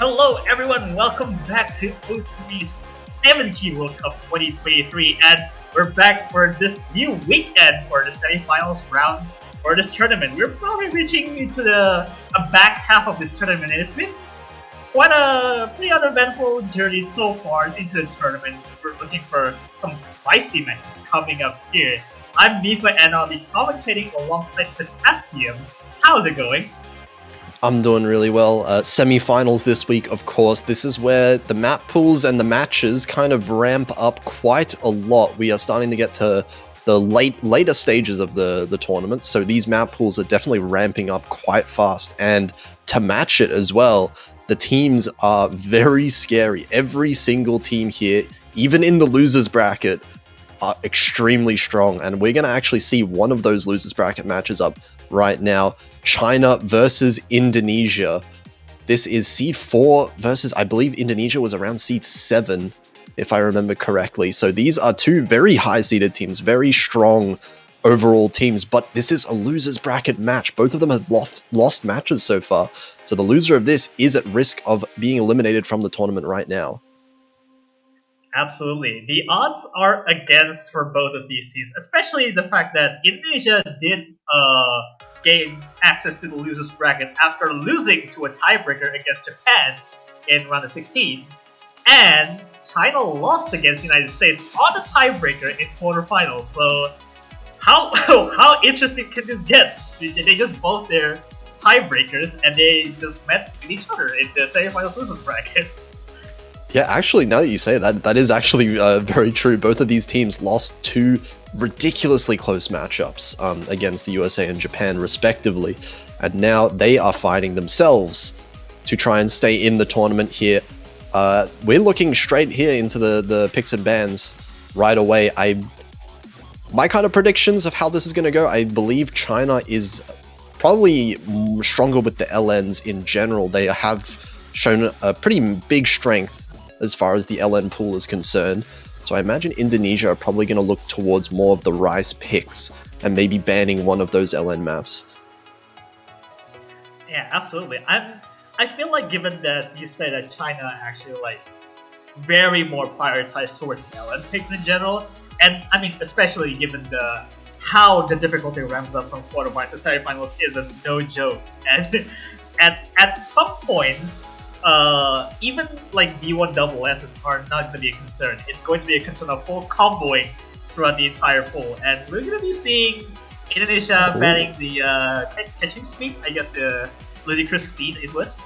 Hello everyone, welcome back to OCB's 17 World Cup 2023, and we're back for this new weekend for the semifinals round for this tournament. We're probably reaching into the back half of this tournament, and it's been quite a pretty uneventful journey so far into the tournament. We're looking for some spicy matches coming up here. I'm Mifa and I'll be commentating alongside Potassium. How's it going? I'm doing really well. Semi-finals this week, of course. This is where the map pools and the matches kind of ramp up quite a lot. We are starting to get to the later stages of the tournament, so these map pools are definitely ramping up quite fast. And to match it as well, the teams are very scary. Every single team here, even in the losers bracket, are extremely strong. And we're going to actually see one of those losers bracket matches up right now. China versus Indonesia. This is seed 4 versus, I believe Indonesia was around seed 7, if I remember correctly. So these are two very high-seeded teams, very strong overall teams, but this is a losers bracket match. Both of them have lost matches so far. So the loser of this is at risk of being eliminated from the tournament right now. Absolutely. The odds are against for both of these teams, especially the fact that Indonesia did gain access to the losers bracket after losing to a tiebreaker against Japan in round of 16, and China lost against the United States on the tiebreaker in quarterfinals. So how how interesting can this get? They just both their tiebreakers and they just met with each other in the semifinals losers bracket. Yeah, actually, now that you say that, that is actually very true. Both of these teams lost two ridiculously close matchups against the USA and Japan, respectively. And now they are fighting themselves to try and stay in the tournament here. We're looking straight here into the picks and bans right away. My kind of predictions of how this is going to go, I believe China is probably stronger with the LNs in general. They have shown a pretty big strength as far as the LN pool is concerned. So I imagine Indonesia are probably going to look towards more of the rice picks and maybe banning one of those LN maps. Yeah, absolutely. I feel like given that you say that China actually very more prioritized towards LN picks in general, and I mean especially given how the difficulty ramps up from quarterfinals to semifinals is a no joke. And at some points, even D1 double S's are not going to be a concern. It's going to be a concern of full comboing throughout the entire pool, and we're going to be seeing Indonesia banning the catching speed. I guess the ludicrous speed it was.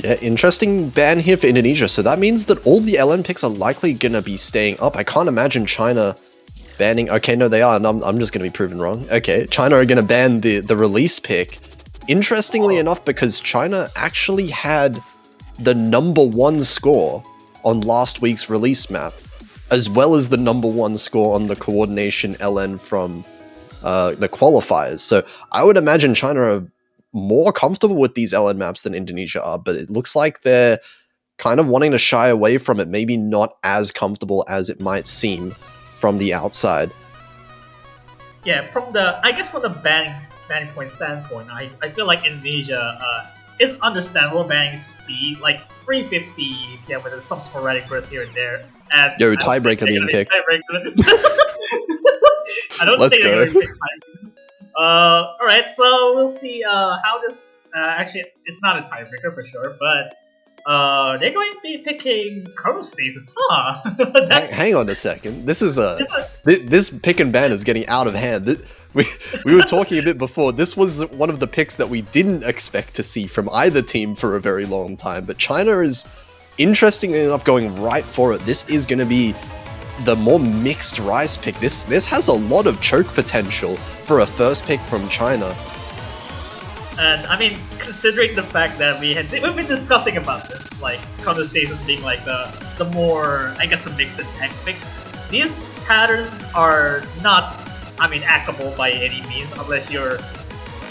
Yeah, interesting ban here for Indonesia. So that means that all the LN picks are likely going to be staying up. I can't imagine China banning. Okay, no, they are. And I'm just going to be proven wrong. Okay, China are going to ban the release pick. Interestingly enough, because China actually had the #1 score on last week's release map, as well as the #1 score on the coordination LN from the qualifiers. So I would imagine China are more comfortable with these LN maps than Indonesia are, but it looks like they're kind of wanting to shy away from it, maybe not as comfortable as it might seem from the outside. Yeah, from the banning point standpoint, I feel like Indonesia is understandable banning speed, like 350, yeah, with some sporadic bursts here and there. And Tiebreaker being picked. I don't Let's think go. they're going to pick tiebreaker. Alright, so we'll see how this, actually, it's not a tiebreaker for sure, but they're going to be picking chronostasis. Hang on a second. This is this pick and ban is getting out of hand. We were talking a bit before. This was one of the picks that we didn't expect to see from either team for a very long time. But China is, interestingly enough, going right for it. This is going to be the more mixed rice pick. This has a lot of choke potential for a first pick from China. And I mean, considering the fact that we've been discussing about this, like chronostasis being like the more, I guess, the mixed attack pick, these patterns are not, I mean, actable by any means unless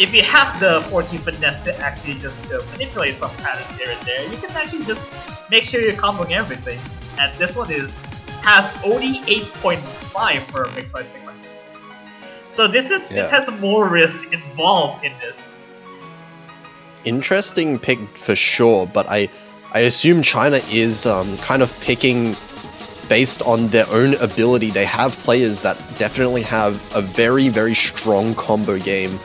if you have the 14 finesse to actually just to manipulate some patterns here and there, you can actually just make sure you're comboing everything. And this one has only 8.5 for a mixed rice pick like this. So this has more risk involved in this. Interesting pick for sure, but I I assume China is kind of picking based on their own ability. They have players that definitely have a very, very strong combo game.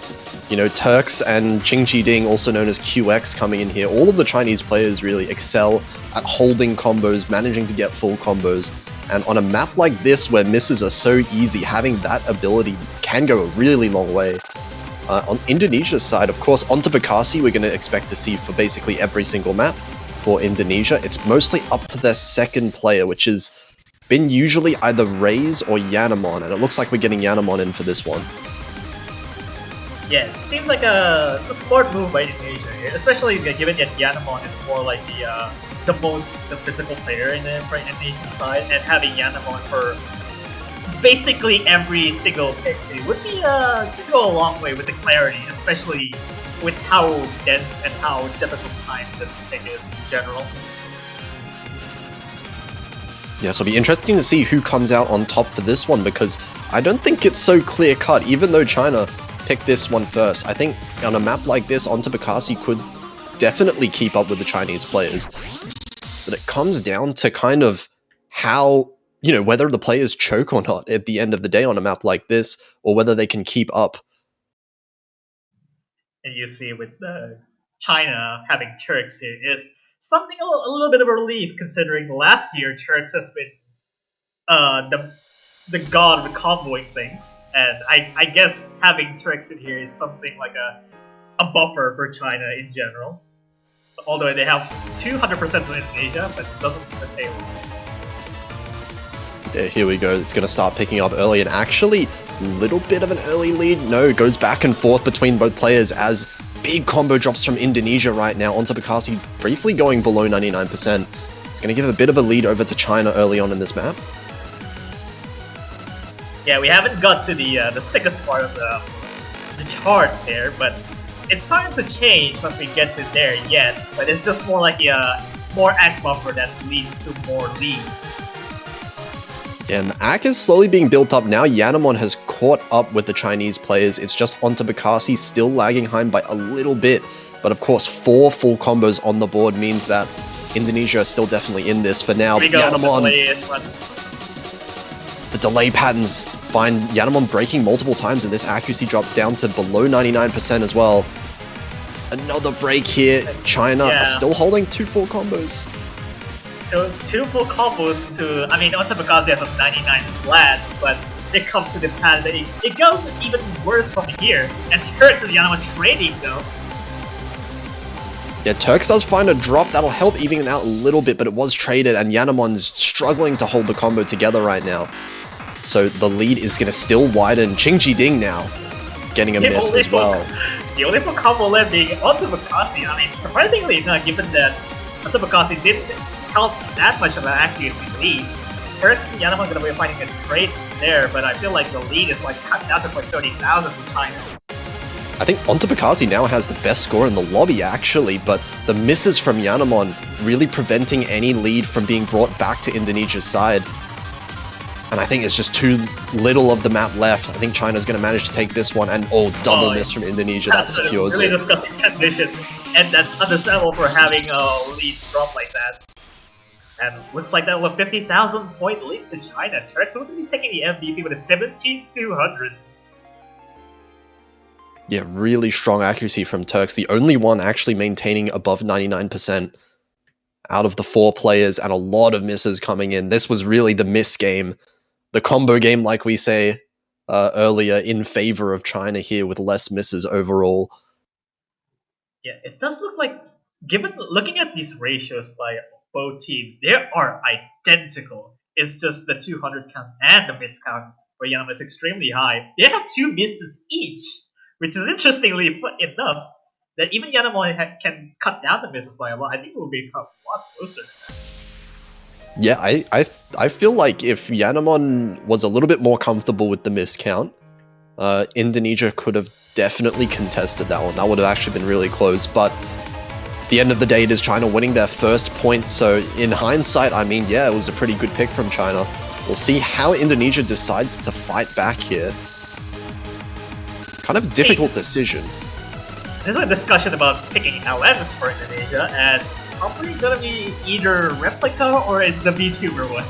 You know, Turks and Qingqi Ding, also known as QX, coming in here. All of the Chinese players really excel at holding combos, managing to get full combos. And on a map like this, where misses are so easy, having that ability can go a really long way. On Indonesia's side, of course, onto Bekasi, we're going to expect to see for basically every single map. For Indonesia, it's mostly up to their second player, which has been usually either Raze or Yanamon, and it looks like we're getting Yanamon in for this one. Yeah, it seems like a smart move by Indonesia, especially given that Yanamon is more like the physical player in the Indonesian side, and having Yanamon for basically every single pick would be could go a long way with the clarity, especially with how dense and how difficult time this pick is in general. Yeah, so it'll be interesting to see who comes out on top for this one, because I don't think it's so clear-cut, even though China picked this one first. I think on a map like this, onto Bekasi could definitely keep up with the Chinese players. But it comes down to kind of how, you know, whether the players choke or not at the end of the day on a map like this, or whether they can keep up. And you see with China having Turks here is something a little bit of a relief, considering last year Turks has been the god of comboing things, and I guess having Turks in here is something like a buffer for China in general. Although they have 200% in Indonesia, but it doesn't seem to stay long. Yeah, here we go. It's going to start picking up early, and actually, little bit of an early lead. No, it goes back and forth between both players as big combo drops from Indonesia right now. Onto Bekasi briefly going below 99%. It's going to give a bit of a lead over to China early on in this map. Yeah, we haven't got to the sickest part of the chart there, but it's starting to change once we get to there yet. But it's just more like a more act buffer that leads to more lead. Yeah, and the ACK is slowly being built up now. Yanamon has caught up with the Chinese players. It's just onto Bekasi, still lagging behind by a little bit. But of course, 4 full combos on the board means that Indonesia is still definitely in this for now. Here we go, Yanamon, the delay patterns find Yanamon breaking multiple times, and this accuracy drop down to below 99% as well. Another break here. China are still holding 2 full combos. So 2 full combos to, I mean, onto Bekasi has a 99 flat, but it comes to the pattern that it goes even worse from here. And Turks and Yanamon trading though. Yeah, Turks does find a drop that'll help even it out a little bit, but it was traded, and Yanamon's struggling to hold the combo together right now. So the lead is going to still widen. Qingqi Ding now getting a miss as well. The only full combo left being onto Bekasi. I mean, surprisingly enough, given that onto Bekasi didn't help that much of an accuracy lead, Turks and Yanamon going to be finding a trade there, but I feel like the lead is like cut down to like 30,000 from China. I think onto Bekasi now has the best score in the lobby, actually, but the misses from Yanamon really preventing any lead from being brought back to Indonesia's side. And I think it's just too little of the map left. I think China's going to manage to take this one, and double miss from Indonesia. That secures really it. Disgusting transition, and that's understandable for having a lead drop like that. And looks like that was a 50,000 point lead to China. Turks will be taking the MVP with a 17,200s. Yeah, really strong accuracy from Turks. The only one actually maintaining above 99% out of the 4 players, and a lot of misses coming in. This was really the miss game. The combo game, like we say earlier, in favor of China here with less misses overall. Yeah, it does look like, looking at these ratios by both teams, they are identical. It's just the 200 count and the miss count for Yanamon is extremely high. They have 2 misses each, which is interestingly enough that even Yanamon can cut down the misses by a lot. I think it will become a lot closer to that. Yeah, I feel like if Yanamon was a little bit more comfortable with the miss count, Indonesia could have definitely contested that one. That would have actually been really close, but at the end of the day, it is China winning their first point, so in hindsight, I mean, yeah, it was a pretty good pick from China. We'll see how Indonesia decides to fight back here. Kind of difficult decision. There's a discussion about picking LMs for Indonesia, and probably gonna be either Replica or is the VTuber one.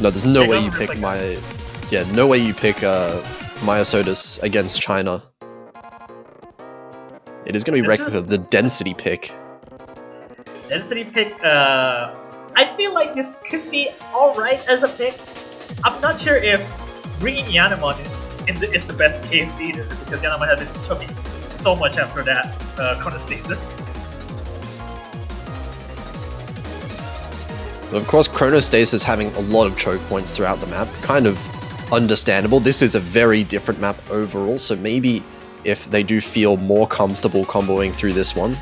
No, there's no Yeah, way go you for pick Replica. no way you pick Maya Sodas against China. It is going to be This Replica, is the density pick. density pick. I feel like this could be alright as a pick. I'm not sure if bringing Yanamon is the best case either, because Yanamon has been choking so much after that chronostasis. Of course, Chronostasis having a lot of choke points throughout the map, kind of understandable. This is a very different map overall, so maybe if they do feel more comfortable comboing through this one,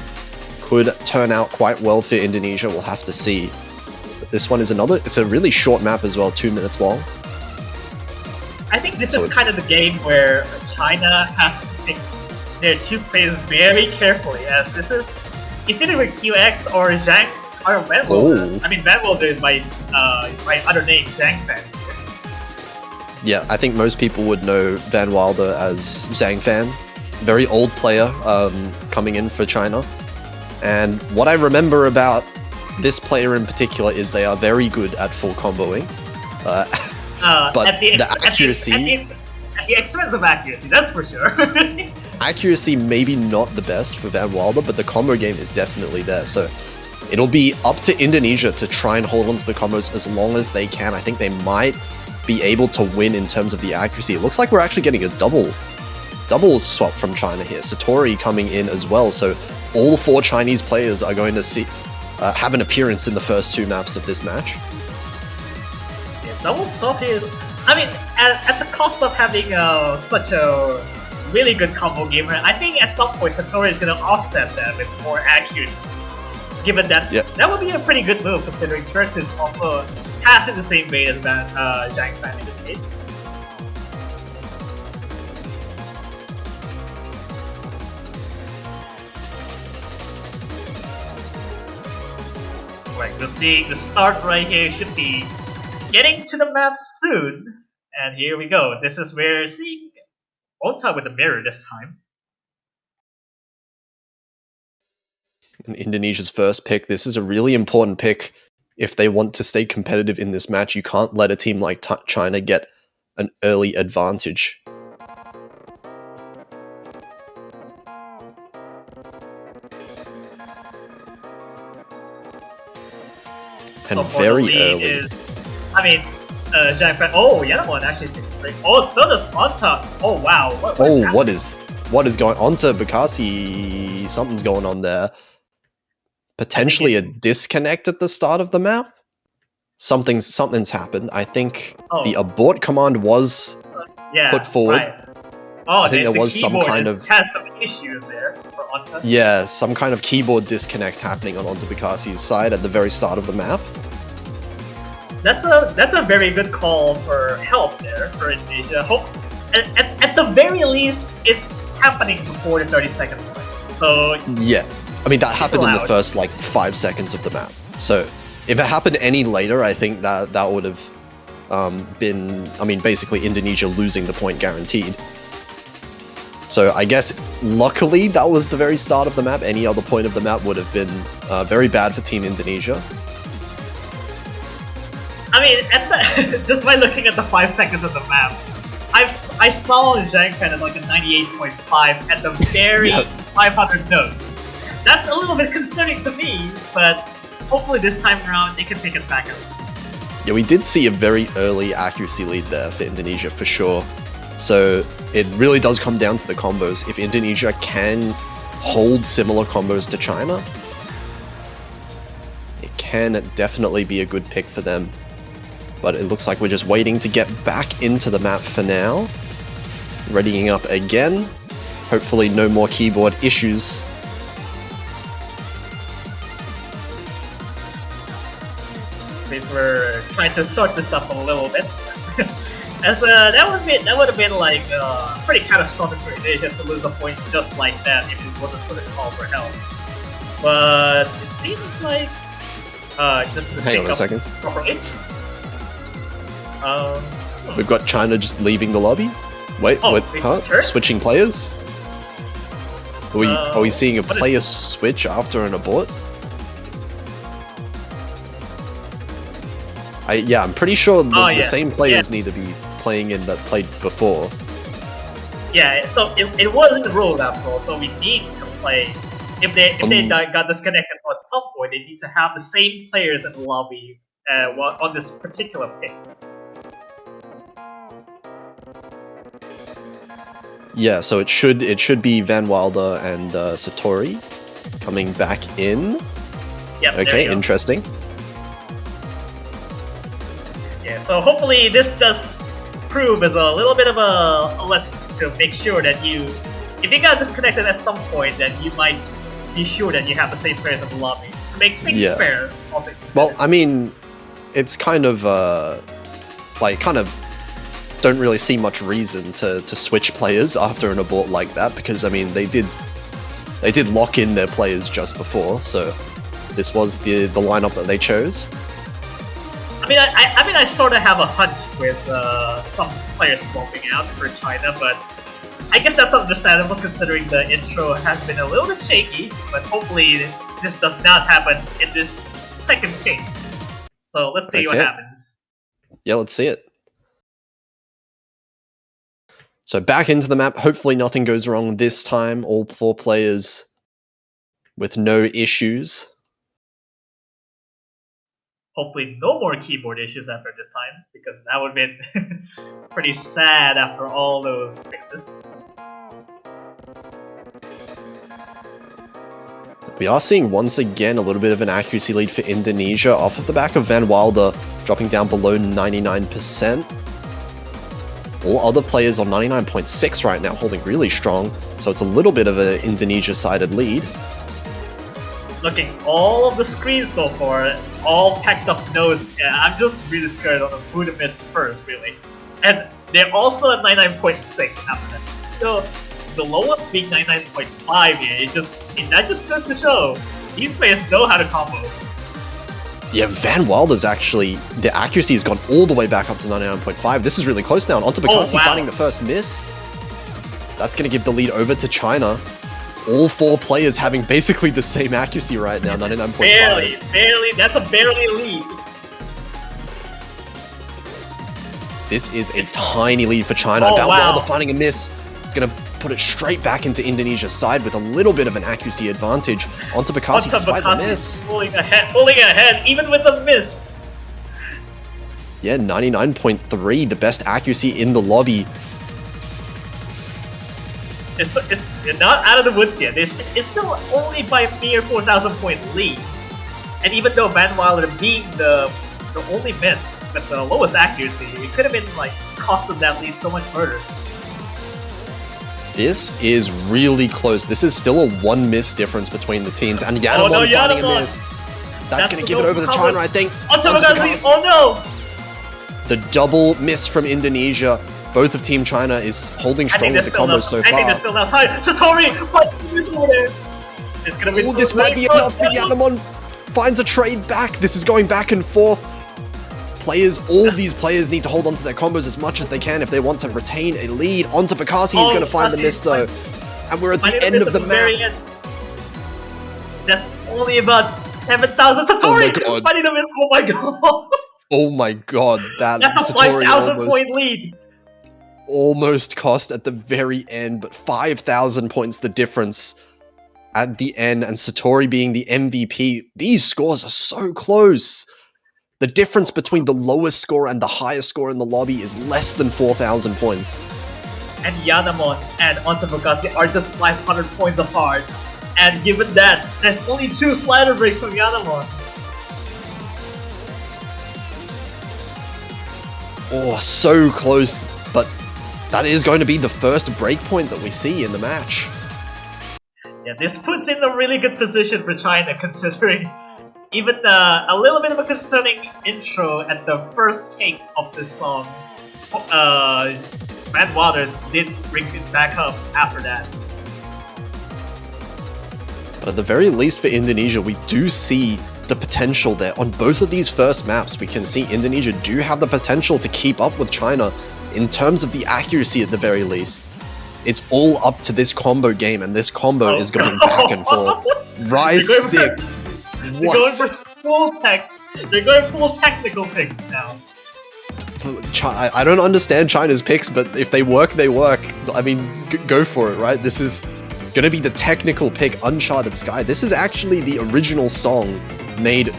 could turn out quite well for Indonesia, we'll have to see. But this one is it's a really short map as well, 2 minutes long. I think this is kind of the game where China has to pick their two players very carefully, as this is it's either with QX or Zhang or Van Wilder. Oh. I mean, Van Wilder is my other name, Zhang Fan. Yeah, I think most people would know Van Wilder as Zhang Fan. Very old player coming in for China. And what I remember about this player in particular is they are very good at full comboing. But at the accuracy... At the expense of accuracy, that's for sure. Accuracy maybe not the best for Van Wilder, but the combo game is definitely there. So it'll be up to Indonesia to try and hold onto the combos as long as they can. I think they might be able to win in terms of the accuracy. It looks like we're actually getting a double swap from China here. Satori coming in as well. So all 4 Chinese players are going to have an appearance in the first 2 maps of this match. Yeah, double swap is... I mean, at the cost of having such a really good combo gamer, I think at some point Satori is going to offset that with more accuracy. Given that that would be a pretty good move, considering Turks is also passing the same weight as Zhang Fan in this case. Right, we'll see the start right here should be getting to the map soon. And here we go. This is where seeing Ota with the mirror this time. And Indonesia's first pick. This is a really important pick if they want to stay competitive in this match. You can't let a team like China get an early advantage. And very early. Zhang Fan. Oh, Yanamon actually picked the break. Oh, so does Ota. Oh, wow. What is going on to Bekasi? Something's going on there. Potentially a disconnect at the start of the map. Something's happened. I think the abort command was put forward. Right. Oh, I think there was some kind of has some issues there for Ota. Yeah, some kind of keyboard disconnect happening on Onta Bekasi's side at the very start of the map. That's a very good call for help there for Indonesia. At the very least, it's happening before the 30-second point. So yeah, I mean that happened in the first like 5 seconds of the map. So if it happened any later, I think that would have been, I mean, basically Indonesia losing the point guaranteed. So I guess luckily that was the very start of the map. Any other point of the map would have been very bad for Team Indonesia. I mean, just by looking at the 5 seconds of the map, I saw Zhang Fan at like a 98.5 at the very 500 notes. That's a little bit concerning to me, but hopefully this time around they can pick it back up. Yeah, we did see a very early accuracy lead there for Indonesia for sure. So it really does come down to the combos. If Indonesia can hold similar combos to China, it can definitely be a good pick for them. But it looks like we're just waiting to get back into the map for now. Readying up again. Hopefully no more keyboard issues. Because we're trying to sort this up a little bit. As that would have been like pretty catastrophic for Indonesia to lose a point just like that if it wasn't for the call for help. But it seems like just to hang on a second. Properly. We've got China just leaving the lobby. Wait, huh? Switching players? Are we seeing a what is- player switch after an abort? I'm pretty sure the same players need to be playing in that played before. Yeah, so it wasn't ruled after all, so we need to play. If they got disconnected at some point, they need to have the same players in the lobby on this particular pick. Yeah, so it should be Van Wilder and Satori coming back in. Yep, okay, interesting. Yeah, so hopefully this does prove as a little bit of a lesson to make sure that if you got disconnected at some point, then you might be sure that you have the same players in the lobby to make things fair. Well, I mean, it's kind of don't really see much reason to switch players after an abort like that, because I mean they did lock in their players just before, so this was the lineup that they chose. I mean, I sort of have a hunch with some players swapping out for China, but I guess that's understandable considering the intro has been a little bit shaky. But hopefully, this does not happen in this second game. So let's see what happens. Yeah, let's see it. So back into the map. Hopefully, nothing goes wrong this time. All 4 players with no issues. Hopefully no more keyboard issues after this time, because that would have been pretty sad after all those fixes. We are seeing once again a little bit of an accuracy lead for Indonesia off of the back of Van Wilder dropping down below 99%. All other players on 99.6 right now, holding really strong, so it's a little bit of an Indonesia-sided lead. Looking all of the screens so far, all packed up nodes. Yeah, I'm just really scared on who to miss first, really. And they're also at 99.6 after that. So the lowest being 99.5 here, that just goes to show these players know how to combo. Yeah, Van Wilder's actually, the accuracy has gone all the way back up to 99.5. This is really close now, and onto Bakasi finding the first miss. That's going to give the lead over to China. All 4 players having basically the same accuracy right now, 99.5. Barely, that's a barely lead. This is a tiny lead for China. Van Wilder finding a miss. It's going to put it straight back into Indonesia's side with a little bit of an accuracy advantage. Onto Bakasi despite the miss. Pulling ahead, even with a miss. Yeah, 99.3, the best accuracy in the lobby. It's not out of the woods yet. It's still only by a mere 4,000 point lead. And even though Van Wilder being the only miss with the lowest accuracy, it could have been like cost them that lead so much further. This is really close. This is still a 1 miss difference between the teams, and Yanamon finding a miss. That's going to give it over to China, I think. Onto Bakasi. Oh no! The double miss from Indonesia. Both of Team China is holding strong with the combos so far. I think there's still enough time. Satori! It's gonna be this might be enough for Yanamon. Finds a trade back. This is going back and forth. All these players need to hold on to their combos as much as they can if they want to retain a lead. Onto Bakasi, he's going to find the miss though. And we're at the end of the map. That's only about 7,000. Satori! Oh my god. Oh my god. Oh my god. That's a 5,000 point lead. Almost cost at the very end, but 5,000 points the difference at the end, and Satori being the MVP. These scores are so close. The difference between the lowest score and the highest score in the lobby is less than 4,000 points. And Yanamon and Onto Bakasi are just 500 points apart. And given that, there's only 2 slider breaks from Yanamon. Oh, so close, but that is going to be the first breakpoint that we see in the match. Yeah, this puts in a really good position for China, considering even a little bit of a concerning intro at the first take of this song. Van Wilder did bring it back up after that. But at the very least for Indonesia, we do see the potential there. On both of these first maps, we can see Indonesia do have the potential to keep up with China in terms of the accuracy at the very least. It's all up to this combo game, and this combo is going back and forth. Rise 6. They're going for full tech. They're going full technical picks now. I don't understand China's picks, but if they work, they work. I mean, go for it, right? This is going to be the technical pick, Uncharted Sky. This is actually the original song made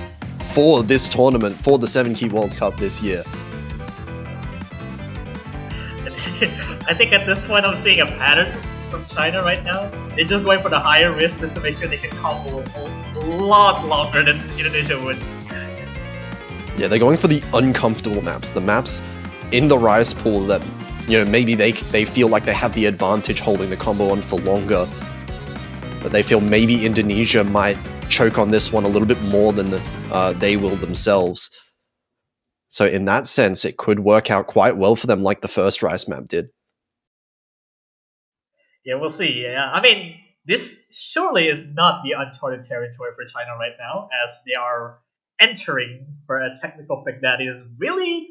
for this tournament, for the 7-Key World Cup this year. I think at this point I'm seeing a pattern from China right now. They're just going for the higher risk just to make sure they can combo a lot longer than Indonesia would. Yeah, they're going for the uncomfortable maps, the maps in the Rise pool that, maybe they feel like they have the advantage holding the combo on for longer. But they feel maybe Indonesia might choke on this one a little bit more than they will themselves. So in that sense, it could work out quite well for them like the first Rise map did. Yeah, we'll see. Yeah, I mean, this surely is not the uncharted territory for China right now, as they are entering for a technical pick that is really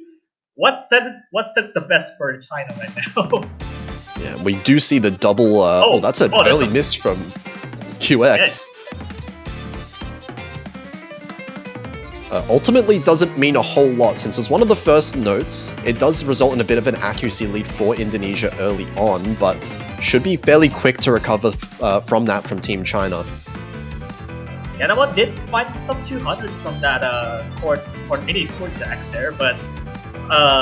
what sets the best for China right now. Yeah, we do see the double. That's an early miss from QX. Ultimately doesn't mean a whole lot, since it's one of the first notes. It does result in a bit of an accuracy lead for Indonesia early on, but should be fairly quick to recover from that from Team China. Yanamon did find some 200s from that court mini court decks there, but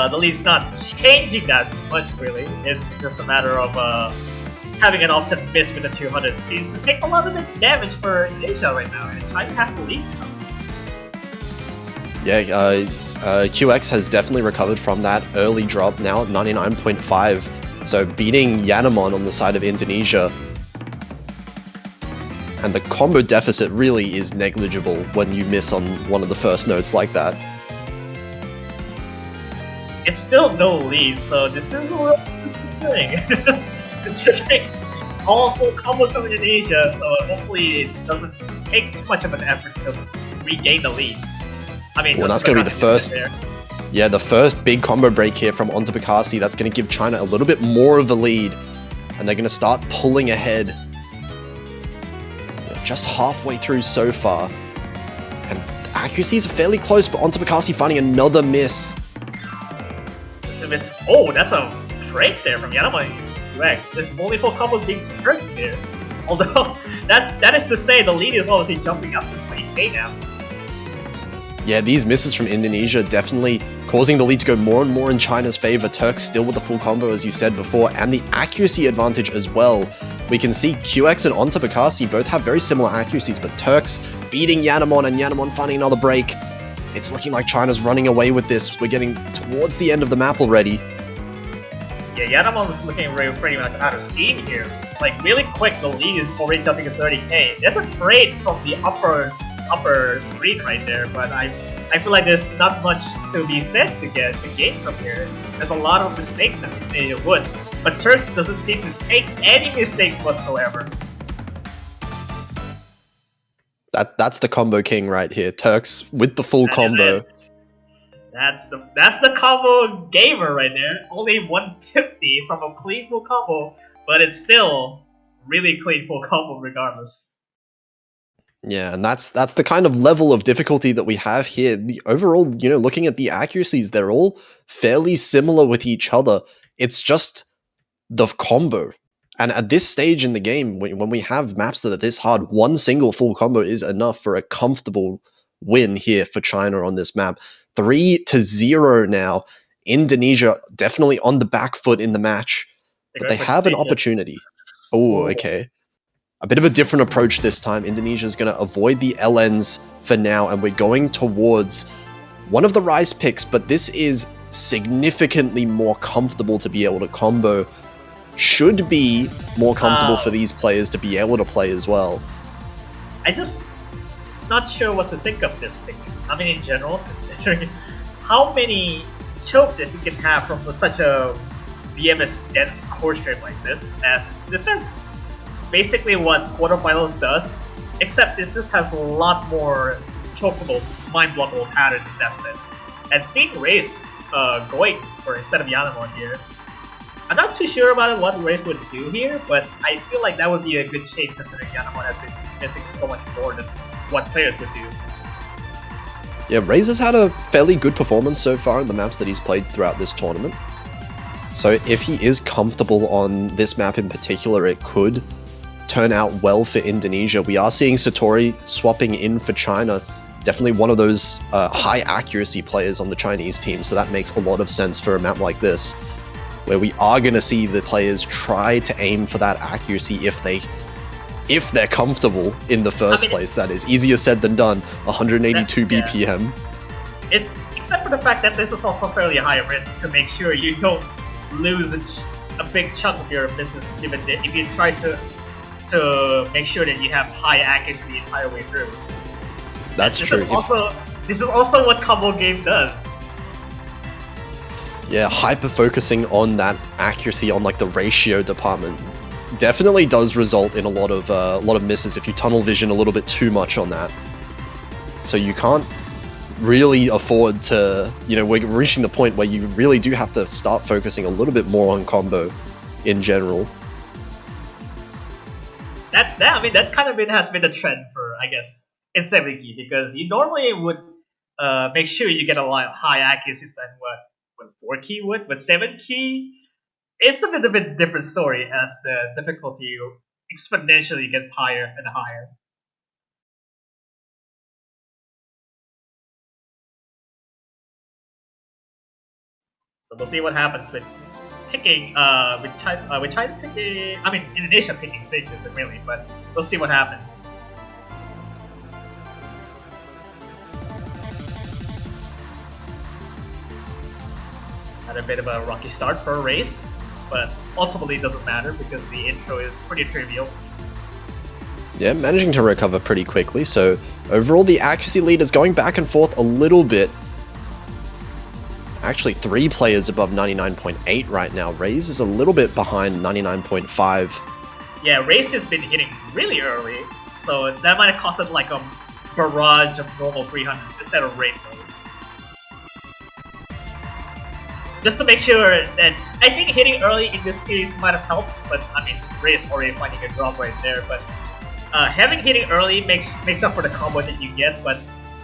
the lead's not changing that much really. It's just a matter of having an offset miss with the 200. It seems to take a lot of the damage for Indonesia right now, and China has the lead now. Yeah, QX has definitely recovered from that early drop, now at 99.5. So beating Yanamon on the side of Indonesia. And the combo deficit really is negligible when you miss on one of the first notes like that. It's still no lead, so this is a little disappointing. Considering all full combos from Indonesia, so hopefully it doesn't take too much of an effort to regain the lead. I mean, well, that's going to be the first. Yeah, the first big combo break here from Onto Bakassi. That's going to give China a little bit more of a lead, and they're going to start pulling ahead. Just halfway through so far, and the accuracies are fairly close, but Onto Bakassi finding another miss. Oh, that's a break there from Yanamon UX. There's only 4 combos being tricks here. Although that is to say, the lead is obviously jumping up to 20k now. Yeah, these misses from Indonesia definitely causing the lead to go more and more in China's favor. Turks still with the full combo, as you said before, and the accuracy advantage as well. We can see QX and Onto Bakassi both have very similar accuracies, but Turks beating Yanamon and Yanamon finding another break. It's looking like China's running away with this. We're getting towards the end of the map already. Yeah, Yanamon's looking pretty much out of steam here. Like, really quick, the lead is already jumping to 30k. There's a trade from the upper screen right there, but I feel like there's not much to be said to gain from here. There's a lot of mistakes that they would, but Turks doesn't seem to take any mistakes whatsoever. That's the combo king right here. Turks with the full combo. That's the combo gamer right there. Only 150 from a clean full combo, but it's still really clean full combo regardless. Yeah, and that's the kind of level of difficulty that we have here. The overall, looking at the accuracies, they're all fairly similar with each other. It's just the combo. And at this stage in the game, when we have maps that are this hard, one single full combo is enough for a comfortable win here for China on this map. 3-0 now. Indonesia definitely on the back foot in the match, but they have an opportunity. Oh, okay. A bit of a different approach this time. Indonesia is going to avoid the LNs for now, and we're going towards one of the Rise picks, but this is significantly more comfortable to be able to combo. Should be more comfortable for these players to be able to play as well. I just not sure what to think of this pick. I mean, in general, considering how many chokes that you can have from such a BMS dense core stream like this, as this is basically what quarterfinals does, except this just has a lot more chokeable, mind-blockable patterns in that sense. And seeing Race going for instead of Yanamon here, I'm not too sure about what Race would do here, but I feel like that would be a good change considering Yanamon has been missing so much more than what players would do. Yeah, Raze has had a fairly good performance so far in the maps that he's played throughout this tournament. So if he is comfortable on this map in particular, it could turn out well for Indonesia. We are seeing Satori swapping in for China. Definitely one of those high accuracy players on the Chinese team, so that makes a lot of sense for a map like this, where we are going to see the players try to aim for that accuracy if they're comfortable in the first place. That is easier said than done. 182 BPM. It's, except for the fact that this is also fairly high risk to make sure you don't lose a big chunk of your business, given that if you try to make sure that you have high accuracy the entire way through. That's true. This is also what combo game does. Yeah, hyper focusing on that accuracy on like the ratio department definitely does result in a lot of misses if you tunnel vision a little bit too much on that. So you can't really afford to, we're reaching the point where you really do have to start focusing a little bit more on combo in general. That kind of has been a trend for, I guess, in 7 key, because you normally would make sure you get a lot of high accuracies than what 4 key would, but 7 key, it's a bit of a different story as the difficulty exponentially gets higher and higher. So we'll see what happens with picking, with China picking, Indonesia picking stages really, but we'll see what happens. Had a bit of a rocky start for a race, but ultimately it doesn't matter because the intro is pretty trivial. Yeah, managing to recover pretty quickly, so overall the accuracy lead is going back and forth a little bit. Actually 3 players above 99.8 right now. Raze is a little bit behind 99.5. Yeah, Raze has been hitting really early, so that might have costed like a barrage of normal 300 instead of rainbow. Just to make sure that, I think hitting early in this case might have helped, but Raze already finding a drop right there, but having hitting early makes up for the combo that you get, but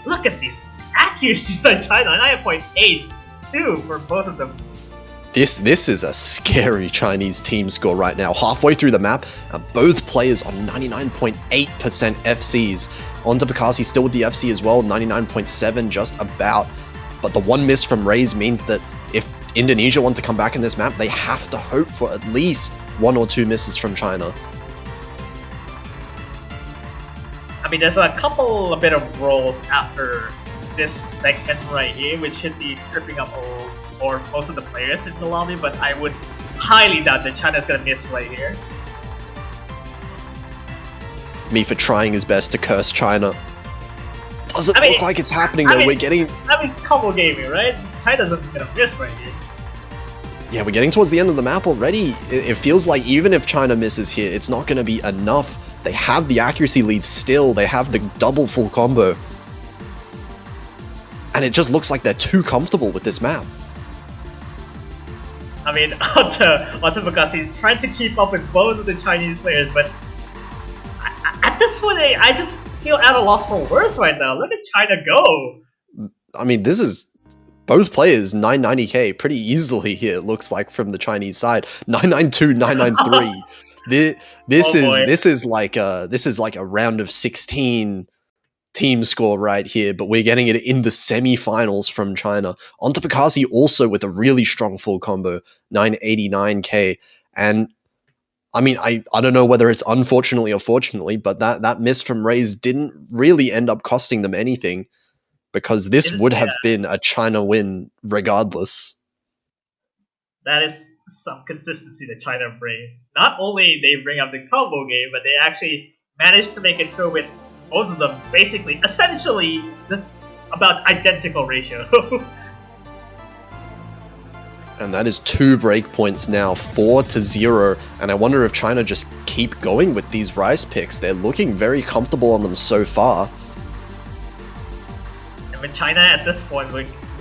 look at these accuracies on China, 9.8. For both of them. This is a scary Chinese team score right now. Halfway through the map, both players on 99.8% FCs. Onto Bakasi still with the FC as well, 99.7 just about. But the one miss from Raze means that if Indonesia want to come back in this map, they have to hope for at least 1 or 2 misses from China. There's a bit of rolls after this segment right here, which should be tripping up or most of the players in the lobby, but I would highly doubt that China's gonna miss right here. Mipha trying his best to curse China. Doesn't look like it's happening though. We're getting... it's combo gaming, right? China's gonna miss right here. Yeah, we're getting towards the end of the map already. It feels like even if China misses here, it's not gonna be enough. They have the accuracy lead still. They have the double full combo. And it just looks like they're too comfortable with this map. Onto Bakasi trying to keep up with both of the Chinese players, but at this point, I just feel at a loss for words right now. Look at China go! This is both players 990k pretty easily here, it looks like, from the Chinese side. 992, 993. This is like a round of 16 team score right here, but we're getting it in the semi-finals from China. Onto Bakasi also with a really strong full combo, 989k. And I don't know whether it's unfortunately or fortunately, but that miss from Raze didn't really end up costing them anything, because this would have been a China win regardless. That is some consistency that China bring. Not only they bring up the combo game, but they actually managed to make it through with both of them essentially just about identical ratio. And that is 2 breakpoints now, 4-0. And I wonder if China just keep going with these Rice picks. They're looking very comfortable on them so far. And with China at this point,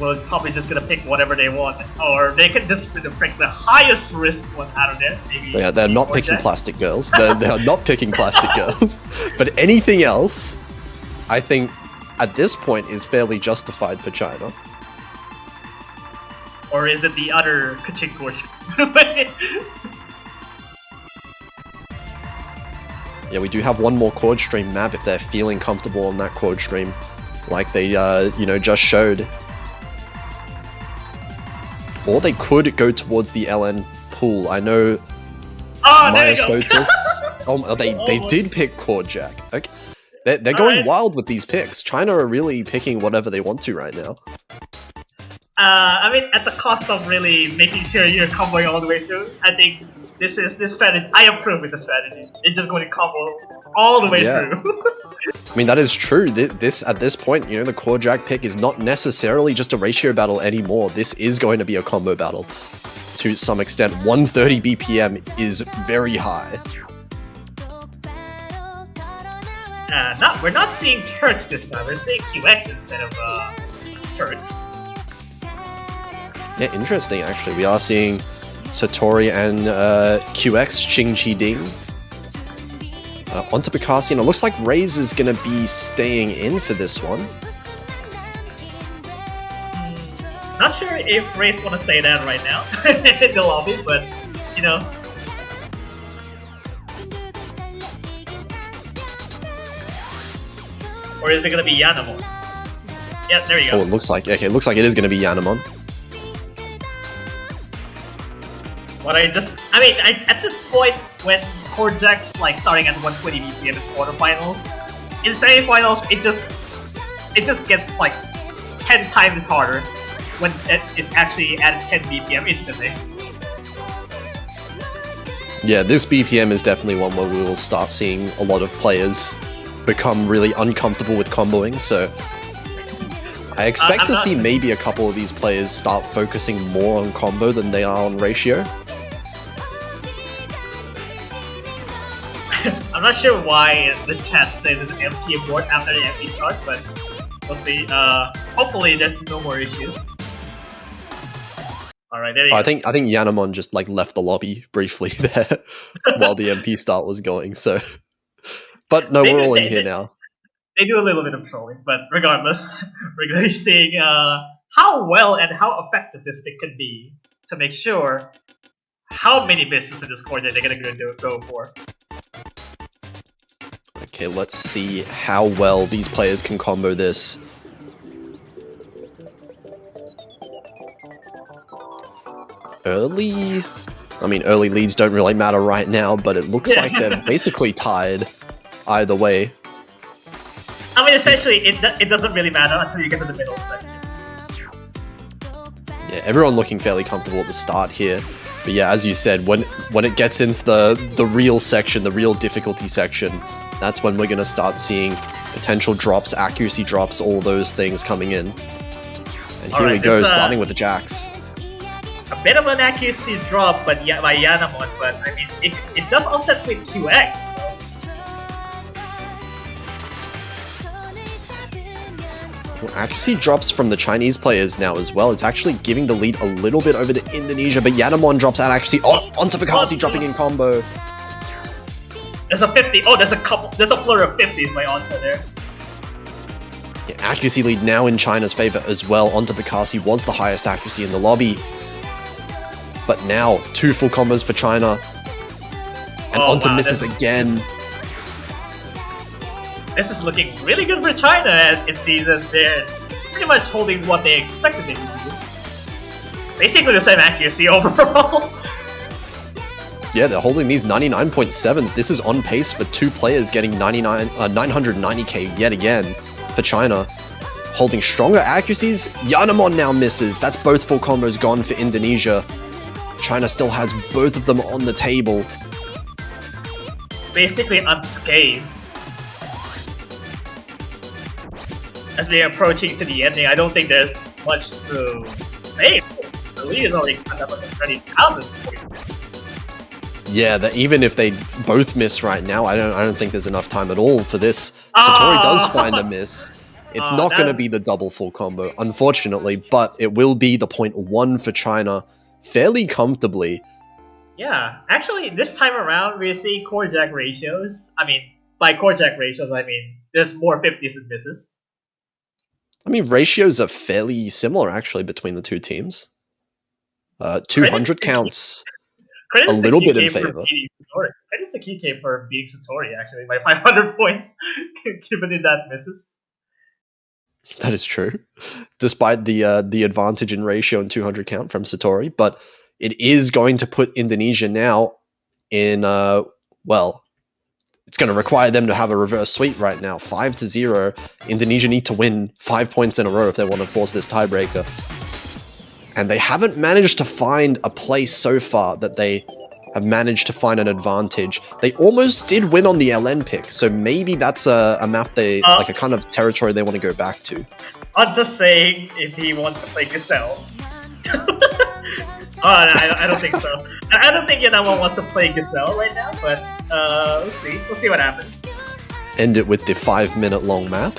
will probably just gonna pick whatever they want, or they can just pick the highest risk one out of there. Maybe. Yeah, they're not picking plastic girls. They're not picking plastic girls. But anything else, I think, at this point, is fairly justified for China. Or is it the other Kachin course? Yeah, we do have one more chord stream map if they're feeling comfortable on that chord stream, like they, just showed. Or they could go towards the LN pool. I know. There you go. They did pick chord jack. Okay, they're going wild with these picks. China are really picking whatever they want to right now. I mean, at the cost of really making sure you're comboing all the way through, I think this strategy. I approve with the strategy. It's just going to combo all the way through. I mean, that is true. This at this point, the chord jack pick is not necessarily just a ratio battle anymore. This is going to be a combo battle to some extent. 130 BPM is very high. We're not seeing Turks this time. We're seeing QX instead of Turks. Yeah, interesting actually. We are seeing Satori and QX Ching Chi Ding onto Picasso, and it looks like Raze is going to be staying in for this one. Not sure if Raze want to say that right now in the lobby, but Or is it going to be Yanamon? Yeah, there you go. Oh, it looks like it is going to be Yanamon. At this point, when chord jack's like starting at 120 BPM in quarterfinals, in semifinals it just gets like 10 times harder when it's actually at 10 BPM instantly. Yeah, this BPM is definitely one where we will start seeing a lot of players become really uncomfortable with comboing, so I expect to see maybe a couple of these players start focusing more on combo than they are on ratio. I'm not sure why the chat says there's an MP abort after the MP start, but we'll see. Hopefully there's no more issues. Alright, there you go. I think Yanamon just left the lobby briefly there while the MP start was going, so... But no, we're all in here now. They do a little bit of trolling, but regardless, we're going to be seeing how well and how effective this pick can be to make sure how many misses in this corner they're going to go for. Okay, let's see how well these players can combo this. Early leads don't really matter right now, but it looks like they're basically tied either way. I mean, essentially, it doesn't really matter until you get to the middle section. Yeah, everyone looking fairly comfortable at the start here. But yeah, as you said, when it gets into the real section, the real difficulty section, that's when we're going to start seeing potential drops, accuracy drops, all those things coming in. And here we go, starting with the jacks. A bit of an accuracy drop, but by Yanamon, but I mean, it does offset with QX. Well, accuracy drops from the Chinese players now as well. It's actually giving the lead a little bit over to Indonesia, but Yanamon drops out accuracy. Oh, onto Picasso dropping in combo. There's a 50. Oh, there's a flurry of 50s by Onta there. Yeah, accuracy lead now in China's favor as well. Onto Picasso was the highest accuracy in the lobby. But now, 2 full combos for China. And Onta misses again. This is looking really good for China, as it seems as they're pretty much holding what they expected them to do. Basically the same accuracy overall. Yeah, they're holding these 99.7s. This is on pace for 2 players getting 990k yet again for China. Holding stronger accuracies. Yanamon now misses. That's both full combos gone for Indonesia. China still has both of them on the table. Basically unscathed. As we are approaching to the ending, I don't think there's much to say. The lead is already cut up to 30,000 points. Yeah, that even if they both miss right now, I don't think there's enough time at all for this. Satori does find a miss. It's not going to That be the double full combo, unfortunately, but it will be the point 1 for China fairly comfortably. yeah. Actually, this time around, we're seeing core jack ratios. I mean, by core jack ratios, I mean there's more 50s than misses. I mean, ratios are fairly similar, actually, between the two teams. Credits 200 to Q, counts a credits to little bit in QK for favor. beating Satori. Credits to QK for beating Satori actually by 500 points, given it that misses. That is true, despite the advantage in ratio and 200 count from Satori. But it is going to put Indonesia now in, well, it's going to require them to have a reverse sweep right now. 5-0. Indonesia need to win 5 points in a row if they want to force this tiebreaker. And they haven't managed to find a place so far that they have managed to find an advantage. They almost did win on the LN pick, so maybe that's a map like a kind of territory they want to go back to. I'm just saying if he wants to play Gazelle. I don't think so. I don't think anyone wants to play Gazelle right now, but we'll see. We'll see what happens. End it with the 5-minute long map.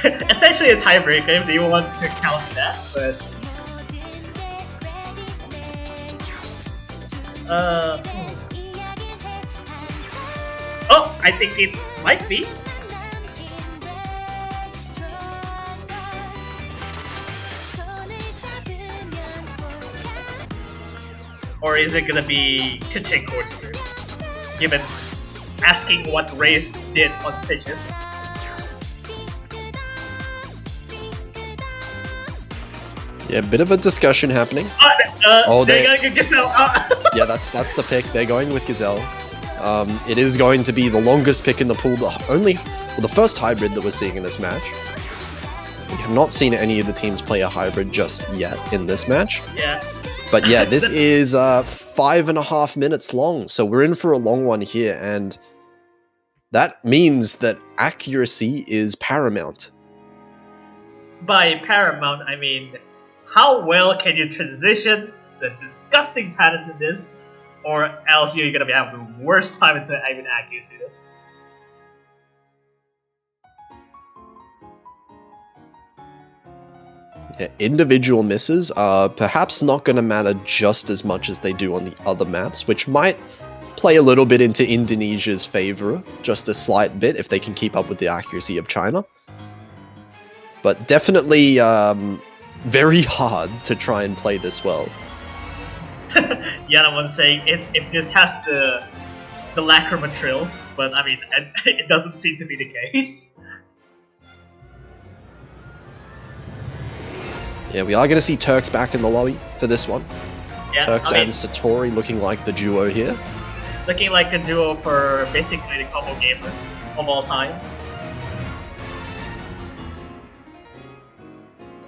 Essentially a tiebreaker if you want to count that, but oh, I think it might be. Or is it gonna be Kitchen Courtster? Given asking what race did on Sitges. Yeah, a bit of a discussion happening. They're gonna get Gazelle. Yeah, that's the pick. They're going with Gazelle. It is going to be the longest pick in the pool. The first hybrid that we're seeing in this match. We have not seen any of the teams play a hybrid just yet in this match. Yeah. But yeah, this is 5.5 minutes long, so we're in for a long one here, and that means that accuracy is paramount. By paramount, I mean how well can you transition the disgusting patterns in this, or else you're gonna have the worst time into even accuracy this. Yeah, individual misses are perhaps not going to matter just as much as they do on the other maps, which might play a little bit into Indonesia's favor, just a slight bit, if they can keep up with the accuracy of China. But definitely very hard to try and play this well. Yanamon's saying if this has the lacrima trills, but I mean it doesn't seem to be the case. Yeah, we are going to see Turks back in the lobby for this one. Yeah, Turks and Satori looking like the duo here. Looking like a duo for basically the combo gamer of all time.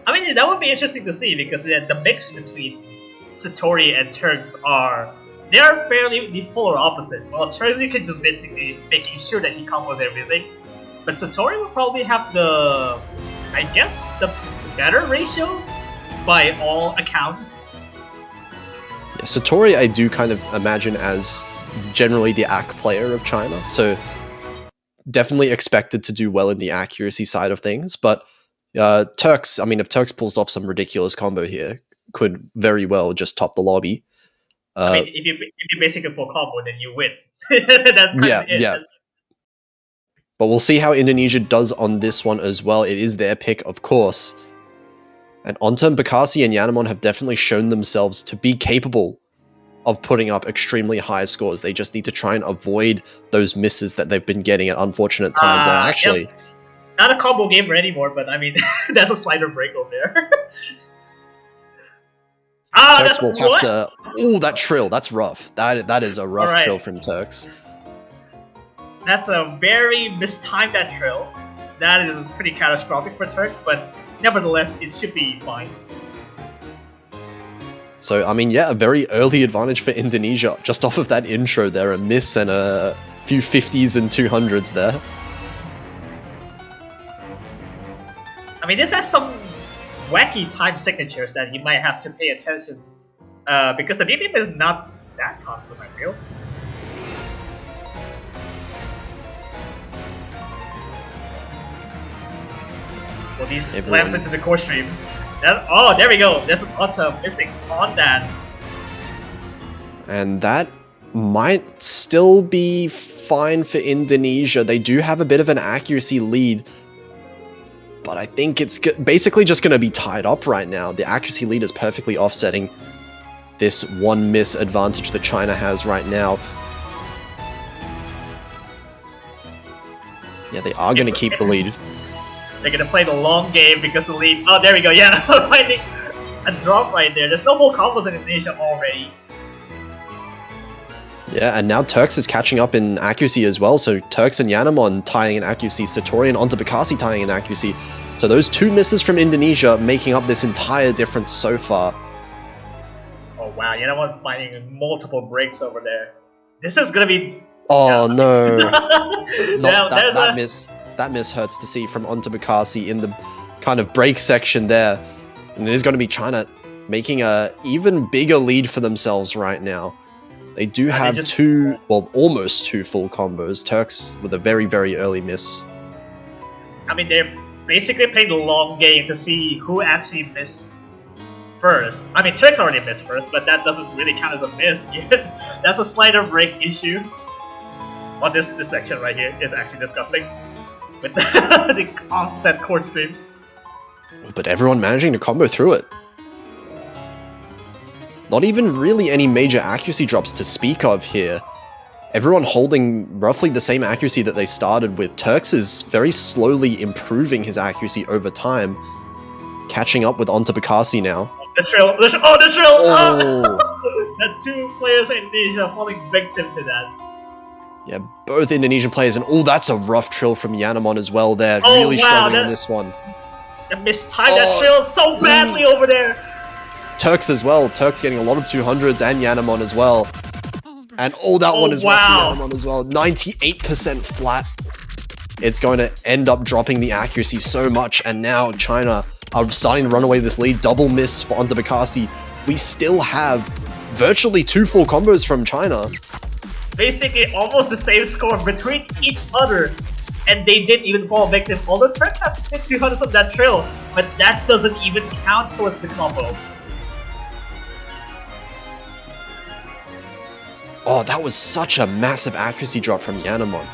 I mean, that would be interesting to see because the mix between Satori and Turks they're fairly the polar opposite. Well, Turks can just basically making sure that he combos everything, but Satori will probably have the better ratio by all accounts. Yeah, Satori I do kind of imagine as generally the AC player of China, so definitely expected to do well in the accuracy side of things, but Turks, I mean, if Turks pulls off some ridiculous combo here, could very well just top the lobby. I mean, if you basically pull combo, then you win. That's kind of it. Yeah. But we'll see how Indonesia does on this one as well. It is their pick, of course. And Onten, Bakasi, and Yanamon have definitely shown themselves to be capable of putting up extremely high scores. They just need to try and avoid those misses that they've been getting at unfortunate times. And actually... Yep. Not a combo gamer anymore, but I mean, that's a slider break over there. Turks will have to... Ooh, that trill. That's rough. That is a rough trill from Turks. That's a very mistimed that trill. That is pretty catastrophic for Turks, but nevertheless, it should be fine. So, I mean, yeah, a very early advantage for Indonesia. Just off of that intro there, a miss and a few 50s and 200s there. I mean, this has some wacky time signatures that you might have to pay attention because the BPM is not that constant, I feel. Well, these slams Everyone. into the core streams. Oh, there we go. There's an auto missing on that. And that might still be fine for Indonesia. They do have a bit of an accuracy lead, but I think it's basically just going to be tied up right now. The accuracy lead is perfectly offsetting this one miss advantage that China has right now. Yeah, they are going to keep the lead. They're going to play the long game because the lead... Oh, there we go. Yeah, finding a drop right there. There's no more combos in Indonesia already. Yeah, and now Turks is catching up in accuracy as well. So Turks and Yanamon tying in accuracy, Satori and Ontabakasi tying in accuracy. So those two misses from Indonesia making up this entire difference so far. Oh wow, Yanamon finding multiple breaks over there. This is gonna be... Oh no. That miss hurts to see from Ontabakasi in the kind of break section there. And it is going to be China making a even bigger lead for themselves right now. They do have almost two full combos. Turks with a very, very early miss. I mean, they're basically playing the long game to see who actually missed first. I mean, Turks already missed first, but that doesn't really count as a miss. That's a slider break issue. Well, this section right here is actually disgusting. With the offset core streams. But everyone managing to combo through it. Not even really any major accuracy drops to speak of here. Everyone holding roughly the same accuracy that they started with. Turks is very slowly improving his accuracy over time. Catching up with Ontabakasi now. The trill! The trill! Oh. The two players in Indonesia falling victim to that. Yeah, both Indonesian players, and that's a rough trill from Yanamon as well there. Oh, really struggling on this one. They mistimed that trill so badly over there. Turks as well. Turks getting a lot of 200s and Yanamon as well. And that one is rough for Yanamon as well. 98% flat. It's going to end up dropping the accuracy so much, and now China are starting to run away with this lead. Double miss for Ontabakasi. We still have virtually two full combos from China. Basically almost the same score between each other, and they didn't even fall victim. Although Turks has 200s on that trill, but that doesn't even count towards the combo. Oh, that was such a massive accuracy drop from Yanamon.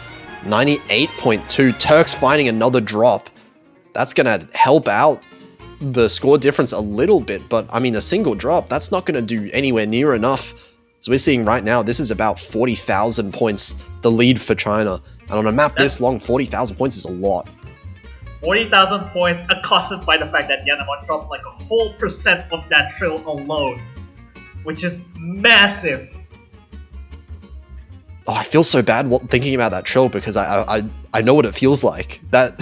98.2. Turks finding another drop. That's going to help out the score difference a little bit, but I mean, a single drop, that's not going to do anywhere near enough. So we're seeing right now, this is about 40,000 points, the lead for China. And on a map this long, 40,000 points is a lot. 40,000 points accosted by the fact that Yanamon dropped like a whole % of that trill alone. Which is massive. Oh, I feel so bad thinking about that trill because I know what it feels like. That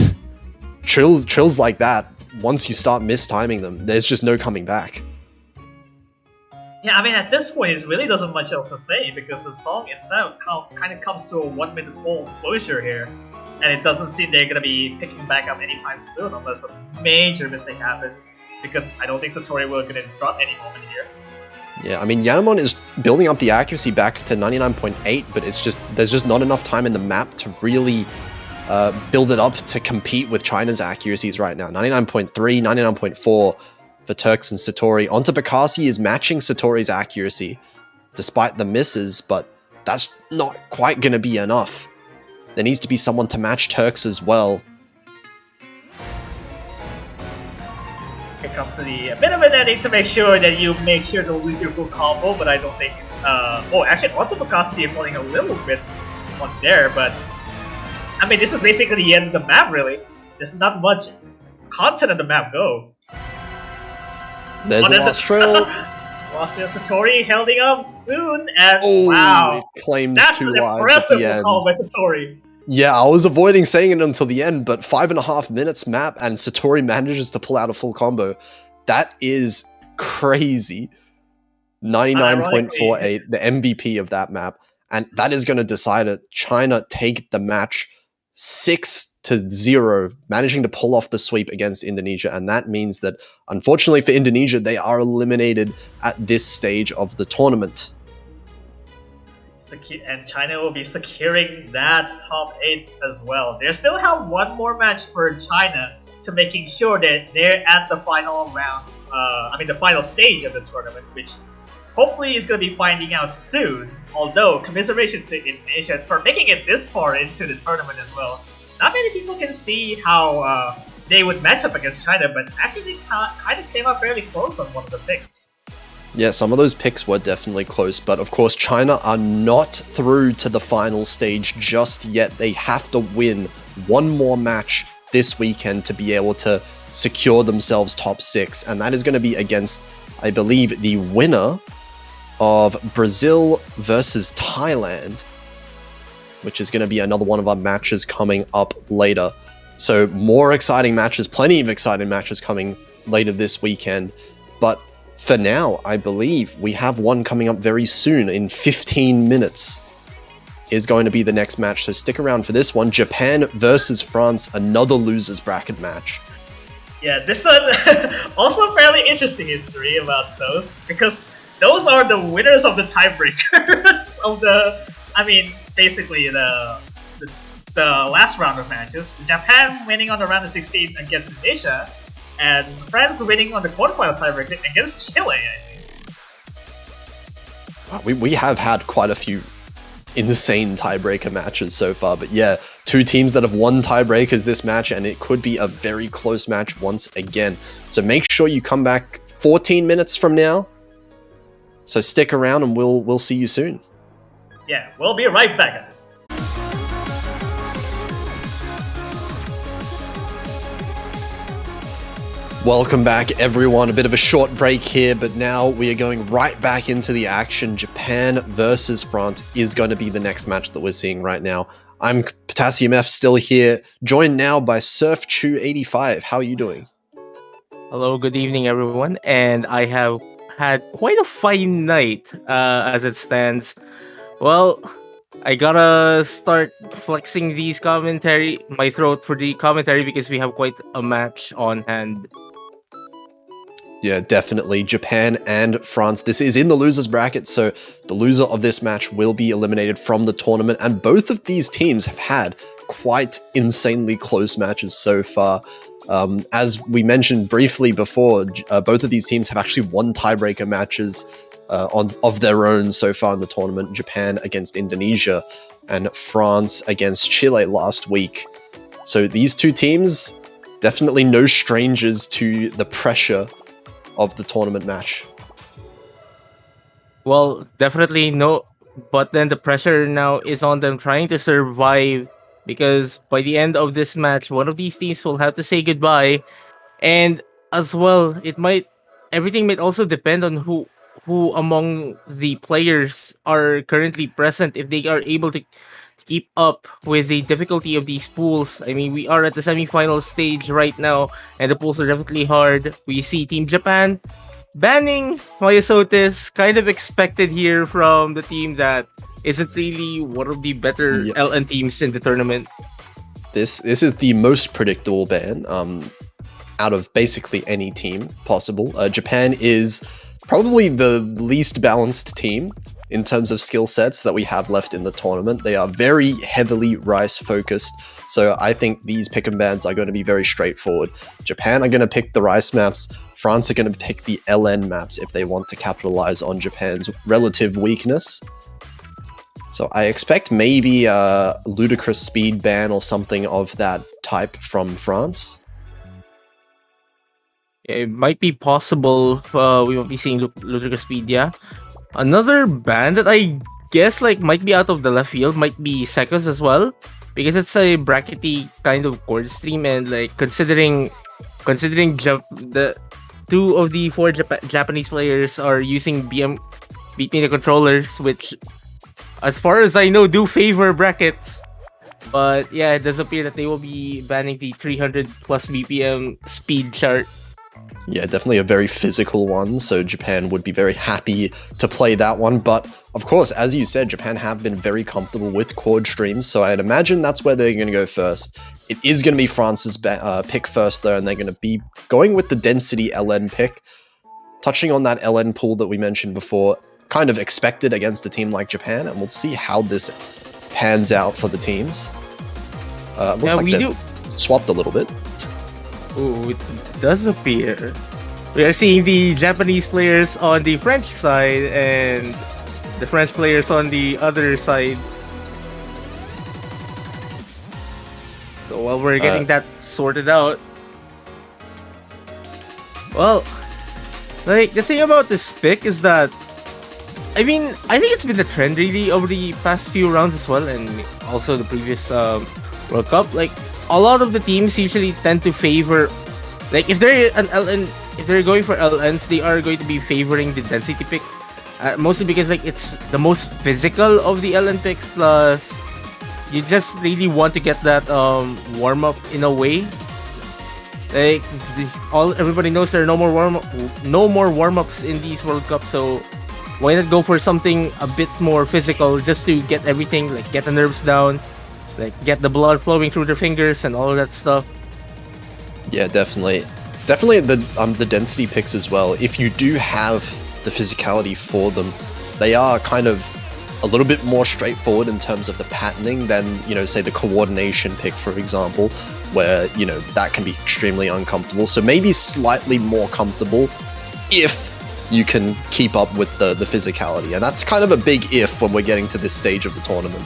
trills like that, once you start mistiming them, there's just no coming back. Yeah, I mean, at this point, it really doesn't much else to say because the song itself kind of comes to a 1 minute full closure here, and it doesn't seem they're gonna be picking back up anytime soon unless a major mistake happens. Because I don't think Satori will gonna drop any moment here. Yeah, I mean, Yanamon is building up the accuracy back to 99.8, but there's just not enough time in the map to really build it up to compete with China's accuracies right now. 99.3, 99.4 for Turks and Satori. Ontabakasi is matching Satori's accuracy, despite the misses, but that's not quite going to be enough. There needs to be someone to match Turks as well. It comes to a bit of an editing to make sure that you make sure to lose your full combo, but I don't think... actually, Ontabakasi is falling a little bit on there, but... I mean, this is basically the end of the map, really. There's not much content on the map, go. There's a lost trail. Lost trail Satori holding up soon, and wow. It claims that's 2 an lives at the end. call by Satori. Yeah, I was avoiding saying it until the end, but 5.5 minutes map and Satori manages to pull out a full combo. That is crazy. 99.48, the MVP of that map. And that is going to decide it. China take the match 6-0, managing to pull off the sweep against Indonesia. And that means that, unfortunately for Indonesia, they are eliminated at this stage of the tournament. And China will be securing that top 8 as well. They still have one more match for China to making sure that they're at the final round. The final stage of the tournament, which hopefully is going to be finding out soon. Although commiserations to Indonesia for making it this far into the tournament as well. Not many people can see how they would match up against China, but actually they kind of came up fairly close on one of the picks. Yeah, some of those picks were definitely close, but of course China are not through to the final stage just yet. They have to win one more match this weekend to be able to secure themselves top 6, and that is going to be against, I believe, the winner of Brazil versus Thailand, which is going to be another one of our matches coming up later. So more exciting matches, plenty of exciting matches coming later this weekend, but for now, I believe we have one coming up very soon. In 15 minutes is going to be the next match, so stick around for this one. Japan versus France, another losers bracket match. Yeah, this one also fairly interesting history about those, because those are the winners of the tiebreakers of basically the last round of matches. Japan winning on the round of 16 against Indonesia, and France winning on the quarterfinals tiebreaker against Chile, I think. We have had quite a few insane tiebreaker matches so far, but yeah, two teams that have won tiebreakers this match, and it could be a very close match once again. So make sure you come back 14 minutes from now. So stick around and we'll see you soon. Yeah, we'll be right back, guys. Welcome back, everyone. A bit of a short break here, but now we are going right back into the action. Japan versus France is going to be the next match that we're seeing right now. I'm Potassium F, still here, joined now by SurfChew85. How are you doing? Hello, good evening, everyone. And I have had quite a fine night as it stands. Well, I gotta start flexing my throat for the commentary, because we have quite a match on hand. Yeah, definitely. Japan and France. This is in the losers bracket, so the loser of this match will be eliminated from the tournament, and both of these teams have had quite insanely close matches so far. As we mentioned briefly before, both of these teams have actually won tiebreaker matches of their own so far in the tournament. Japan against Indonesia and France against Chile last week. So these two teams, definitely no strangers to the pressure of the tournament match. Well, definitely no, but then the pressure now is on them trying to survive, because by the end of this match, one of these teams will have to say goodbye. And as well, everything might also depend on who among the players are currently present, if they are able to keep up with the difficulty of these pools. I mean, we are at the semifinal stage right now, and the pools are definitely hard. We see Team Japan banning Myosotis, kind of expected here from the team that isn't really one of the better LN teams in the tournament. This is the most predictable ban out of basically any team possible. Japan is probably the least balanced team in terms of skill sets that we have left in the tournament. They are very heavily Rice focused, so I think these pick and bans are going to be very straightforward. Japan are going to pick the Rice maps, France are going to pick the LN maps if they want to capitalize on Japan's relative weakness. So I expect maybe a ludicrous speed ban or something of that type from France. It might be possible. We might be seeing ludicrous speed, yeah. Another band that I guess might be out of the left field might be Sekos as well, because it's a brackety kind of chord stream, and considering the two of the four Japanese players are using Beat Me the controllers, which, as far as I know, do favor brackets. But yeah, it does appear that they will be banning the 300 plus BPM speed chart. Yeah, definitely a very physical one, so Japan would be very happy to play that one. But of course, as you said, Japan have been very comfortable with chord streams, so I'd imagine that's where they're going to go first. It is going to be France's pick first, though, and they're going to be going with the density LN pick. Touching on that LN pool that we mentioned before, kind of expected against a team like Japan, and we'll see how this pans out for the teams. Looks like they've swapped a little bit. Ooh, it does appear. We are seeing the Japanese players on the French side and the French players on the other side. So while we're getting that sorted out, well, like the thing about this pick is that I mean I think it's been the trend really over the past few rounds as well, and also the previous World Cup. Like a lot of the teams usually tend to favor, like if they're an LN, if they're going for LNs, they are going to be favoring the density pick, mostly because like it's the most physical of the LN picks. Plus, you just really want to get that warm up in a way. Like everybody knows there are no more warm ups in these World Cups, so why not go for something a bit more physical just to get everything, like get the nerves down, like get the blood flowing through their fingers and all of that stuff. Yeah, definitely. Definitely the density picks as well. If you do have the physicality for them, they are kind of a little bit more straightforward in terms of the patterning than, say the coordination pick, for example, where, that can be extremely uncomfortable. So maybe slightly more comfortable if you can keep up with the physicality. And that's kind of a big if when we're getting to this stage of the tournament.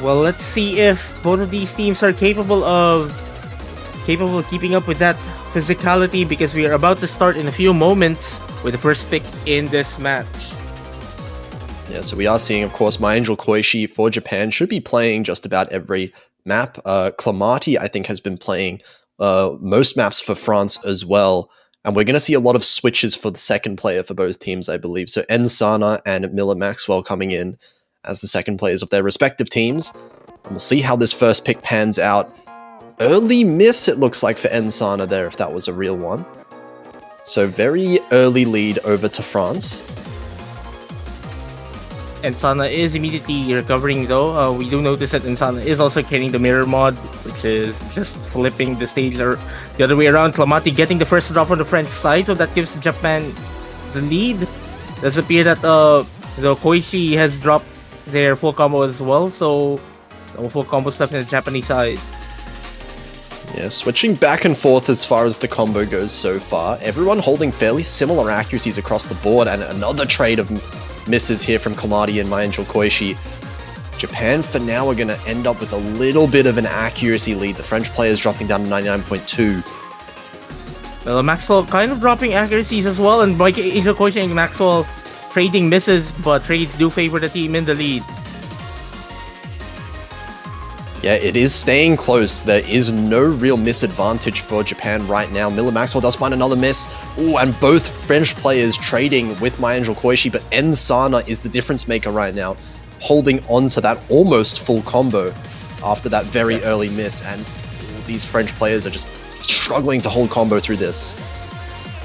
Well, let's see if both of these teams are capable of keeping up with that physicality, because we are about to start in a few moments with the first pick in this match. Yeah, so we are seeing, of course, My Angel Koishi for Japan should be playing just about every map. Clamati, I think, has been playing most maps for France as well. And we're going to see a lot of switches for the second player for both teams, I believe. So Ensana and Miller Maxwell coming in as the second players of their respective teams. And we'll see how this first pick pans out. Early miss, it looks like, for Ensana there, if that was a real one. So very early lead over to France. Ensana is immediately recovering though. We do notice that Ensana is also carrying the mirror mod, which is just flipping the stage or the other way around. Clamati getting the first drop on the French side, so that gives Japan the lead. It does appear that the Koichi has dropped their full combo as well, so no full combo stuff in the Japanese side. Yeah, switching back and forth as far as the combo goes so far. Everyone holding fairly similar accuracies across the board, and another trade of misses here from Clamati and My Angel Koishi. Japan, for now, are going to end up with a little bit of an accuracy lead. The French players dropping down to 99.2. Well, Maxwell kind of dropping accuracies as well, and My Angel Koishi and Maxwell trading misses, but trades do favor the team in the lead. Yeah, it is staying close. There is no real misadvantage for Japan right now. Miller Maxwell does find another miss. Ooh, and both French players trading with My Angel Koishi, but Ensana is the difference maker right now, holding on to that almost full combo after that very early miss. And these French players are just struggling to hold combo through this.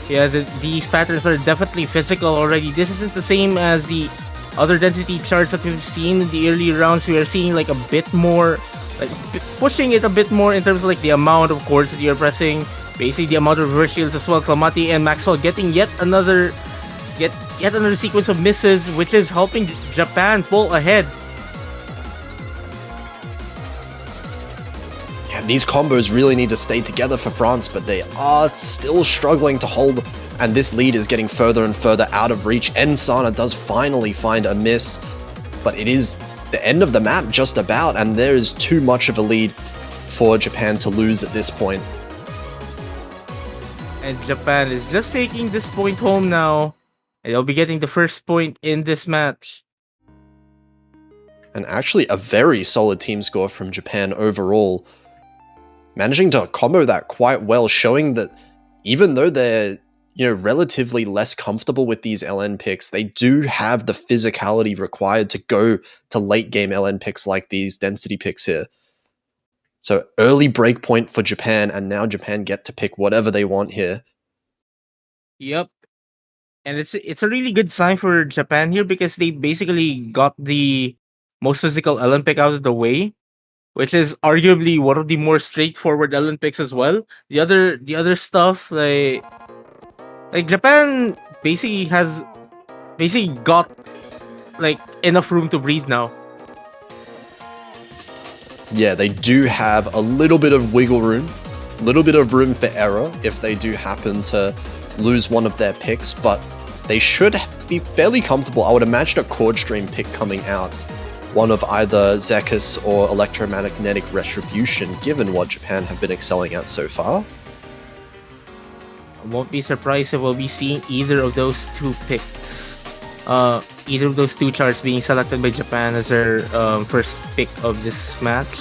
Yeah, these patterns are definitely physical already. This isn't the same as the other density charts that we've seen in the early rounds. We are seeing like a bit more, like pushing it a bit more in terms of like the amount of chords that you're pressing, basically the amount of reverse shields as well. Clamati and Maxwell getting yet another sequence of misses, which is helping Japan pull ahead. Yeah, these combos really need to stay together for France, but they are still struggling to hold, and this lead is getting further and further out of reach. Ensana does finally find a miss, but it is the end of the map just about, and there is too much of a lead for Japan to lose at this point. And Japan is just taking this point home now, and they'll be getting the first point in this match. And actually a very solid team score from Japan overall, managing to combo that quite well, showing that even though they're relatively less comfortable with these LN picks, they do have the physicality required to go to late game LN picks like these density picks here. So early breakpoint for Japan, and now Japan get to pick whatever they want here. Yep. And it's a really good sign for Japan here, because they basically got the most physical LN pick out of the way, which is arguably one of the more straightforward LN picks as well. The other stuff, like Japan basically got like enough room to breathe now. Yeah, they do have a little bit of wiggle room, a little bit of room for error if they do happen to lose one of their picks, but they should be fairly comfortable. I would imagine a Chord Stream pick coming out, one of either Zekis or Electromagnetic Retribution, given what Japan have been excelling at so far. I won't be surprised if we'll be seeing either of those two picks. Either of those two charts being selected by Japan as their first pick of this match.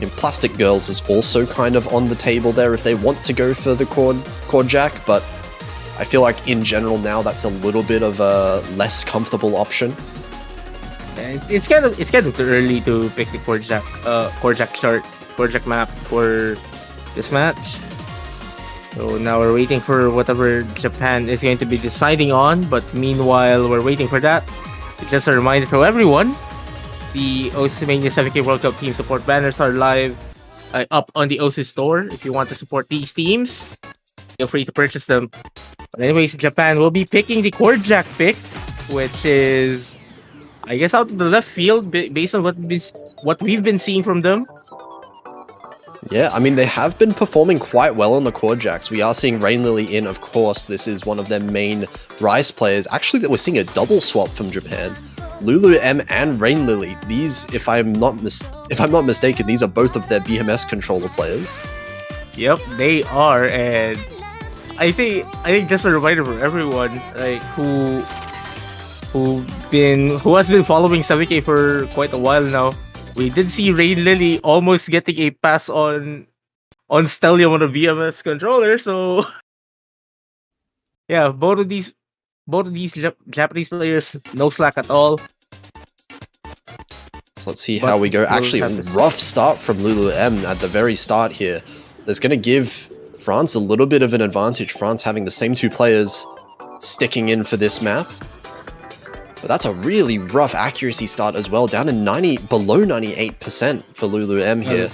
And Plastic Girls is also kind of on the table there if they want to go for the chord jack, but I feel like in general now that's a little bit of a less comfortable option. It's kind of too early to pick the chord jack map for this match. So now we're waiting for whatever Japan is going to be deciding on, but meanwhile we're waiting for that. Just a reminder to everyone, the Osimania 7K World Cup team support banners are live up on the Osu store. If you want to support these teams, feel free to purchase them. But anyways, Japan will be picking the chord jack pick, which is, I guess, out of the left field based on what we've been seeing from them. Yeah, I mean, they have been performing quite well on the chord jacks. We are seeing Rain Lily in, of course. This is one of their main Rise players. Actually, that we're seeing a double swap from Japan. Lulu M and Rain Lily. These, if I'm not mistaken, these are both of their BMS controller players. Yep, they are, and I think just a reminder for everyone, like who has been following 7K for quite a while now. We did see Rain Lily almost getting a pass on Stellium on a BMS controller, so yeah, both of these Japanese players, no slack at all. So let's see how we go. Actually, a rough start from Lulu M at the very start here. That's going to give France a little bit of an advantage. France having the same two players sticking in for this map. But that's a really rough accuracy start as well, down to below 98% for Lulu M here.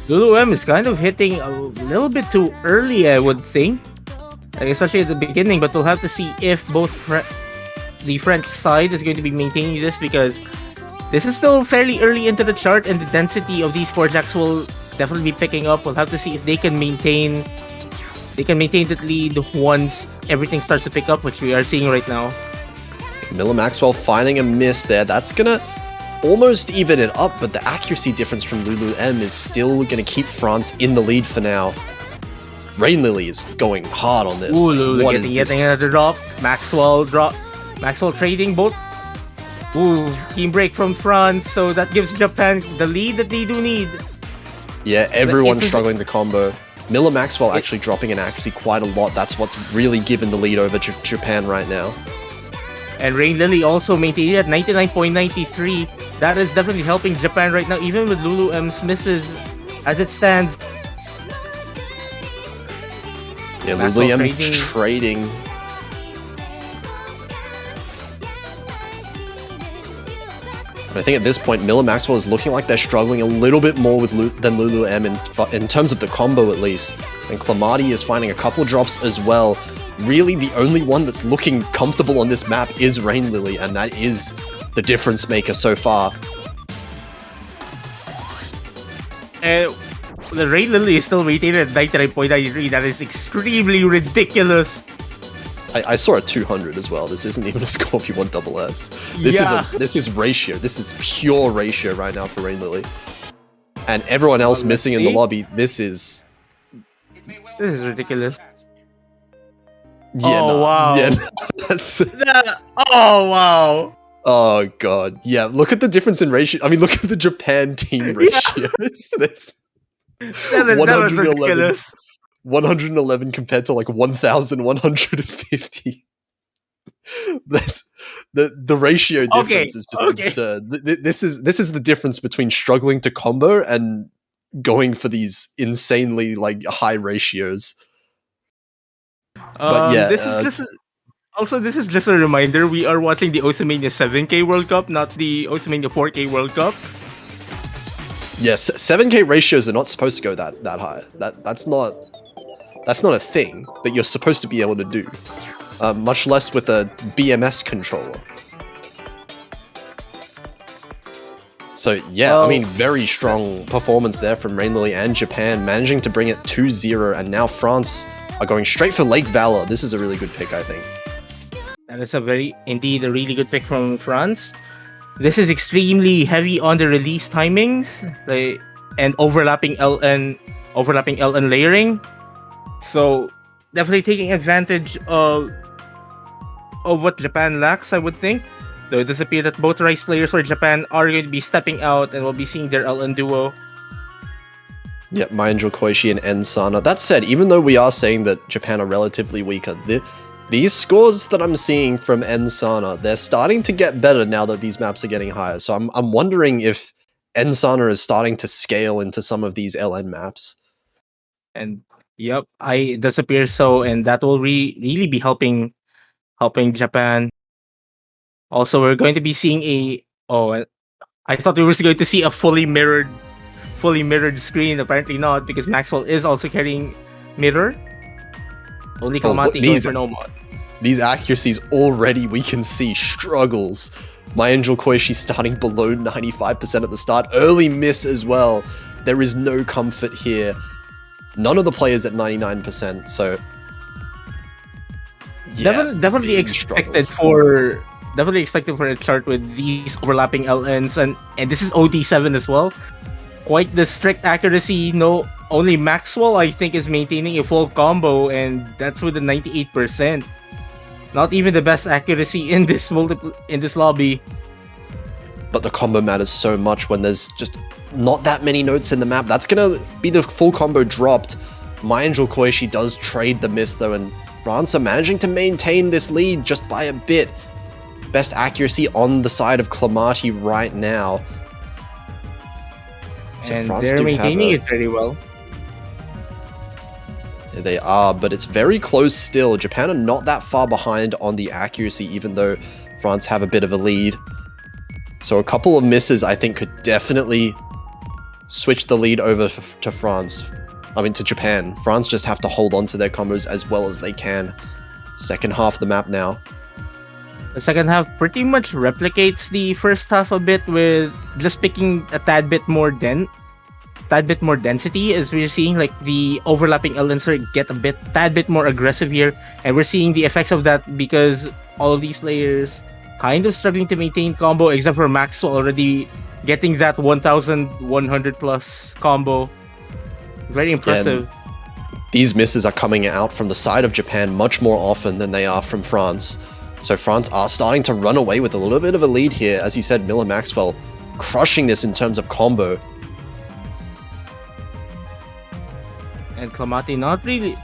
Lulu M is kind of hitting a little bit too early, I would think, especially at the beginning, but we'll have to see if both the French side is going to be maintaining this, because this is still fairly early into the chart and the density of these chord jacks will definitely be picking up. We'll have to see if they can maintain the lead once everything starts to pick up, which we are seeing right now. Miller Maxwell finding a miss there. That's gonna almost even it up, but the accuracy difference from Lulu M is still gonna keep France in the lead for now. Rain Lily is going hard on this. Ooh, Lulu getting another drop. Maxwell trading both. Ooh, team break from France, so that gives Japan the lead that they do need. Yeah, everyone's struggling to combo. Miller Maxwell actually dropping in accuracy quite a lot. That's what's really given the lead over Japan right now. And Rain Lily also maintained at 99.93. That is definitely helping Japan right now, even with Lulu M's misses as it stands. Yeah, Lulu M trading. But I think at this point, Miller Maxwell is looking like they're struggling a little bit more than Lulu M in terms of the combo at least. And Clamati is finding a couple drops as well. Really, the only one that's looking comfortable on this map is Rain Lily, and that is the difference maker so far. The Rain Lily is still maintained at 99.93. That is extremely ridiculous. I saw a 200 as well. This isn't even a Scorpion 1 double S. This is ratio. This is pure ratio right now for Rain Lily. And everyone else missing in the lobby. This is ridiculous. Yeah, wow. Yeah, oh wow. Oh god. Yeah, look at the difference in ratio. I mean, look at the Japan team ratio. That's 111, 111 compared to like 1,150. The ratio difference is just absurd. This is the difference between struggling to combo and going for these insanely like high ratios. But yeah, this is just a reminder. We are watching the Osimania 7K World Cup, not the Osimania 4K World Cup. Yes, 7K ratios are not supposed to go that high. That's not a thing that you're supposed to be able to do. Much less with a BMS controller. So yeah, I mean, very strong performance there from Rain Lily and Japan, managing to bring it 2-0, and now France are going straight for Lake Valor. This is a really good pick, I think. And it's indeed a really good pick from France. This is extremely heavy on the release timings, and overlapping LN layering. So definitely taking advantage of what Japan lacks, I would think. Though it does appear that both Rice players for Japan are going to be stepping out, and we'll be seeing their LN duo. Yeah, Maenjo Koishi and Ensana. That said, even though we are saying that Japan are relatively weaker, these scores that I'm seeing from Ensana, they're starting to get better now that these maps are getting higher. So I'm wondering if Ensana is starting to scale into some of these LN maps. And yep, it does appear so, and that will really be helping Japan. Also, we're going to be seeing I thought we were going to see a fully mirrored screen. Apparently not, because Maxwell is also carrying mirror. Only Kalmati going for no mod. These accuracies already we can see struggles. My Angel Koishi starting below 95% at the start. Early miss as well. There is no comfort here. None of the players at 99%, so yeah, definitely expected for a chart with these overlapping LNs, and this is OD7 as well. Quite the strict accuracy. No, only Maxwell I think is maintaining a full combo, and that's with a 98%. Not even the best accuracy in this lobby. But the combo matters so much when there's just not that many notes in the map. That's gonna be the full combo dropped. My Angel Koishi does trade the miss though, and France are managing to maintain this lead just by a bit. Best accuracy on the side of Clamati right now. So and France they're maintaining it very well. They are, but it's very close still. Japan are not that far behind on the accuracy, even though France have a bit of a lead. So a couple of misses, I think, could definitely switch the lead over to France. I mean, to Japan. France just have to hold on to their combos as well as they can. Second half of the map now. The second half pretty much replicates the first half a bit, with just picking a tad bit more density, as we're seeing like the overlapping Ellenser get tad bit more aggressive here, and we're seeing the effects of that because all of these players kind of struggling to maintain combo, except for Maxwell already getting that 1100 plus combo. Very impressive. Yeah, these misses are coming out from the side of Japan much more often than they are from France. So France are starting to run away with a little bit of a lead here. As you said, Miller Maxwell crushing this in terms of combo. And Clamati not really,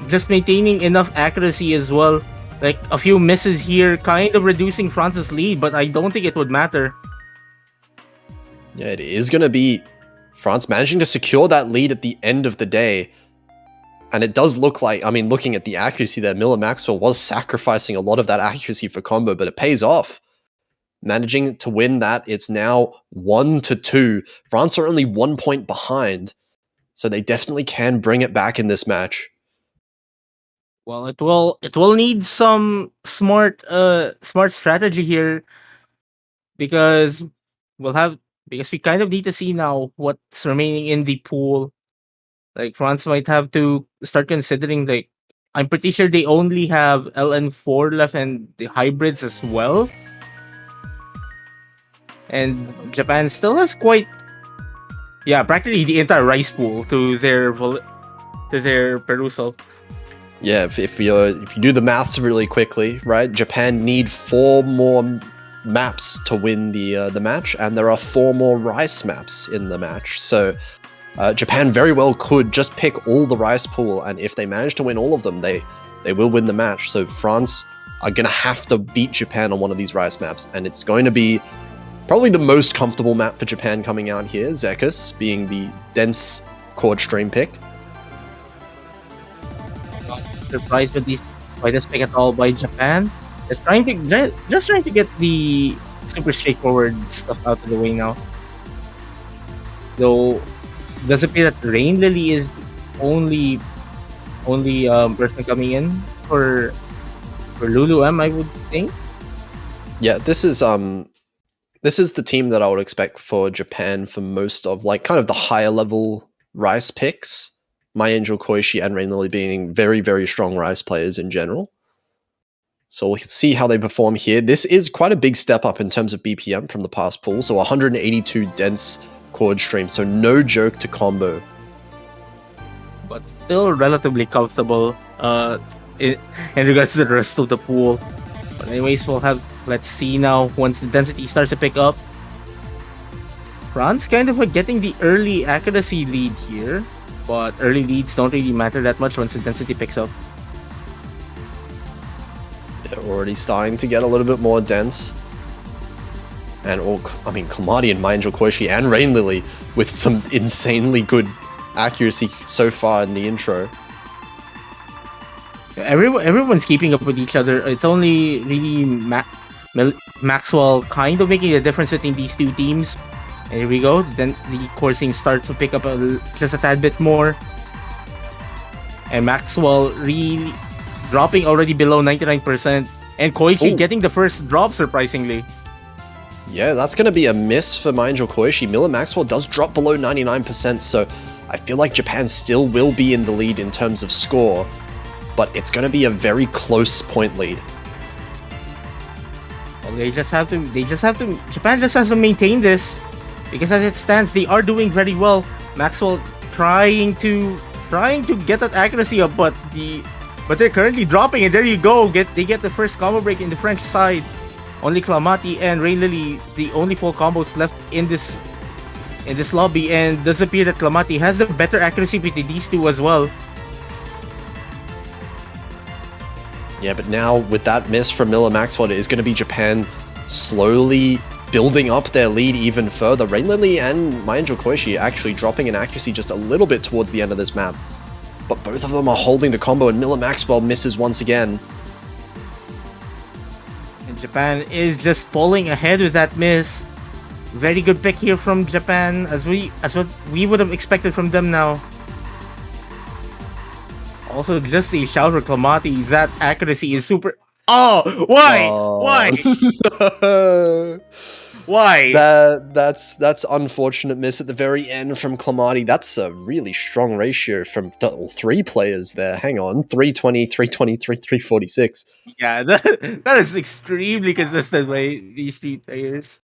just maintaining enough accuracy as well. Like a few misses here, kind of reducing France's lead, but I don't think it would matter. Yeah, it is going to be France managing to secure that lead at the end of the day. And it does look like, I mean, looking at the accuracy there, Miller Maxwell was sacrificing a lot of that accuracy for combo, but it pays off. Managing to win that, it's now 1-2. France are only 1 point behind, so they definitely can bring it back in this match. Well, it will need some smart strategy here, because we kind of need to see now what's remaining in the pool. Like France might have to start considering, like, I'm pretty sure they only have LN4 left and the hybrids as well. And Japan still has practically the entire rice pool to their perusal. Yeah, if you do the maths really quickly, right? Japan need 4 more maps to win the match, and there are 4 more rice maps in the match. So Japan very well could just pick all the rice pool, and if they manage to win all of them, they will win the match. So France are going to have to beat Japan on one of these rice maps, and it's going to be probably the most comfortable map for Japan coming out here, Zekus being the dense chord stream pick. Not surprised with by this pick at all by Japan. Just trying to get the super straightforward stuff out of the way now. Though it does appear that Rain Lily is the only person coming in for Lulu M, I would think. Yeah, this is This is the team that I would expect for Japan for most of like kind of the higher level Rice picks. My Angel Koishi and Rain Lily being very, very strong Rice players in general. So we'll see how they perform here. This is quite a big step up in terms of BPM from the past pool. So 182 dense chord streams. So no joke to combo. But still relatively comfortable in regards to the rest of the pool. But anyways, let's see now once the density starts to pick up. France kind of getting the early accuracy lead here, but early leads don't really matter that much once the density picks up. They're already starting to get a little bit more dense. And Clamati and My Angel Koishi and Rain Lily with some insanely good accuracy so far in the intro. Everyone's keeping up with each other. It's only really Maxwell kind of making a difference between these two teams. And here we go. Then the coursing starts to pick up just a tad bit more. And Maxwell really dropping already below 99%. And Koichi getting the first drop, surprisingly. Yeah, that's going to be a miss for My Angel Koichi. Miller Maxwell does drop below 99%, so I feel like Japan still will be in the lead in terms of score, but it's going to be a very close point lead. Well, Japan just has to maintain this, because as it stands, they are doing very well. Maxwell trying to get that accuracy up, but they're currently dropping, and there you go. They get the first combo break in the French side. Only Clamati and Rain Lily, the only full combos left in this lobby, and it does appear that Clamati has the better accuracy between these two as well. Yeah, but now with that miss from Miller Maxwell, it is going to be Japan slowly building up their lead even further. Rain Lily and My Angel Koichi actually dropping in accuracy just a little bit towards the end of this map. But both of them are holding the combo, and Miller Maxwell misses once again. And Japan is just pulling ahead with that miss. Very good pick here from Japan, as what we would have expected from them now. Also, just a shout for Clamati, that accuracy is super. Oh, why? Why? Why? That's unfortunate miss at the very end from Clamati. That's a really strong ratio from three players there. Hang on, 320, 320, 346. Yeah, that is extremely consistent by these three players.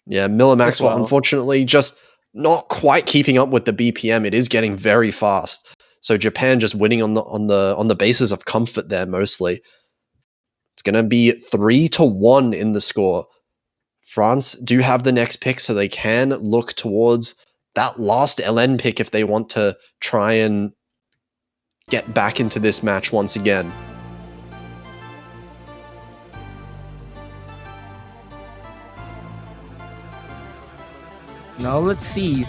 Yeah, Miller Maxwell, unfortunately, just not quite keeping up with the BPM. It is getting very fast. So Japan just winning on the basis of comfort there mostly. It's gonna be 3-1 in the score. France do have the next pick, so they can look towards that last LN pick if they want to try and get back into this match once again. Now let's see.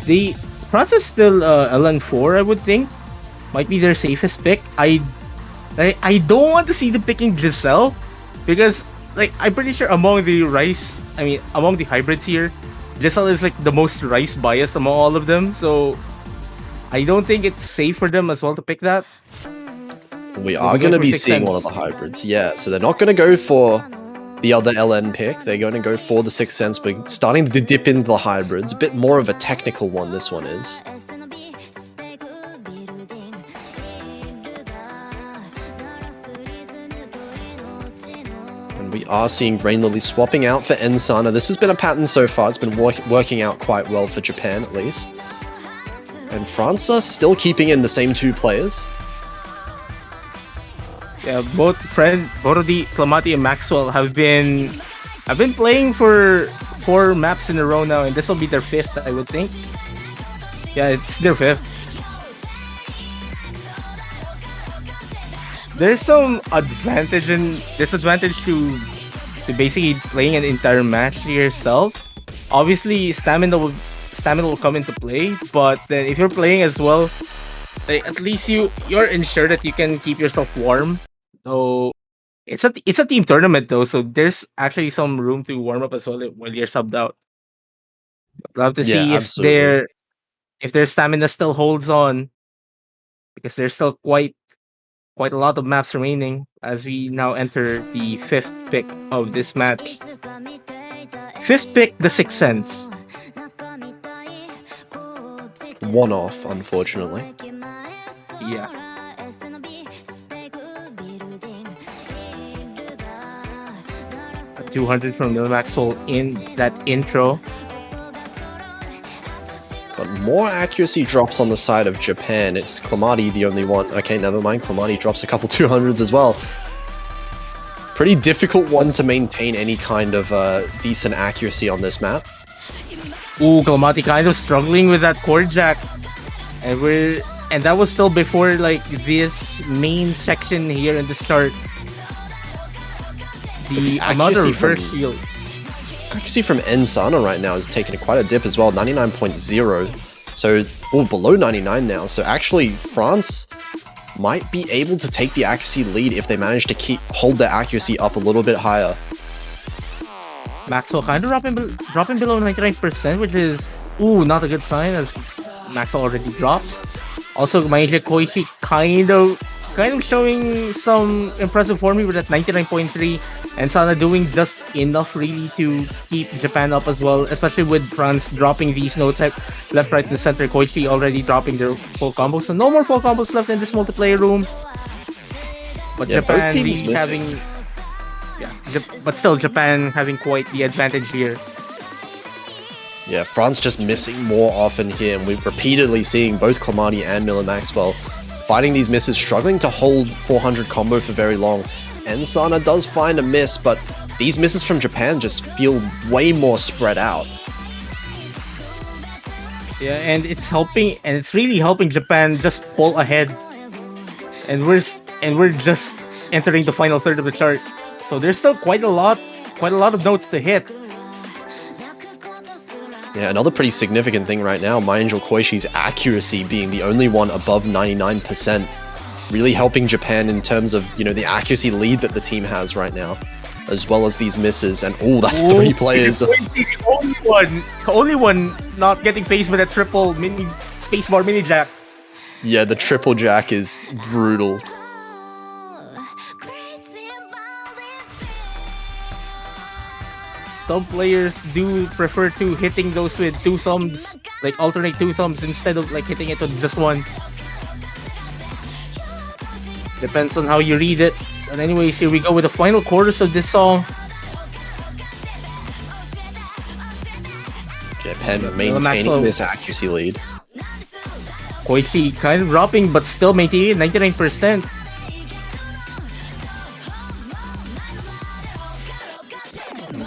France is still LN4, I would think. Might be their safest pick. I don't want to see them picking Giselle, because I'm pretty sure among the hybrids here, Giselle is the most Rice biased among all of them. So I don't think it's safe for them as well to pick that. We are going to be seeing one of the hybrids, yeah. So they're not going to go for the other LN pick. They're going to go for the Sixth Sense. We're starting to dip into the hybrids. A bit more of a technical one, this one is. And we are seeing Rain Lily swapping out for Ensana. This has been a pattern so far. It's been working out quite well for Japan, at least. And France are still keeping in the same two players. Yeah, both of the Clamati and Maxwell have been playing for 4 maps in a row now, and this will be their 5th, I would think. Yeah, it's their 5th. There's some advantage and disadvantage to basically playing an entire match yourself. Obviously, stamina will come into play, but then if you're playing as well, at least you're ensured that you can keep yourself warm. So it's a team tournament though, so there's actually some room to warm up as well while you're subbed out. I'd love to see if their stamina still holds on, because there's still quite a lot of maps remaining as we now enter the 5th pick of this match. 5th fifth pick, the Sixth Sense. One off, unfortunately. Yeah. 200 from Lil Maxwell in that intro. But more accuracy drops on the side of Japan. It's Clamati the only one. Okay, never mind. Clamati drops a couple 200s as well. Pretty difficult one to maintain any kind of decent accuracy on this map. Ooh, Clamati kind of struggling with that chord jack. And that was still before like this main section here in the start. The another first shield. Accuracy from Ensana right now is taking quite a dip as well, 99.0. So, below 99 now. So actually, France might be able to take the accuracy lead if they manage to hold their accuracy up a little bit higher. Maxwell kind of dropping below 99%, which is not a good sign as Maxwell already drops. Also, Maija Koichi kind of showing some impressive form with that 99.3, and Sana doing just enough really to keep Japan up as well, especially with France dropping these notes left, right, and center. Koichi already dropping their full combos, so no more full combos left in this multiplayer room. But yeah, Japan really having... but still Japan having quite the advantage here. Yeah, France just missing more often here, and we're repeatedly seeing both Clamati and Miller Maxwell fighting these misses, struggling to hold 400 combo for very long. Ensana does find a miss, but these misses from Japan just feel way more spread out. Yeah, and it's really helping Japan just pull ahead. And we're just entering the final third of the chart. So there's still quite a lot of notes to hit. Yeah, another pretty significant thing right now, My Angel Koishi's accuracy being the only one above 99%, really helping Japan in terms of, the accuracy lead that the team has right now, as well as these misses. And that's 3 players. The only one not getting faced with a triple spacebar mini jack. Yeah, the triple jack is brutal. Some players do prefer to hitting those with 2 thumbs, like alternate 2 thumbs instead of like hitting it with just one. Depends on how you read it. But anyways, here we go with the final chorus of this song. Japan maintaining this accuracy lead. Koichi kind of dropping, but still maintaining 99%.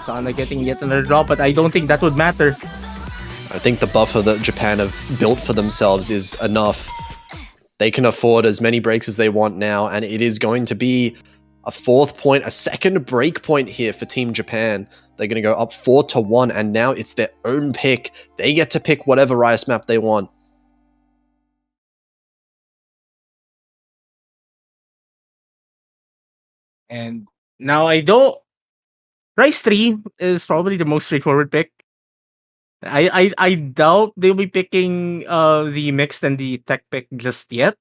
Sana getting yet another drop, but I don't think that would matter. I think the buffer that Japan have built for themselves is enough. They can afford as many breaks as they want now, and it is going to be a 4th point, a second break point here for Team Japan. They're going to go up 4-1, and now it's their own pick. They get to pick whatever Rice map they want. And now Rice 3 is probably the most straightforward pick. I doubt they'll be picking the mixed and the tech pick just yet.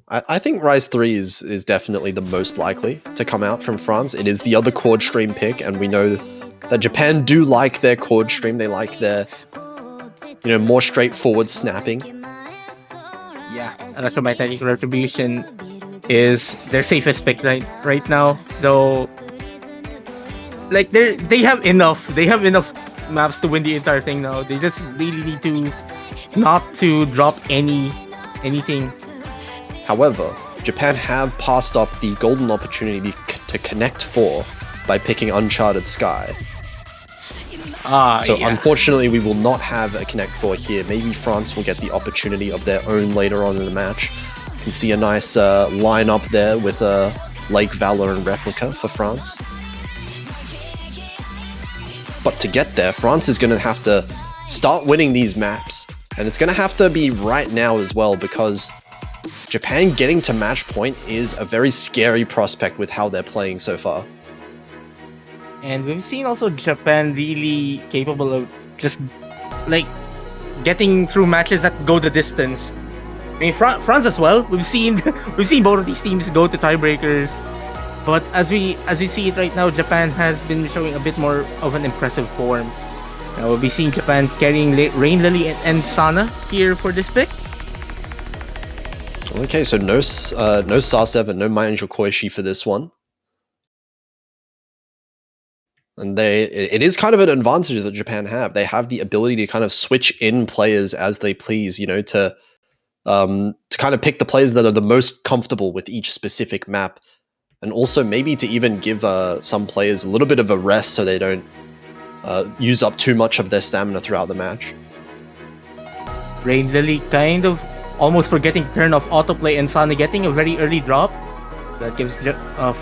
I think Rise 3 is definitely the most likely to come out from France. It is the other chord stream pick, and we know that Japan do like their chord stream. They like their, more straightforward snapping. Yeah, Electromagnetic Retribution is their safest pick right now, though. Like they have enough maps to win the entire thing now. They just really need to not to drop anything. However, Japan have passed up the golden opportunity to connect 4 by picking Uncharted Sky. So unfortunately, we will not have a connect 4 here. Maybe France will get the opportunity of their own later on in the match. You can see a nice lineup there with a Lake Valor and Replica for France. But to get there, France is going to have to start winning these maps. And it's going to have to be right now as well, because Japan getting to match point is a very scary prospect with how they're playing so far. And we've seen also Japan really capable of just like getting through matches that go the distance. I mean, France as well. We've seen both of these teams go to tiebreakers. But as we see it right now, Japan has been showing a bit more of an impressive form. Now we'll be seeing Japan carrying Rain Lily and Sana here for this pick. Okay, so no Sar7, no My Angel Koishi for this one. And it is kind of an advantage that Japan have. They have the ability to kind of switch in players as they please, to kind of pick the players that are the most comfortable with each specific map. And also maybe to even give some players a little bit of a rest so they don't use up too much of their stamina throughout the match. Rain Lily kind of almost forgetting to turn off autoplay and Sana getting a very early drop. So that gives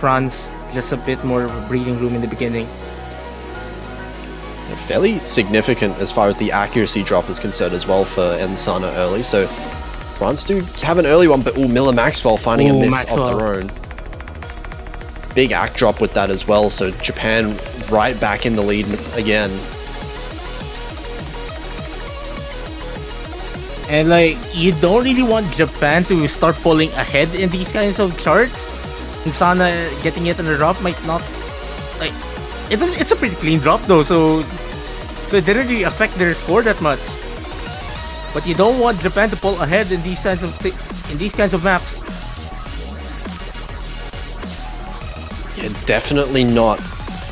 France just a bit more breathing room in the beginning. Fairly significant as far as the accuracy drop is concerned as well for Ensana early. So France do have an early one, but Miller Maxwell finding a miss of their own. Big act drop with that as well, so Japan right back in the lead again. And you don't really want Japan to start pulling ahead in these kinds of charts. And Sana getting it on the drop might not it's a pretty clean drop though, so it didn't really affect their score that much. But you don't want Japan to pull ahead in these kinds of maps. Yeah, definitely not.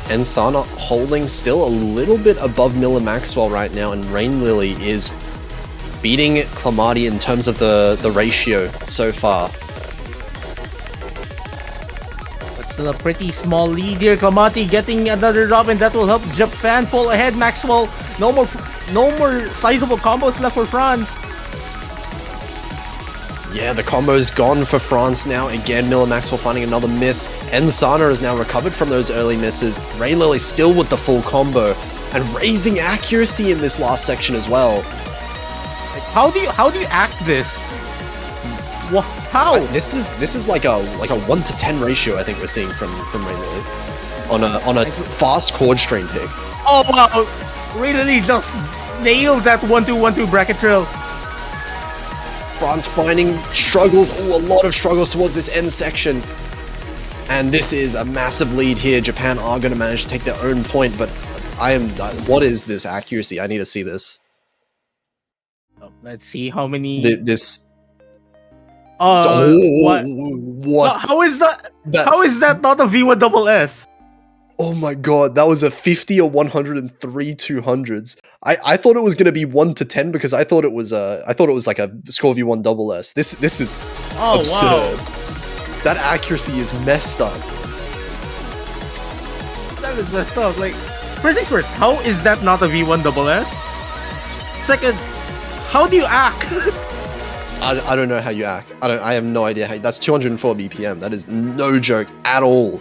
Ensana holding still a little bit above Miller Maxwell right now, and Rain Lily is beating Clamati in terms of the ratio so far. But still a pretty small lead here. Clamati getting another drop, and that will help Japan pull ahead. Maxwell, no more sizable combos left for France. Yeah, the combo's gone for France now. Again, Miller Maxwell finding another miss. Ensana has now recovered from those early misses. Rain Lily still with the full combo and raising accuracy in this last section as well. How do you act this? How? This is like a 1 to 10 ratio I think we're seeing from Rain Lily on a fast chord strain pick. Oh wow! Rain Lily just nailed that 1-2-1-2 bracket drill. France finding struggles, a lot of struggles towards this end section. And this is a massive lead here. Japan are going to manage to take their own point, but what is this accuracy? I need to see this. Let's see how many... what? How is that? How is that not a V1 double S? Oh my god, that was a 50 or 103 200s. I thought it was gonna be 1 to 10 because I thought it was like a Score V1 double S. This is absurd. Wow. That accuracy is messed up. That is messed up. First things first, how is that not a V1 double S? Second, how do you act? I don't know how you act. I have no idea how. That's 204 BPM. That is no joke at all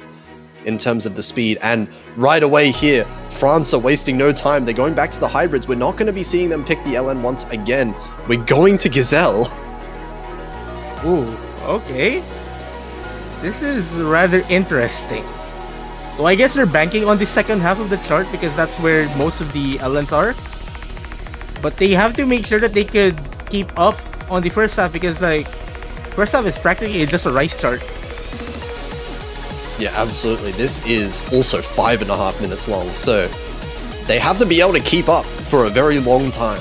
in terms of the speed. And right away here, France are wasting no time. They're going back to the hybrids. We're not going to be seeing them pick the LN once again. We're going to Gazelle. Ooh, okay. This is rather interesting. So I guess they're banking on the second half of the chart because that's where most of the LNs are. But they have to make sure that they could keep up on the first half because first half is practically just a rice chart. Yeah, absolutely. This is also 5.5 minutes long, so they have to be able to keep up for a very long time.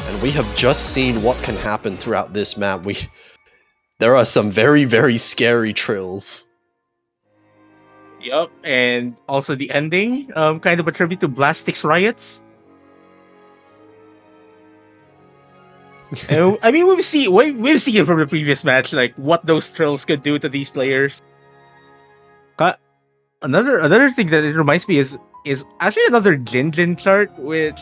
And we have just seen what can happen throughout this map. There are some very, very scary trills. Yup, and also the ending, kind of a tribute to Blastix Riots. I mean, we've seen it from the previous match, what those trills could do to these players. Another thing that it reminds me is actually another Jin chart, which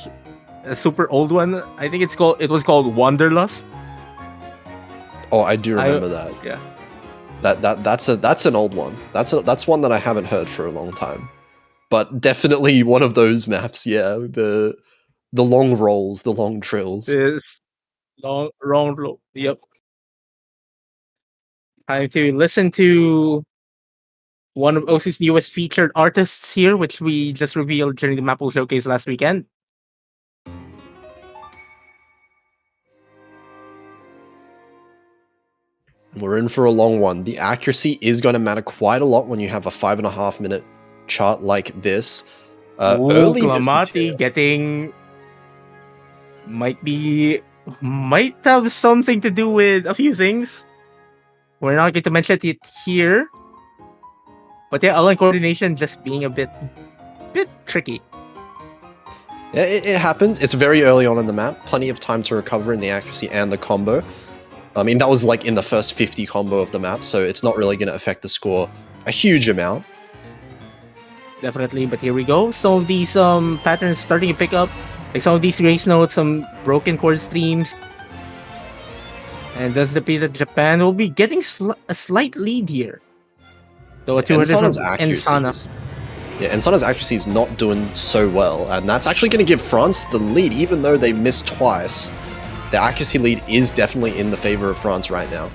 a super old one. I think it was called Wanderlust. Oh, I do remember that. Yeah. That's an old one. That's one that I haven't heard for a long time. But definitely one of those maps, yeah. The long rolls, the long trills. Yep. Time to listen to one of OC's newest featured artists here, which we just revealed during the Maple Showcase last weekend. We're in for a long one. The accuracy is going to matter quite a lot when you have a 5.5 minute chart like this. Early misses here. Clamati getting might have something to do with a few things. We're not going to mention it here. But yeah, Alan coordination just being a bit tricky. Yeah, it happens. It's very early on in the map. Plenty of time to recover in the accuracy and the combo. I mean, that was like in the first 50 combo of the map, so it's not really going to affect the score a huge amount. Definitely, but here we go. Some of these patterns starting to pick up. Like some of these race notes, some broken chord streams. And does appear that Japan will be getting a slight lead here. Though a 200 Ensana's from accuracy. Ensana. Yeah, Ensana's accuracy is not doing so well, and that's actually going to give France the lead, even though they missed twice. The accuracy lead is definitely in the favor of France right now.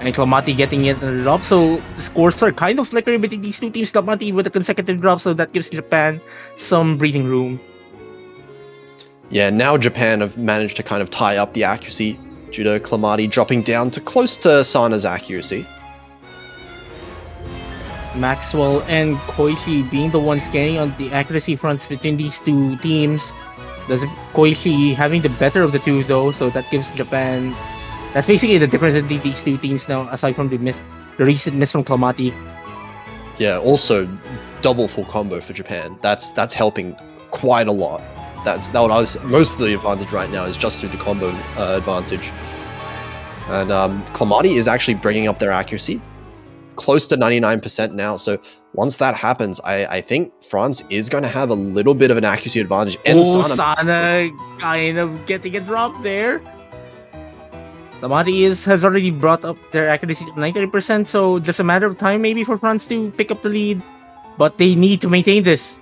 And Clamati getting it in a drop, so the scores are kind of flickering between these two teams. Clamati with a consecutive drop, so that gives Japan some breathing room. Yeah, now Japan have managed to kind of tie up the accuracy due to Clamati dropping down to close to Sana's accuracy. Maxwell and Koichi being the ones getting on the accuracy fronts between these two teams. Does Koichi having the better of the two though, so that gives Japan. That's basically the difference between these two teams now, aside from the recent miss from Clamati. Yeah, also double full combo for Japan. That's helping quite a lot. That was most of the advantage right now is just through the combo advantage. And Clamati is actually bringing up their accuracy close to 99% now. So once that happens, I think France is going to have a little bit of an accuracy advantage. And Sana kind of getting a drop there. Clamati has already brought up their accuracy to 93%, so just a matter of time maybe for France to pick up the lead. But they need to maintain this.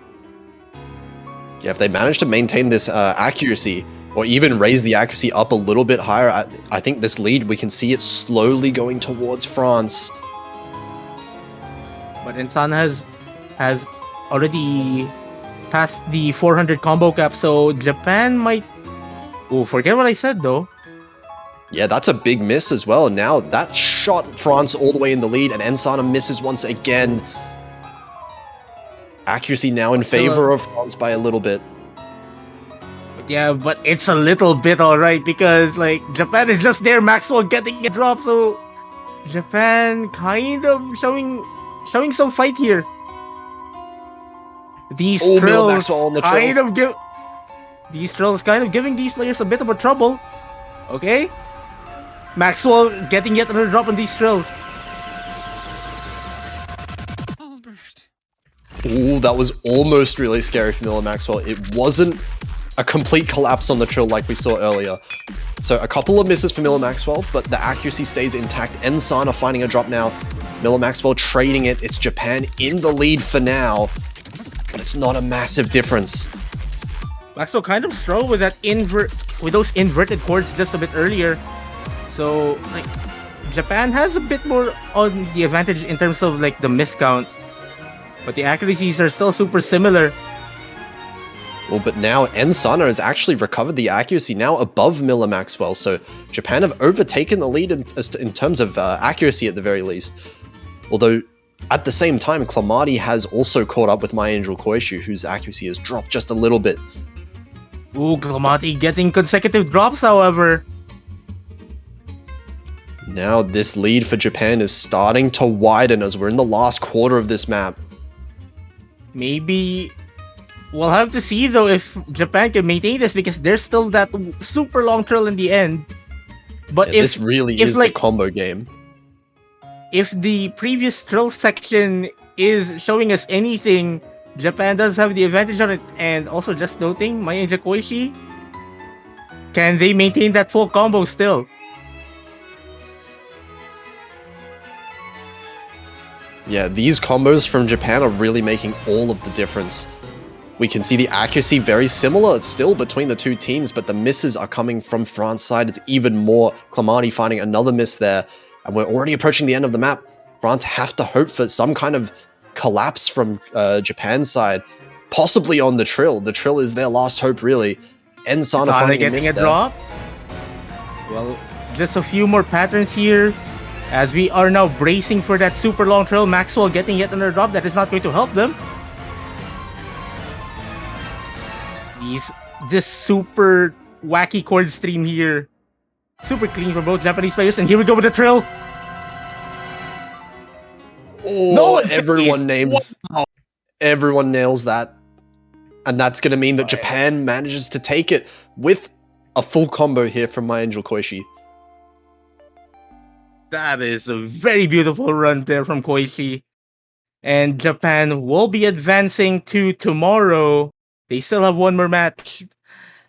Yeah, if they manage to maintain this accuracy, or even raise the accuracy up a little bit higher, I think this lead, we can see it slowly going towards France. But Insana has already passed the 400 combo cap, so Japan might... Oh, forget what I said though. Yeah, that's a big miss as well. And now that shot France all the way in the lead, and Ensana misses once again. Accuracy now in favor of France by a little bit. Yeah, but it's a little bit alright because like Japan is just there, Maxwell getting a drop, so Japan kind of showing some fight here. These trills kind of giving these players a bit of a trouble. Okay? Maxwell getting yet another drop on these trills. Ooh, that was almost really scary for Miller Maxwell. It wasn't a complete collapse on the trill like we saw earlier. So a couple of misses for Miller Maxwell, but the accuracy stays intact. Ensana finding a drop now. Miller Maxwell trading it. It's Japan in the lead for now, but it's not a massive difference. Maxwell kind of struggled with that with those inverted chords just a bit earlier. So like Japan has a bit more on the advantage in terms of like the miscount. But the accuracies are still super similar. Well, but now Ensana has actually recovered the accuracy, now above Miller Maxwell. So Japan have overtaken the lead in terms of accuracy at the very least. Although at the same time, Clamati has also caught up with My Angel Koishu, whose accuracy has dropped just a little bit. Ooh, Clamati getting consecutive drops, however. Now this lead for Japan is starting to widen as we're in the last quarter of this map. Maybe we'll have to see though if Japan can maintain this because there's still that super long trill in the end. But yeah, this really is like, the combo game. If the previous trill section is showing us anything, Japan does have the advantage on it. And also just noting, Maya and Koichi, can they maintain that full combo still? Yeah, these combos from Japan are really making all of the difference. We can see the accuracy very similar still between the two teams, but the misses are coming from France's side. It's even more. Clamati finding another miss there, and we're already approaching the end of the map. France have to hope for some kind of collapse from Japan's side, possibly on the trill. The trill is their last hope, really. Ensana finding getting a drop. Well, just a few more patterns here. As we are now bracing for that super long trail, Maxwell getting yet another drop that is not going to help them. This super wacky chord stream here. Super clean for both Japanese players. And here we go with the trail. Oh, No, everyone nails that. And that's going to mean that Japan manages to take it with a full combo here from My Angel Koichi. That is a very beautiful run there from Koichi. And Japan will be advancing to tomorrow. They still have one more match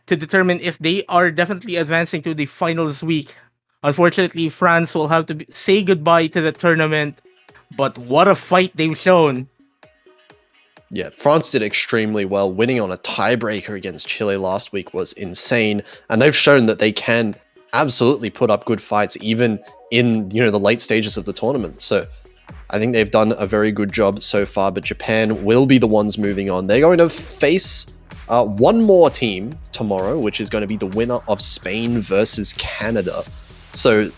to determine if they are definitely advancing to the finals week. Unfortunately, France will have to say goodbye to the tournament. But what a fight they've shown. Yeah, France did extremely well. Winning on a tiebreaker against Chile last week was insane. And they've shown that they can absolutely put up good fights even in, the late stages of the tournament. So I think they've done a very good job so far, but Japan will be the ones moving on. They're going to face one more team tomorrow, which is going to be the winner of Spain versus Canada. So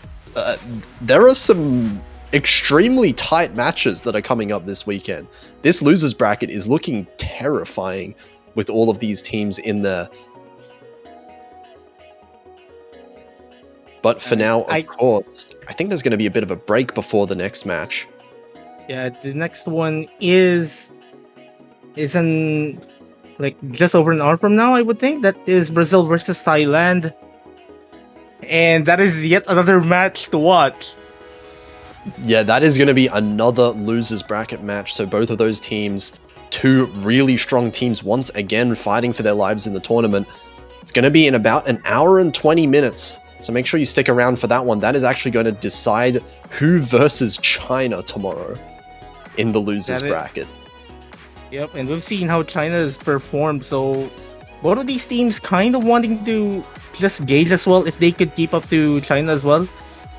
there are some extremely tight matches that are coming up this weekend. This losers bracket is looking terrifying with all of these teams in there. But for now, of course, I think there's going to be a bit of a break before the next match. Yeah, the next one is in just over an hour from now, I would think. That is Brazil versus Thailand. And that is yet another match to watch. Yeah, that is going to be another losers bracket match. So both of those teams, two really strong teams, once again fighting for their lives in the tournament. It's going to be in about an hour and 20 minutes. So make sure you stick around for that one. That is actually going to decide who versus China tomorrow in the losers bracket. Yep, and we've seen how China has performed. So both of these teams kind of wanting to just gauge as well if they could keep up to China as well.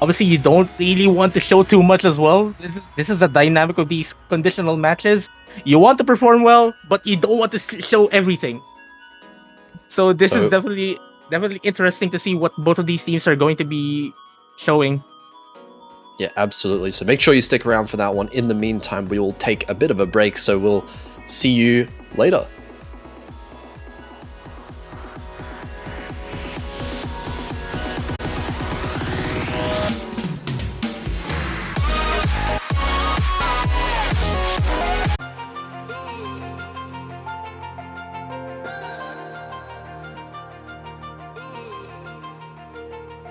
Obviously, you don't really want to show too much as well. This is the dynamic of these conditional matches. You want to perform well, but you don't want to show everything. So this is definitely interesting to see what both of these teams are going to be showing. Yeah, absolutely. So make sure you stick around for that one. In the meantime, we will take a bit of a break, so we'll see you later.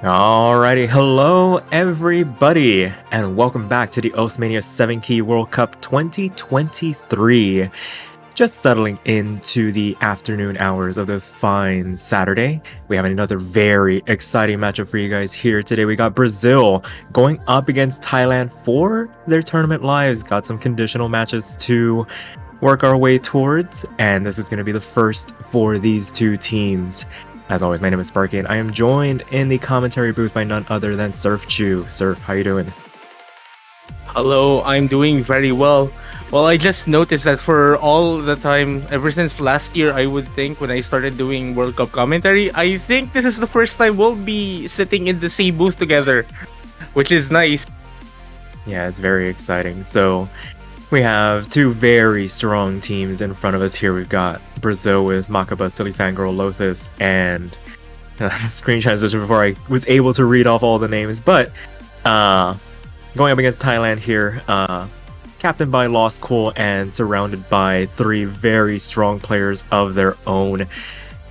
Alrighty, hello everybody, and welcome back to the Mania 7 Key World Cup 2023. Just settling into the afternoon hours of this fine Saturday. We have another very exciting matchup for you guys here today. We got Brazil going up against Thailand for their tournament lives. Got some conditional matches to work our way towards, and this is going to be the first for these two teams. As always, my name is Sparky, and I am joined in the commentary booth by none other than Surf Chew. Surf, how you doing? Hello, I'm doing very well. Well, I just noticed that for all the time, ever since last year, I would think when I started doing World Cup commentary, I think this is the first time we'll be sitting in the same booth together, which is nice. Yeah, it's very exciting. So we have two very strong teams in front of us here. We've got Brazil with Makaba, Silly Fangirl, Lothus, and screen transition before I was able to read off all the names. But going up against Thailand here, captained by Lost Cool and surrounded by three very strong players of their own.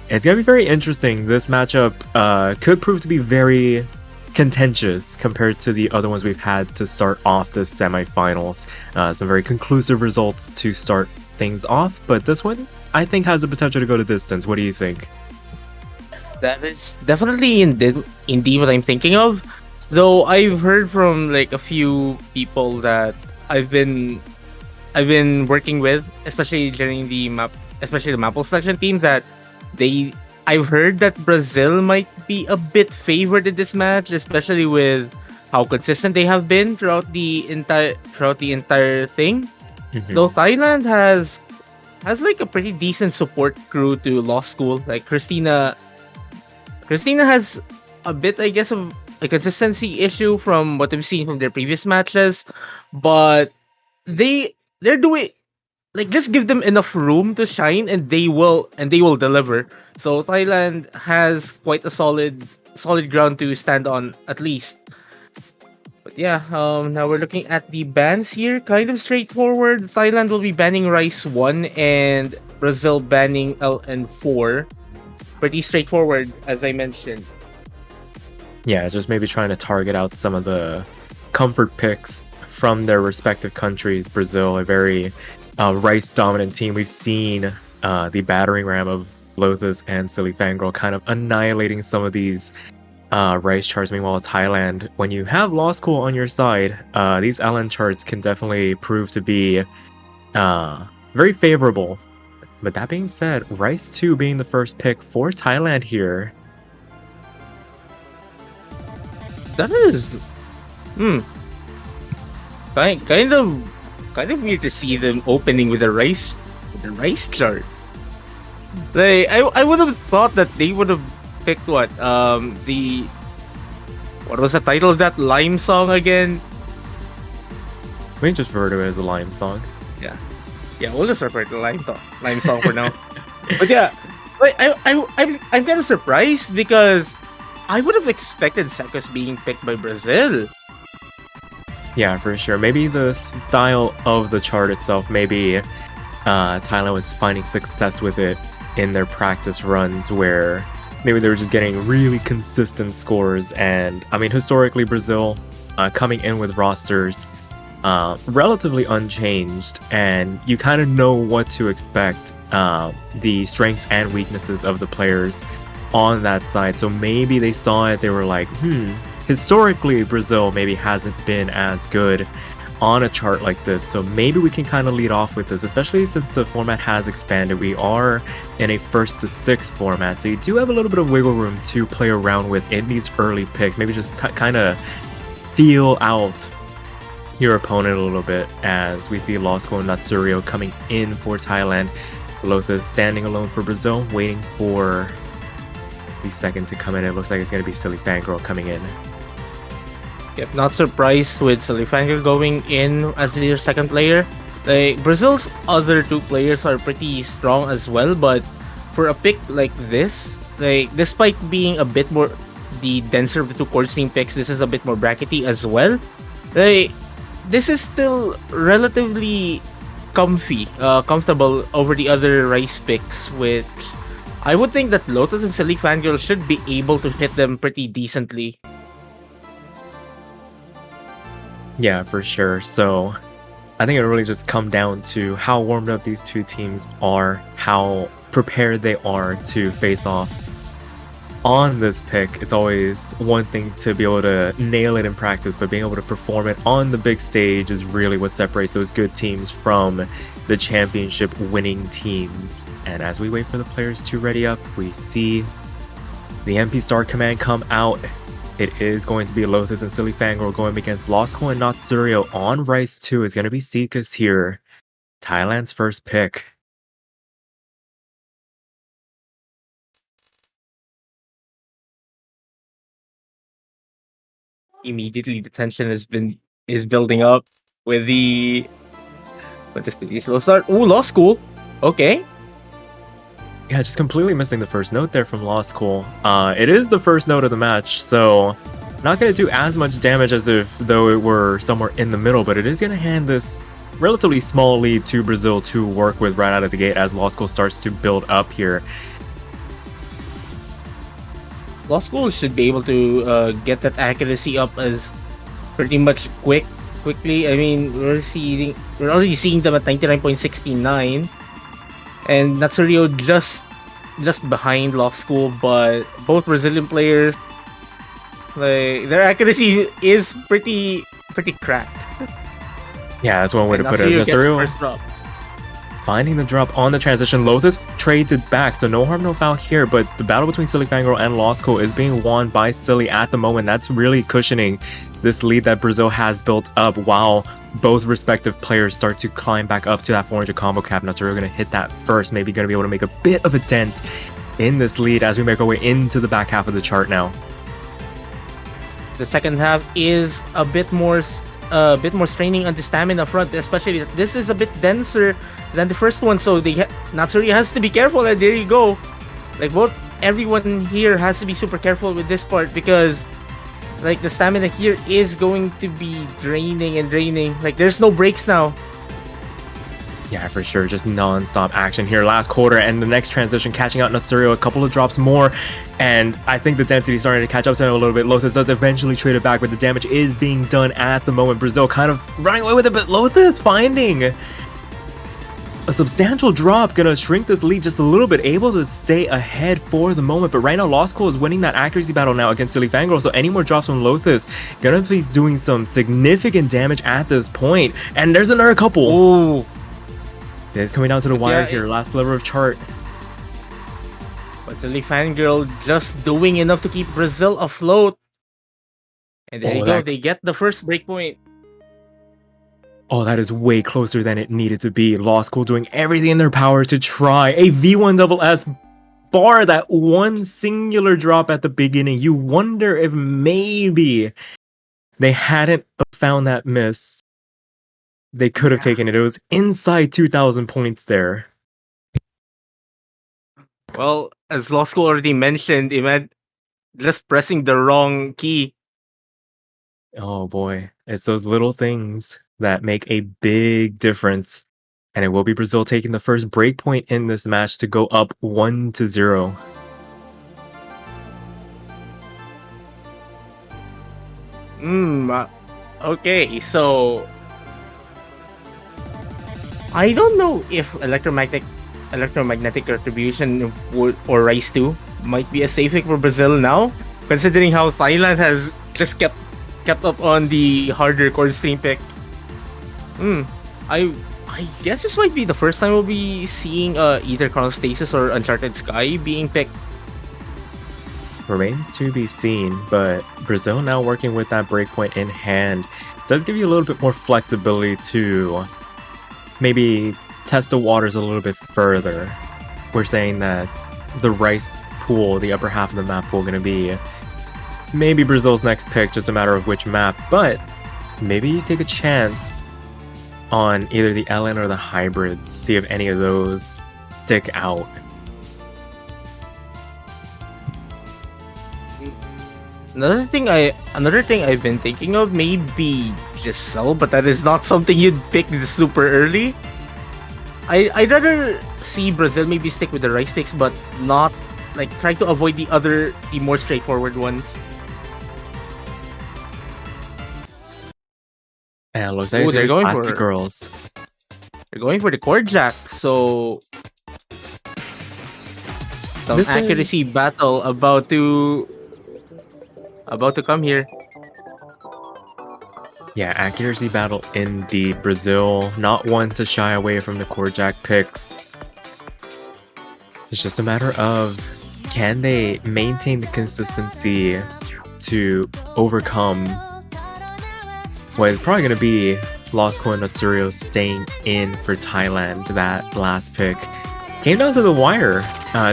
It's going to be very interesting. This matchup could prove to be very contentious compared to the other ones we've had to start off the semifinals. Some very conclusive results to start things off, but this one I think has the potential to go the distance. What do you think? That is definitely indeed what I'm thinking of. Though I've heard from a few people that I've been working with, especially during the Maple selection team, that I've heard that Brazil might be a bit favored in this match, especially with how consistent they have been throughout the entire thing. Mm-hmm. Though Thailand has a pretty decent support crew to Law School. Like Christina has a bit, I guess, of a consistency issue from what we've seen from their previous matches, but they're doing like just give them enough room to shine and they will deliver. So Thailand has quite a solid ground to stand on at least. But yeah, now we're looking at the bans here. Kind of straightforward. Thailand will be banning Rice 1 and Brazil banning LN4. Pretty straightforward, as I mentioned. Yeah, just maybe trying to target out some of the comfort picks from their respective countries. Brazil, a very Rice-dominant team. We've seen the battering ram of Lotus and Silly Fangirl kind of annihilating some of these Rice charts. Meanwhile, Thailand, when you have Law School on your side, these LN charts can definitely prove to be very favorable. But that being said, Rice 2 being the first pick for Thailand here. That is, kind of weird to see them opening with a rice chart. Like I would have thought that they would have picked what was the title of that Lime song again? We can just refer to it as a Lime song. Yeah, we'll just refer to the Lime song for now. But yeah, like, I'm kind of surprised because I would have expected Sekos being picked by Brazil. Yeah, for sure. Maybe the style of the chart itself, maybe Thailand was finding success with it in their practice runs where maybe they were just getting really consistent scores. And I mean, historically, Brazil coming in with rosters relatively unchanged, and you kind of know what to expect, the strengths and weaknesses of the players on that side. So maybe they saw it, they were like, historically Brazil maybe hasn't been as good on a chart like this, so maybe we can kind of lead off with this, especially since the format has expanded. We are in a 1st to 6 format, so you do have a little bit of wiggle room to play around with in these early picks. Maybe just kind of feel out your opponent a little bit, as we see Law School and Natsurio coming in for Thailand. Lothus standing alone for Brazil, waiting for the second to come in. It looks like it's going to be Silly Fangirl coming in. Yep, not surprised with Silly Fangirl going in as their second player. Like, Brazil's other 2 players are pretty strong as well, but for a pick like this, like, despite being a bit more the denser of the 2 core team picks, this is a bit more brackety as well. Like, this is still relatively comfortable over the other Rice picks, which I would think that Lotus and Silly Fangirl should be able to hit them pretty decently. Yeah, for sure. So I think it really just come down to how warmed up these 2 teams are, how prepared they are to face off on this pick. It's always one thing to be able to nail it in practice, but being able to perform it on the big stage is really what separates those good teams from the championship winning teams. And as we wait for the players to ready up, we see the MP Star command come out. It is going to be Lotus and Silly Fangirl going against Losco and Natsurio on Rice 2. Is going to be Seekus here, Thailand's first pick. Immediately the tension is building up with this slow start. Ooh, Law School. Okay. Yeah, just completely missing the first note there from Law School. It is the first note of the match, so not going to do as much damage as if though it were somewhere in the middle, but it is going to hand this relatively small lead to Brazil to work with right out of the gate as Law School starts to build up here. Law School should be able to get that accuracy up as pretty much quickly. I mean, we're already seeing them at 99.69, and Natsurio just behind Law School. But both Brazilian players, like, their accuracy is pretty cracked. Yeah, that's one way to put it. Natsurio gets first drop. Finding the drop on the transition. Lotus trades it back, so no harm, no foul here, but the battle between Silly Fangirl and Law School is being won by Silly at the moment. That's really cushioning this lead that Brazil has built up while both respective players start to climb back up to that 400 combo cap. Natsurio going to hit that first, maybe going to be able to make a bit of a dent in this lead as we make our way into the back half of the chart now. the second half is a bit more straining on the stamina front, especially that this is a bit denser than the first one, so Natsuri has to be careful. And there you go, like everyone here has to be super careful with this part, because like the stamina here is going to be draining and draining. Like there's no breaks now. Yeah, for sure. Just non-stop action here. Last quarter and the next transition, catching out Natsurio a couple of drops more. And I think the density is starting to catch up to him a little bit. Lotus does eventually trade it back, but the damage is being done at the moment. Brazil kind of running away with it, but Lotus finding a substantial drop. Gonna shrink this lead just a little bit, able to stay ahead for the moment. But right now, Lost Cool is winning that accuracy battle now against Silly Fangirl. So any more drops from Lotus gonna be doing some significant damage at this point. And there's another couple. Oh. It's coming down to the wire here. Last sliver of chart. But Silly Fangirl just doing enough to keep Brazil afloat. And there you go. They get the first breakpoint. Oh, that is way closer than it needed to be. Lost Cool doing everything in their power to try a V1SS bar. That one singular drop at the beginning. You wonder if maybe they hadn't found that miss, they could have taken it. It was inside 2,000 points there. Well, as Law School already mentioned, it meant just pressing the wrong key. Oh boy, it's those little things that make a big difference. And it will be Brazil taking the first breakpoint in this match to go up 1-0. Okay, so I don't know if electromagnetic retribution or Rise 2 might be a safe pick for Brazil now, considering how Thailand has just kept up on the harder chord stream pick. I guess this might be the first time we'll be seeing either Chronostasis or Uncharted Sky being picked. Remains to be seen, but Brazil now working with that breakpoint in hand does give you a little bit more flexibility to maybe test the waters a little bit further. We're saying that the Rice pool, the upper half of the map pool, going to be maybe Brazil's next pick, just a matter of which map, but maybe you take a chance on either the LN or the hybrids, see if any of those stick out. Another thing I've been thinking of, maybe Giselle, but that is not something you'd pick super early. I'd rather see Brazil maybe stick with the Rice picks, but not like try to avoid the more straightforward ones. And looks like they're going Plastic for Girls. They're going for the chord jack, so some accuracy battle about to come here. Yeah, accuracy battle indeed. Brazil, not one to shy away from the chord jack picks. It's just a matter of, can they maintain the consistency to overcome what is probably going to be Lost Coin Natsurio staying in for Thailand. That last pick came down to the wire,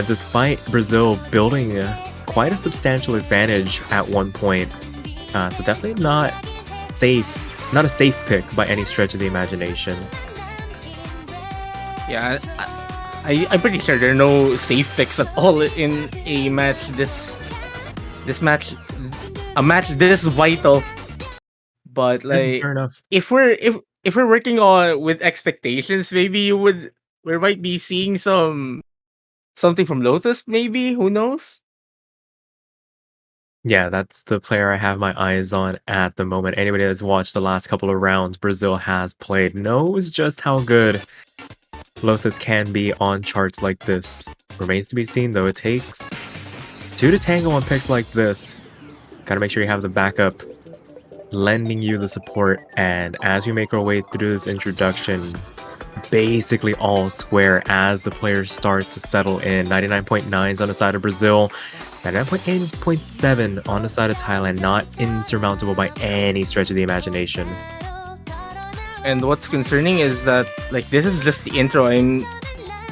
despite Brazil building quite a substantial advantage at one point. So definitely not a safe pick by any stretch of the imagination. Yeah, I'm pretty sure there are no safe picks at all in a match a match this vital. But like, fair enough. if we're working on with expectations, maybe we might be seeing something from Lotus. Maybe, who knows? Yeah, that's the player I have my eyes on at the moment. Anybody that's watched the last couple of rounds Brazil has played knows just how good Lotus can be on charts like this. Remains to be seen though. It takes two to tango on picks like this. Gotta make sure you have the backup lending you the support, and as you make our way through this introduction, basically all square as the players start to settle in. 99.9s on the side of Brazil, 99.8.7 on the side of Thailand. Not insurmountable by any stretch of the imagination. And what's concerning is that like this is just the intro. I'm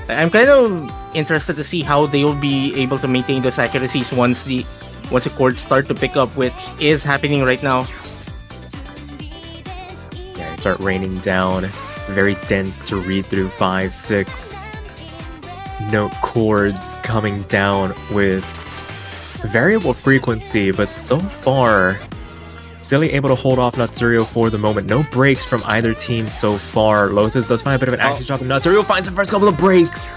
kind of interested to see how they will be able to maintain those accuracies once once the chords start to pick up, which is happening right now. Yeah, you start raining down. Very dense to read through 5, 6 note chords coming down with variable frequency, but so far, Silly able to hold off Natsurio for the moment. No breaks from either team so far. Lotus does find a bit of an action shot, and Natsurio finds the first couple of breaks.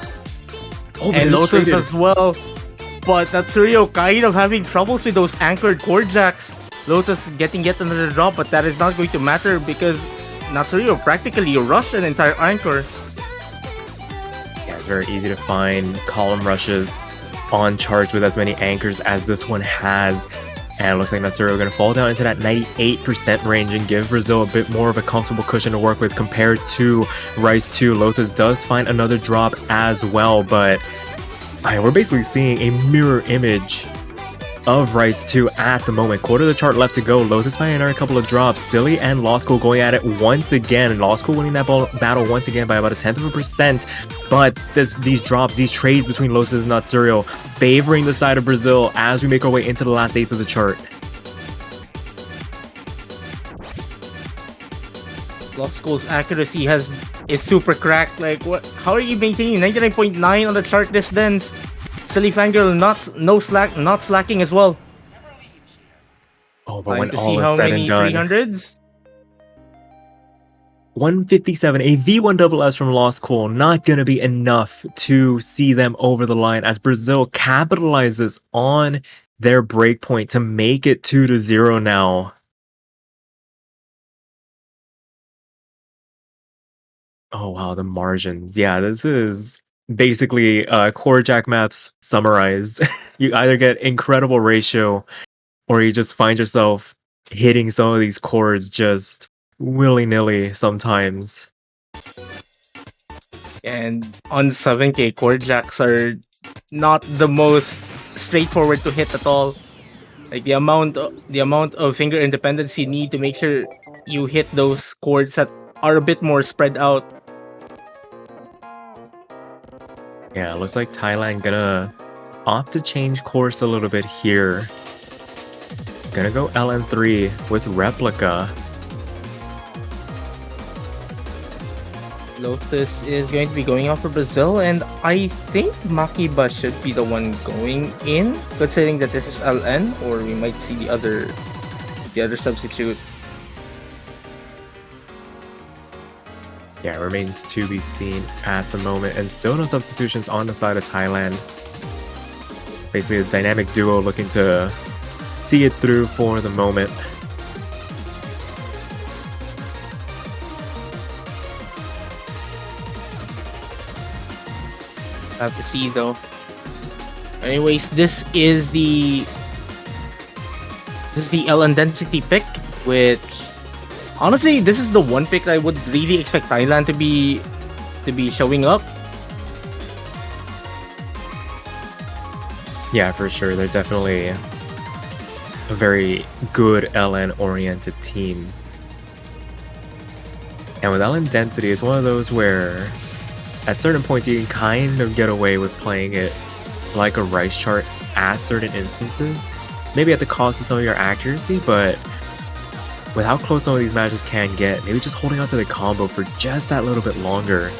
Oh, And Lotus as well. But Natsurio kind of having troubles with those anchored chord jacks. Lotus getting yet another drop, but that is not going to matter because Natsurio practically rushed an entire anchor. Yeah, it's very easy to find column rushes on charge with as many anchors as this one has. And it looks like Natsurio going to fall down into that 98% range and give Brazil a bit more of a comfortable cushion to work with compared to Rice 2. Lotus does find another drop as well, but we're basically seeing a mirror image of Rice 2 at the moment. Quarter of the chart left to go. Lotus finding another couple of drops. Silly and Law School going at it once again. Law School winning that battle once again by about 0.1%. But these drops, these trades between Lotus and Natsurio favoring the side of Brazil as we make our way into the last eighth of the chart. Law School's accuracy is super cracked. Like, what? How are you maintaining 99.9 on the chart this dense? Silly Fangirl not slacking as well. Oh, but Time when to all see is how said many and done, 300s. 157, a V1SS from Law School, not going to be enough to see them over the line as Brazil capitalizes on their breakpoint to make it 2-0 now. Oh wow, the margins. Yeah, this is basically core jack maps summarized. You either get incredible ratio or you just find yourself hitting some of these chords just willy-nilly sometimes. And on 7K, chord jacks are not the most straightforward to hit at all. Like the amount of finger independence you need to make sure you hit those chords that are a bit more spread out. Yeah, it looks like Thailand gonna opt to change course a little bit here. Gonna go LN3 with Replica. Lotus is going to be going out for Brazil, and I think Makiba should be the one going in, considering that this is LN, or we might see the other substitute. Yeah, remains to be seen at the moment, and still no substitutions on the side of Thailand. Basically, a dynamic duo looking to see it through for the moment. Have to see though. Anyways, this is the LN density pick, which honestly, this is the one pick I would really expect Thailand to be showing up. Yeah, for sure. They're definitely a very good LN-oriented team. And with LN density, it's one of those where at certain points you can kind of get away with playing it like a rice chart at certain instances. Maybe at the cost of some of your accuracy, but with how close some of these matches can get, maybe just holding on to the combo for just that little bit longer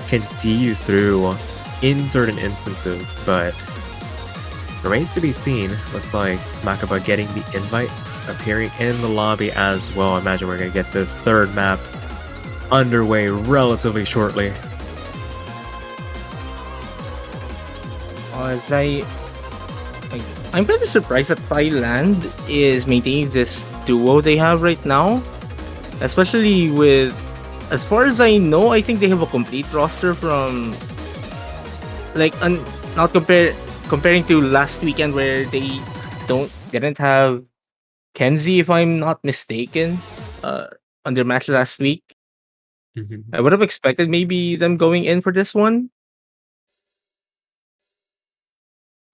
can see you through in certain instances, but remains to be seen. Looks like Makaba getting the invite, appearing in the lobby as well. I imagine we're going to get this third map underway relatively shortly. As I'm kind of surprised that Thailand is maintaining this duo they have right now, especially with, as far as I know, I think they have a complete roster from like not comparing to last weekend where they didn't have Kenzie, if I'm not mistaken, on their match last week. I would have expected maybe them going in for this one.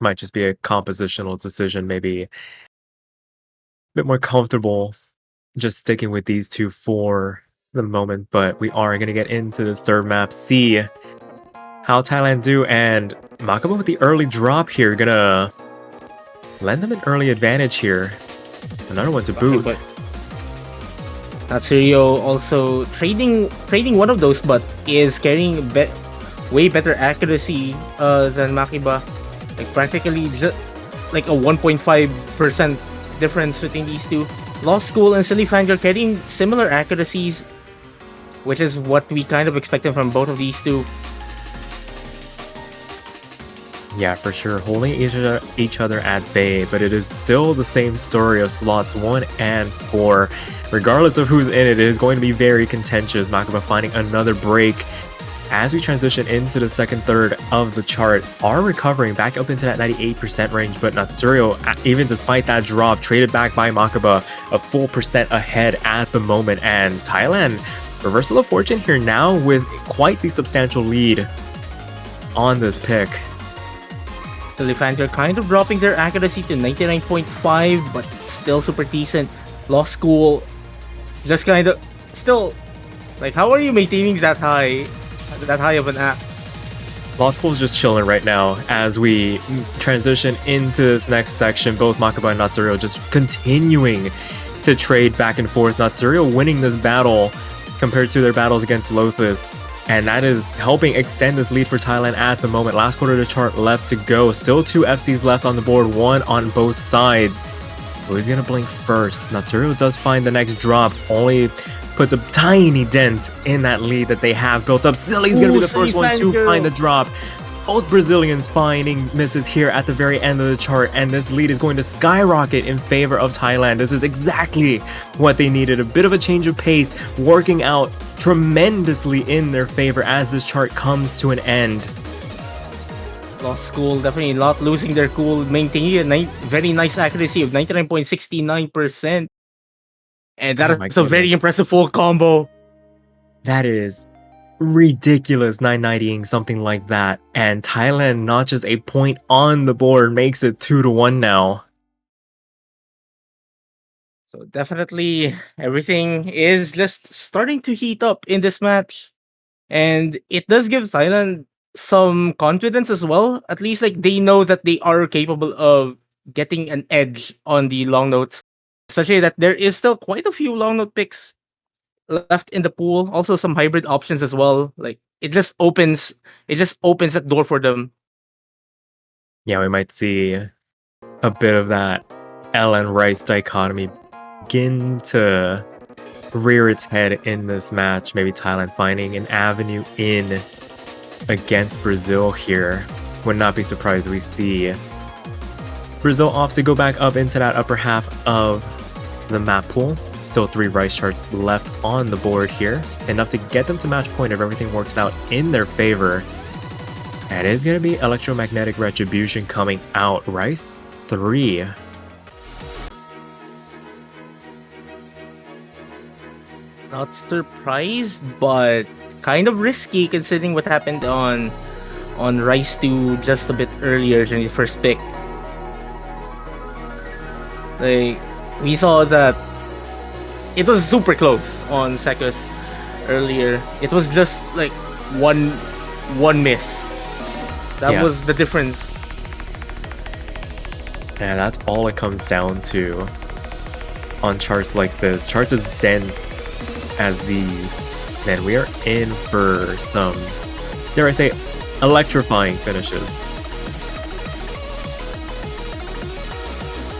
Might just be a compositional decision, maybe a bit more comfortable just sticking with these two for the moment, but we are going to get into this third map, see how Thailand do, and Makaba with the early drop here, gonna lend them an early advantage here. Another one to boot. But Natsurio also trading one of those, but is carrying way better accuracy than Makiba. Like practically just like a 1.5% difference between these two. Lost School and Silly Fangirl carrying similar accuracies, which is what we kind of expected from both of these two. Yeah, for sure, holding each other at bay, but it is still the same story of slots 1 and 4. Regardless of who's in it, it is going to be very contentious. Makiba finding another break. As we transition into the second third of the chart, are recovering back up into that 98% range, but Natsurio, even despite that drop, traded back by Makiba, a full percent ahead at the moment, and Thailand, reversal of fortune here now with quite the substantial lead on this pick. Silly Fangirl kind of dropping their accuracy to 99.5, but still super decent. Lost School, just kind of still, like, how are you maintaining that high of an app? Lost School is just chilling right now as we transition into this next section. Both Makiba and Natsurio just continuing to trade back and forth. Natsurio winning this battle compared to their battles against Lothus, and that is helping extend this lead for Thailand at the moment. Last quarter of the chart left to go. Still 2 FCs left on the board, one on both sides. Who's gonna blink first? Natsurio does find the next drop, only puts a tiny dent in that lead that they have built up. Silly's gonna be the first one to find the drop. Both Brazilians finding misses here at the very end of the chart, and this lead is going to skyrocket in favor of Thailand. This is exactly what they needed. A bit of a change of pace, working out tremendously in their favor as this chart comes to an end. Lost School definitely not losing their cool, maintaining a very nice accuracy of 99.69%. And that is a very impressive full combo. That is ridiculous, 990ing something like that. And Thailand notches a point on the board, makes it 2-1 now. So definitely everything is just starting to heat up in this match. And it does give Thailand some confidence as well. At least like they know that they are capable of getting an edge on the long notes. Especially that there is still quite a few long note picks left in the pool. Also some hybrid options as well. Like it just opens that door for them. Yeah, we might see a bit of that L and Rice dichotomy begin to rear its head in this match. Maybe Thailand finding an avenue in against Brazil here. Would not be surprised we see Brazil opt to go back up into that upper half of the map pool. Still 3 Rice charts left on the board here. Enough to get them to match point if everything works out in their favor. And it is going to be Electromagnetic Retribution coming out. Rice 3. Not surprised, but kind of risky considering what happened on Rice 2 just a bit earlier during the first pick. Like, we saw that it was super close on Sekus earlier. It was just like one miss. That was the difference. And that's all it comes down to on charts like this. Charts as dense as these. Man, we are in for some, dare I say, electrifying finishes.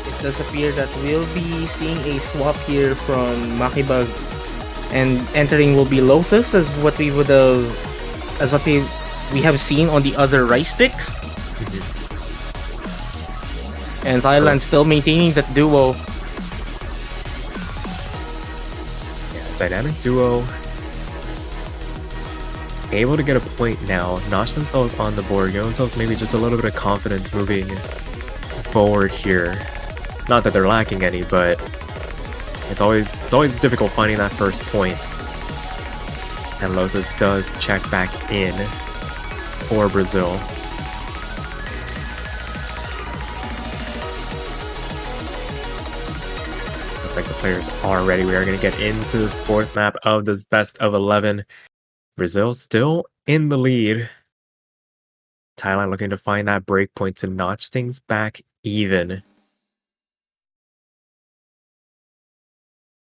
It does appear that we'll be seeing a swap here from Makiba, and entering will be Lothus as what we have seen on the other Rice picks. And Thailand still maintaining that duo. Yeah, dynamic duo. Able to get a point now, notch themselves on the board, give themselves maybe just a little bit of confidence moving forward here. Not that they're lacking any, but it's always difficult finding that first point. And Lotus does check back in for Brazil. Looks like the players are ready. We are going to get into this 4th map of this best of 11. Brazil still in the lead. Thailand looking to find that break point to notch things back even.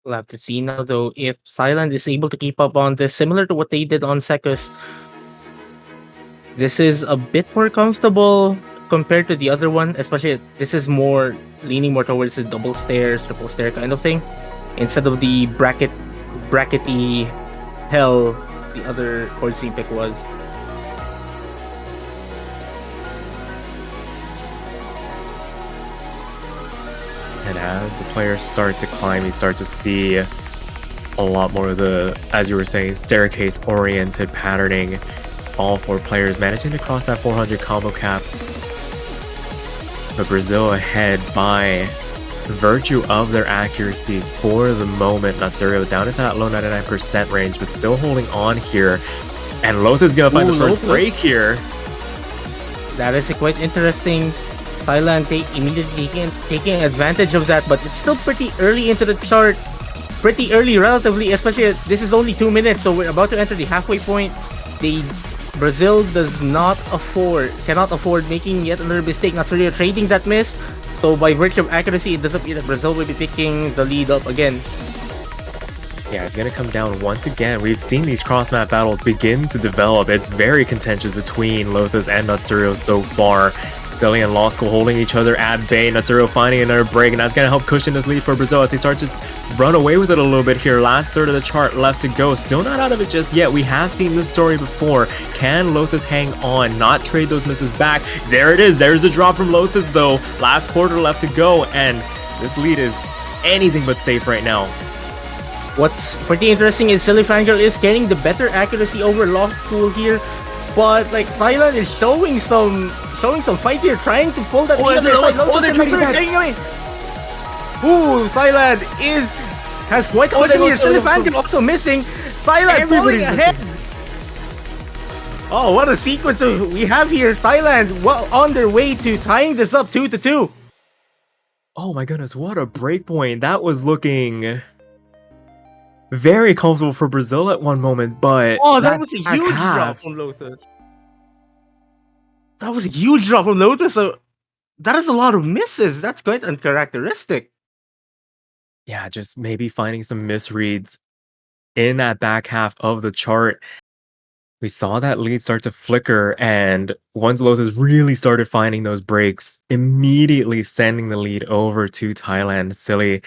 We'll have to see now, though, if Thailand is able to keep up on this, similar to what they did on Sekos. This is a bit more comfortable compared to the other one, especially this is more leaning more towards the double stairs, triple stair kind of thing, instead of the brackety hell the other chord scene pick was. And as the players start to climb, you start to see a lot more of the, as you were saying, staircase-oriented patterning. All 4 players managing to cross that 400 combo cap. But Brazil ahead by virtue of their accuracy for the moment. Natsurio down into that low 99% range, but still holding on here. And Lothus is going to find the first break here. That is a quite interesting. Thailand immediately taking advantage of that, but it's still pretty early into the chart. Pretty early, relatively, especially this is only 2 minutes, so we're about to enter the halfway point. Brazil cannot afford making yet another mistake. Natsurio trading that miss, so by virtue of accuracy, it does appear that Brazil will be picking the lead up again. Yeah, it's going to come down once again. We've seen these cross-map battles begin to develop. It's very contentious between Lothus and Natsurio so far. Silly and Law School holding each other at bay. Natsurio finding another break, and that's going to help cushion this lead for Brazil as they start to run away with it a little bit here. Last third of the chart left to go. Still not out of it just yet. We have seen this story before. Can Lothus hang on, not trade those misses back? There it is. There's a drop from Lothus, though. Last quarter left to go, and this lead is anything but safe right now. What's pretty interesting is Silly Fangirl is getting the better accuracy over Law School here, but like Thailand is showing some fight here, trying to pull that lead. They're trading away. Ooh, Thailand has quite a bit here. Silly Fangirl also missing. Thailand pulling ahead. Oh, what a sequence we have here. Thailand well on their way to tying this up 2-2. Oh my goodness, what a break point. That was looking very comfortable for Brazil at one moment, but that was a huge drop from Lothus. That was a huge drop from Lothus, so that is a lot of misses. That's quite uncharacteristic. Yeah, just maybe finding some misreads in that back half of the chart. We saw that lead start to flicker, and once Lothus really started finding those breaks, immediately sending the lead over to Thailand. Silly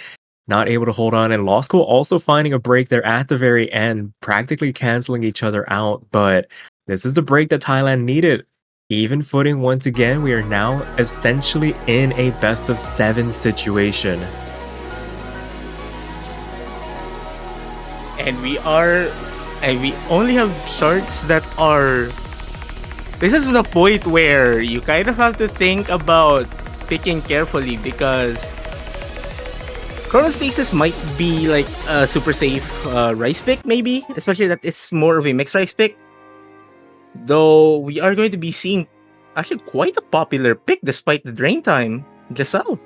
not able to hold on, and Law School also finding a break there at the very end, practically canceling each other out. But this is the break that Thailand needed. Even footing once again, we are now essentially in a best of 7 situation. And we only have charts that are. This is the point where you kind of have to think about picking carefully, because Chronostasis might be like a super safe rice pick, maybe, especially that it's more of a mixed rice pick. Though we are going to be seeing actually quite a popular pick despite the drain time. Giselle.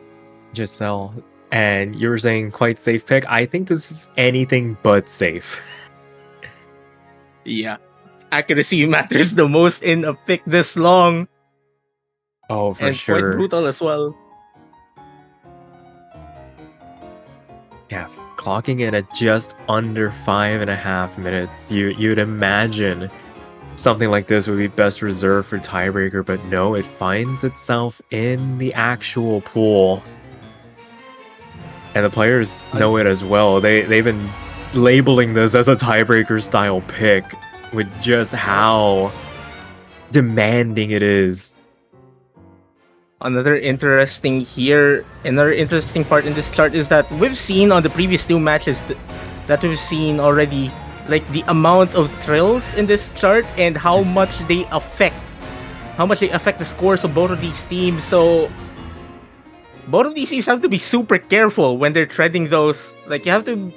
And you were saying quite safe pick. I think this is anything but safe. Yeah. Accuracy matters the most in a pick this long. Oh, for and sure. Quite brutal as well. Yeah, clocking in at just under 5.5 minutes. You'd imagine something like this would be best reserved for tiebreaker, but no, it finds itself in the actual pool. And the players know it as well. They've been labeling this as a tiebreaker style pick with just how demanding it is. Another interesting part in this chart is that we've seen on the previous 2 matches that we've seen already, like the amount of trills in this chart and how much they affect the scores of both of these teams. So both of these teams have to be super careful when they're treading those. Like you have to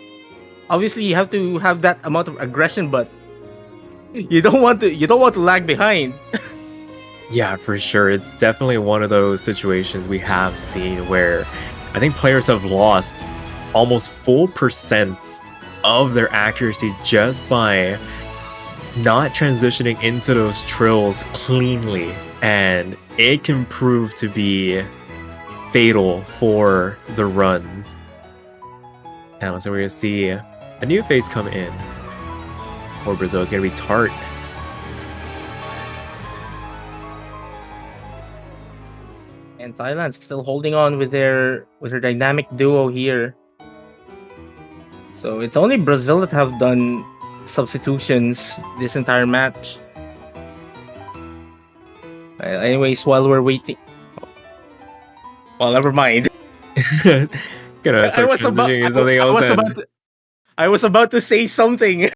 have that amount of aggression, but you don't want to lag behind. Yeah, for sure. It's definitely one of those situations we have seen where I think players have lost almost full percents of their accuracy just by not transitioning into those trills cleanly. And it can prove to be fatal for the runs. And so we're going to see a new face come in for Brazil. It's going to be Tart. And Thailand's still holding on with their dynamic duo here. So it's only Brazil that have done substitutions this entire match. Anyways, while we're waiting, well, never mind. Gonna start transitioning to something else. I was about to say something.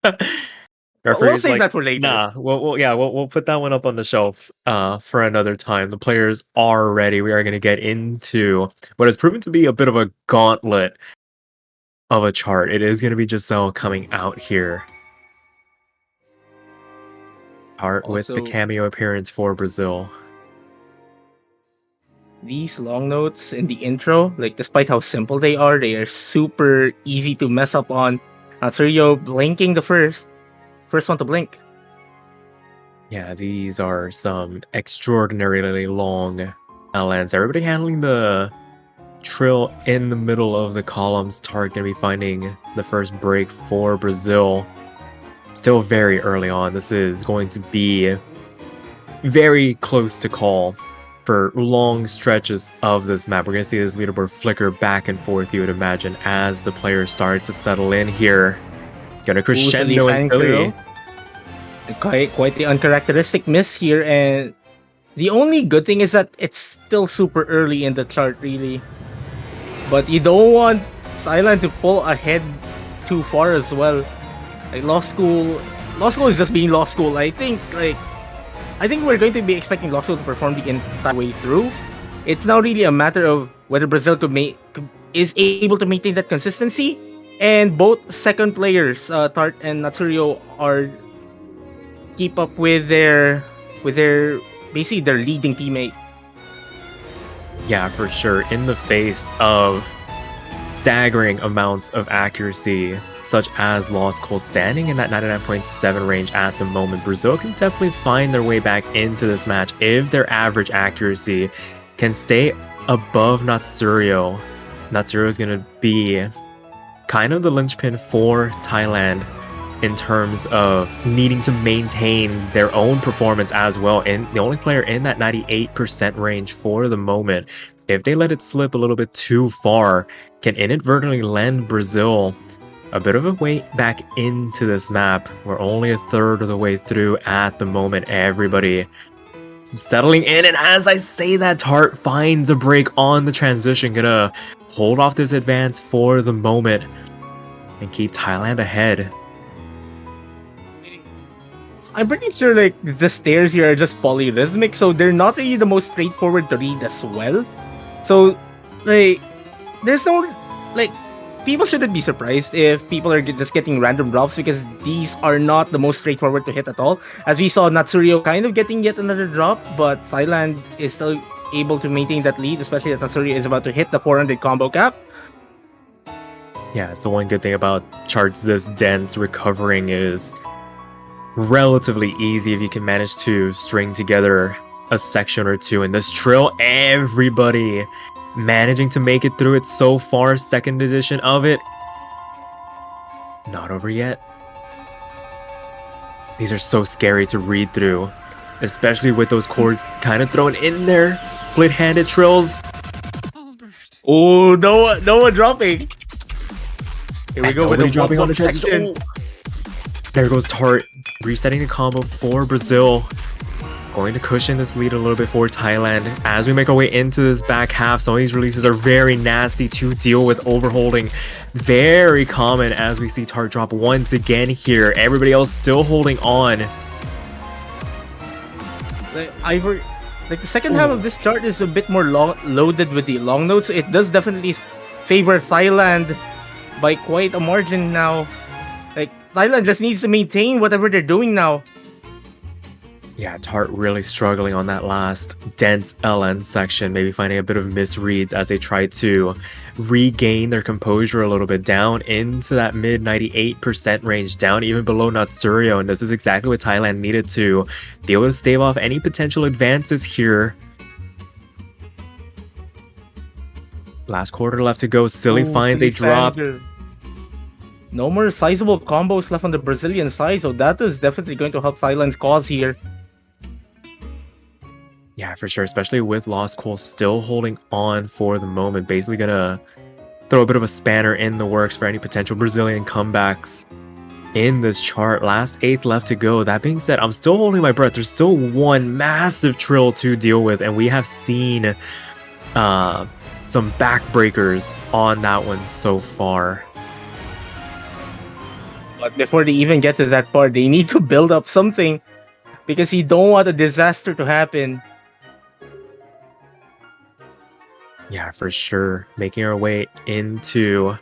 We'll save that for later. Nah, we'll put that one up on the shelf for another time. The players are ready. We are going to get into what has proven to be a bit of a gauntlet of a chart. It is going to be Giselle coming out here. Art with the cameo appearance for Brazil. These long notes in the intro, like despite how simple they are super easy to mess up on. Natsurio blinking the first one to blink. Yeah, these are some extraordinarily long LNs. Everybody handling the trill in the middle of the columns. Tart gonna be finding the first break for Brazil. Still very early on. This is going to be very close to call for long stretches of this map. We're going to see this leaderboard flicker back and forth, you would imagine, as the players start to settle in here. Gonna crescendo and Philly. Quite the uncharacteristic miss here, and the only good thing is that it's still super early in the chart, really. But you don't want Thailand to pull ahead too far as well. Like law school is just being law school. I think we're going to be expecting law school to perform the entire way through. It's now really a matter of whether Brazil is able to maintain that consistency, and both second players, Tart and Natsurio, are keep up with their basically their leading teammate. Yeah, for sure. In the face of staggering amounts of accuracy, such as Lost Coal standing in that 99.7 range at the moment, Brazil can definitely find their way back into this match if their average accuracy can stay above Natsurio. Natsurio is going to be kind of the linchpin for Thailand in terms of needing to maintain their own performance as well, and the only player in that 98% range for the moment. If they let it slip a little bit too far, can inadvertently lend Brazil a bit of a way back into this map. We're only a third of the way through at the moment. Everybody settling in, and as I say that, Tart finds a break on the transition, gonna hold off this advance for the moment and keep Thailand ahead. I'm pretty sure like the stairs here are just polyrhythmic, so they're not really the most straightforward to read as well. So like there's no like people shouldn't be surprised if people are just getting random drops, because these are not the most straightforward to hit at all. As we saw Natsurio kind of getting yet another drop, but Thailand is still able to maintain that lead, especially that Natsurio is about to hit the 400 combo cap. Yeah, so one good thing about charts this dense, recovering is relatively easy if you can manage to string together a section or two. In this trill, everybody managing to make it through it so far. Second edition of it, not over yet. These are so scary to read through, especially with those chords kind of thrown in there. Split-handed trills. Oh, Noah dropping. Here we go with the dropping on the transition. There goes Tart, resetting the combo for Brazil. Going to cushion this lead a little bit for Thailand. As we make our way into this back half, some of these releases are very nasty to deal with. Overholding, very common as we see Tart drop once again here. Everybody else still holding on. Like the second half of this chart is a bit more loaded with the long notes. It does definitely favor Thailand by quite a margin now. Like Thailand just needs to maintain whatever they're doing now. Yeah, Tart really struggling on that last dense LN section, maybe finding a bit of misreads as they try to regain their composure a little bit, down into that mid 98% range, down even below Natsurio, and this is exactly what Thailand needed to be able to stave off any potential advances here. Last quarter left to go. Silly Ooh, finds a Silly drop. Fangirl. No more sizable combos left on the Brazilian side, so that is definitely going to help Thailand's cause here. Yeah, for sure. Especially with Lost Coal still holding on for the moment. Basically gonna throw a bit of a spanner in the works for any potential Brazilian comebacks in this chart. Last 8th left to go. That being said, I'm still holding my breath. There's still one massive trill to deal with, and we have seen some backbreakers on that one so far. But before they even get to that part, they need to build up something because you don't want a disaster to happen. Yeah, for sure. Making our way into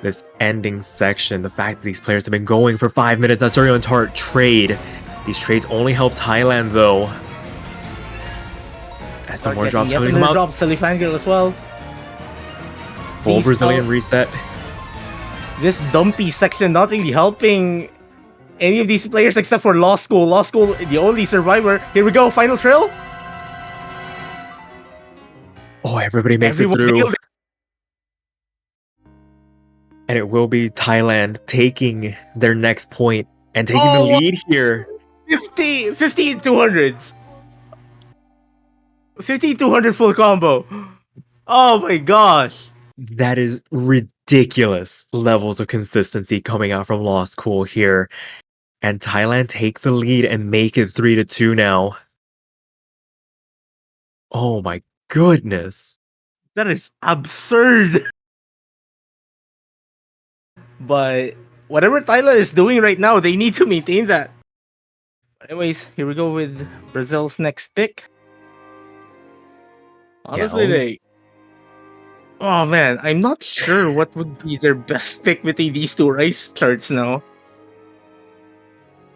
this ending section. The fact that these players have been going for 5 minutes. Nasario and Tart trade. These trades only help Thailand though. As some more drops coming out. Drop Silly Fangirl as well. Full Brazilian reset. This dumpy section not really helping any of these players except for Lost School. Lost School, the only survivor. Here we go, final trill. Oh, everybody makes it through. And it will be Thailand taking their next point and taking the lead here. 50 200s. 50-200 full combo. Oh my gosh. That is ridiculous levels of consistency coming out from Lost Cool here. And Thailand take the lead and make it 3-2 now. Oh my goodness. That is absurd. But whatever Thailand is doing right now, they need to maintain that. Anyways, here we go with Brazil's next pick. Honestly, oh man, I'm not sure what would be their best pick between these two rice charts now.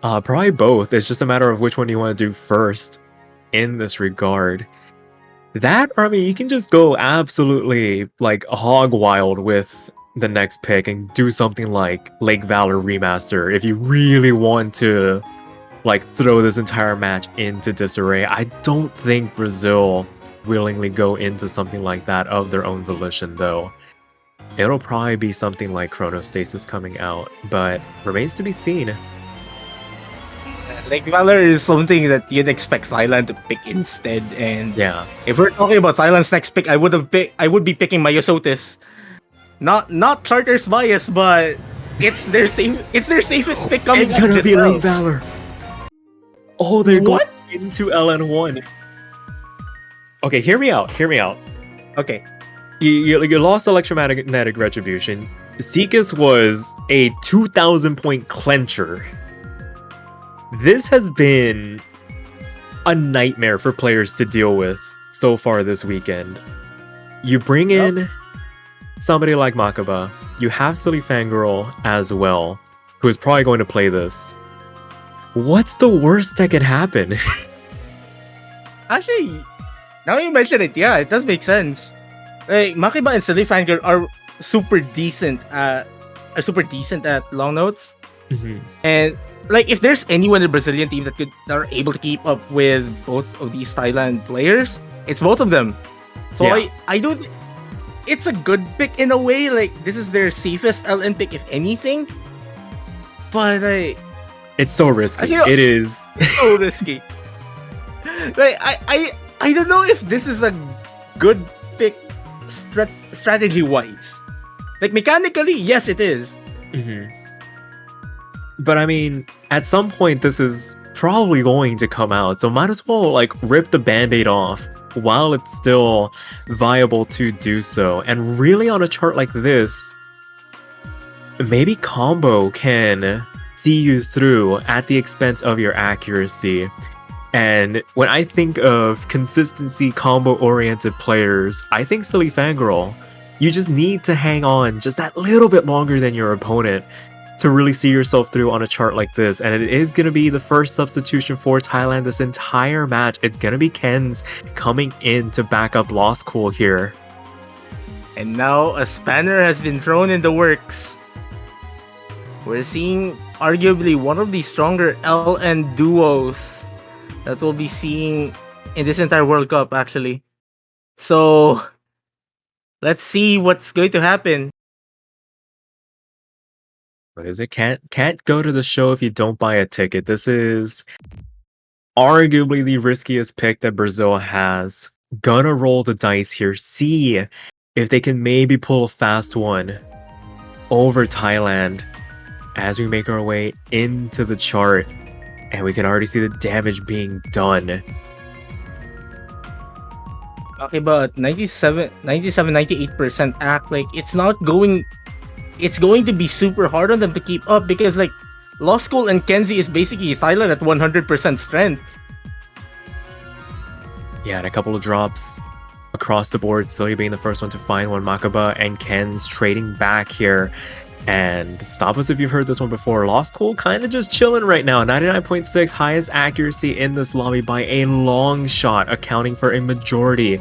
Probably both. It's just a matter of which one you want to do first in this regard. That, or I mean, you can just go absolutely like hog wild with the next pick and do something like Lake Valor Remaster if you really want to like throw this entire match into disarray. I don't think Brazil willingly go into something like that of their own volition though. It'll probably be something like Chronostasis coming out, but remains to be seen. Lake Valor is something that you'd expect Thailand to pick instead, and yeah, if we're talking about Thailand's next pick, I would be picking Myosotis. Not Charter's bias, but it's their safest pick coming. It's gonna be Lake Valor. Oh, they're going into LN1. Okay, hear me out. Okay. You lost Electromagnetic Retribution. Seekus was a 2,000 point clencher. This has been a nightmare for players to deal with so far this weekend. You bring in somebody like Makaba. You have Silly Fangirl as well, who is probably going to play this. What's the worst that could happen? Actually, now you mention it, yeah, it does make sense. Like, Makaba and Silly Fangirl are super decent at long notes. Mm-hmm. And like, if there's anyone in the Brazilian team that are able to keep up with both of these Thailand players, it's both of them. So yeah. I don't. It's a good pick in a way. Like, this is their safest LN pick, if anything. But it's so risky. It is so risky. Like, I don't know if this is a good pick strategy wise. Like, mechanically, yes, it is. Mm-hmm. But I mean, at some point, this is probably going to come out, so might as well like rip the band-aid off while it's still viable to do so. And really, on a chart like this, maybe combo can see you through at the expense of your accuracy. And when I think of consistency combo-oriented players, I think Silly Fangirl, you just need to hang on just that little bit longer than your opponent to really see yourself through on a chart like this. And it is going to be the first substitution for Thailand this entire match. It's going to be Ken's coming in to back up Lost Cool here. And now a spanner has been thrown in the works. We're seeing arguably one of the stronger LN duos that we'll be seeing in this entire World Cup, actually. So Let's see what's going to happen. What is it? Can't go to the show if you don't buy a ticket. This is arguably the riskiest pick that Brazil has. Gonna roll the dice here, see if they can maybe pull a fast one over Thailand as we make our way into the chart. And we can already see the damage being done. Okay, but 98% act like it's not going. It's going to be super hard on them to keep up because like Lost School and Kenzie is basically Thailand at 100% strength. Yeah, and a couple of drops across the board. Silly being the first one to find one. Makaba and Ken's trading back here. And stop us if you've heard this one before. Lost Cool kind of just chilling right now. 99.6, highest accuracy in this lobby by a long shot, accounting for a majority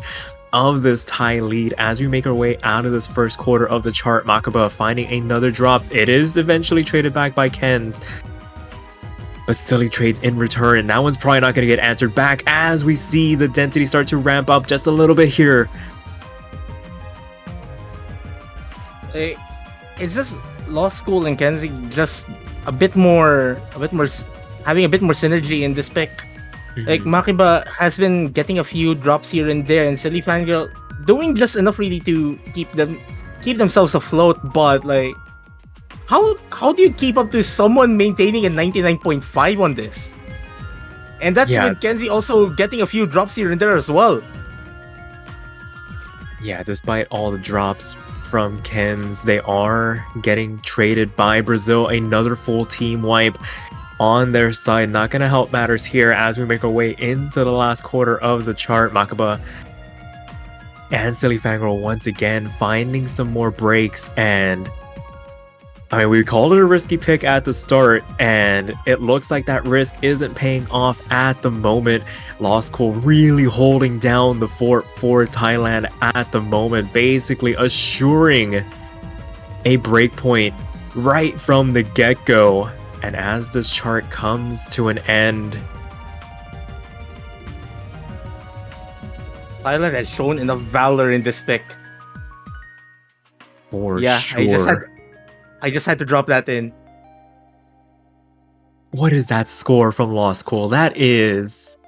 of this Thai lead as we make our way out of this first quarter of the chart. Makaba finding another drop. It is eventually traded back by Ken's, but Silly trades in return, and that one's probably not going to get answered back as we see the density start to ramp up just a little bit here. It's just Lost School and Kenzie just having a bit more synergy in this pick. Like Makiba has been getting a few drops here and there, and Silly Fangirl doing just enough really to keep themselves afloat. But like, how do you keep up to someone maintaining a 99.5 on this? And that's with Kenzie also getting a few drops here and there as well. Yeah, despite all the drops from Ken's, they are getting traded by Brazil. Another full team wipe on their side. Not going to help matters here as we make our way into the last quarter of the chart. Makaba and Silly Fangirl once again finding some more breaks, and I mean, we called it a risky pick at the start, and it looks like that risk isn't paying off at the moment. Lost Cool really holding down the fort for Thailand at the moment, basically assuring a breakpoint right from the get-go. And as this chart comes to an end, Thailand has shown enough valor in this pick. For sure. I just had to drop that in. What is that score from Lost Cool? That is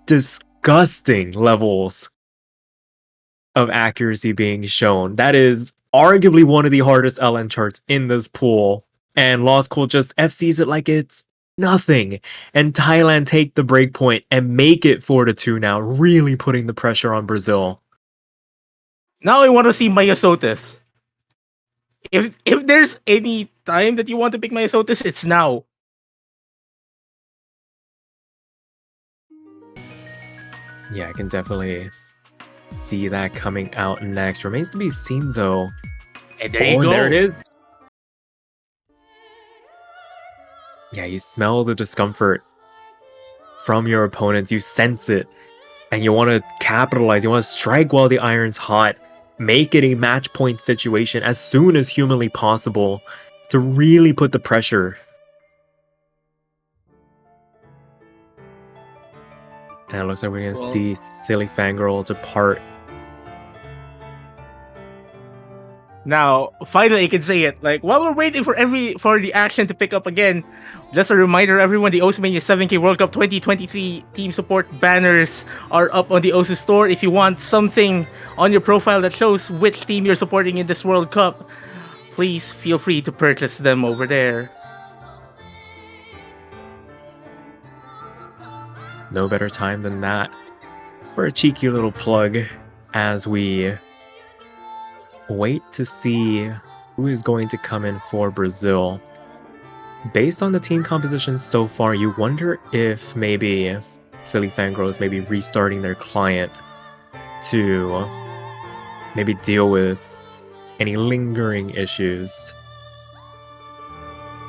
disgusting levels of accuracy being shown. That is arguably one of the hardest LN charts in this pool. And Lost Cool just FCs it like it's nothing. And Thailand take the breakpoint and make it 4-2 now, really putting the pressure on Brazil. Now I want to see Myosotis. If there's any time that you want to pick Myosotis, it's now. Yeah, I can definitely see that coming out next. Remains to be seen though. And there you go. And there it is. Yeah, you smell the discomfort from your opponents. You sense it. And you want to capitalize. You want to strike while the iron's hot. Make it a match point situation as soon as humanly possible to really put the pressure. And it looks like we're going to see Silly Fangirl depart. Now, finally, I can say it. Like, while we're waiting for the action to pick up again, just a reminder, everyone, the Osimania 7K World Cup 2023 team support banners are up on the Osu store. If you want something on your profile that shows which team you're supporting in this World Cup, please feel free to purchase them over there. No better time than that for a cheeky little plug as we wait to see who is going to come in for Brazil. Based on the team composition so far, you wonder if maybe Silly Fangirl is maybe restarting their client to maybe deal with any lingering issues.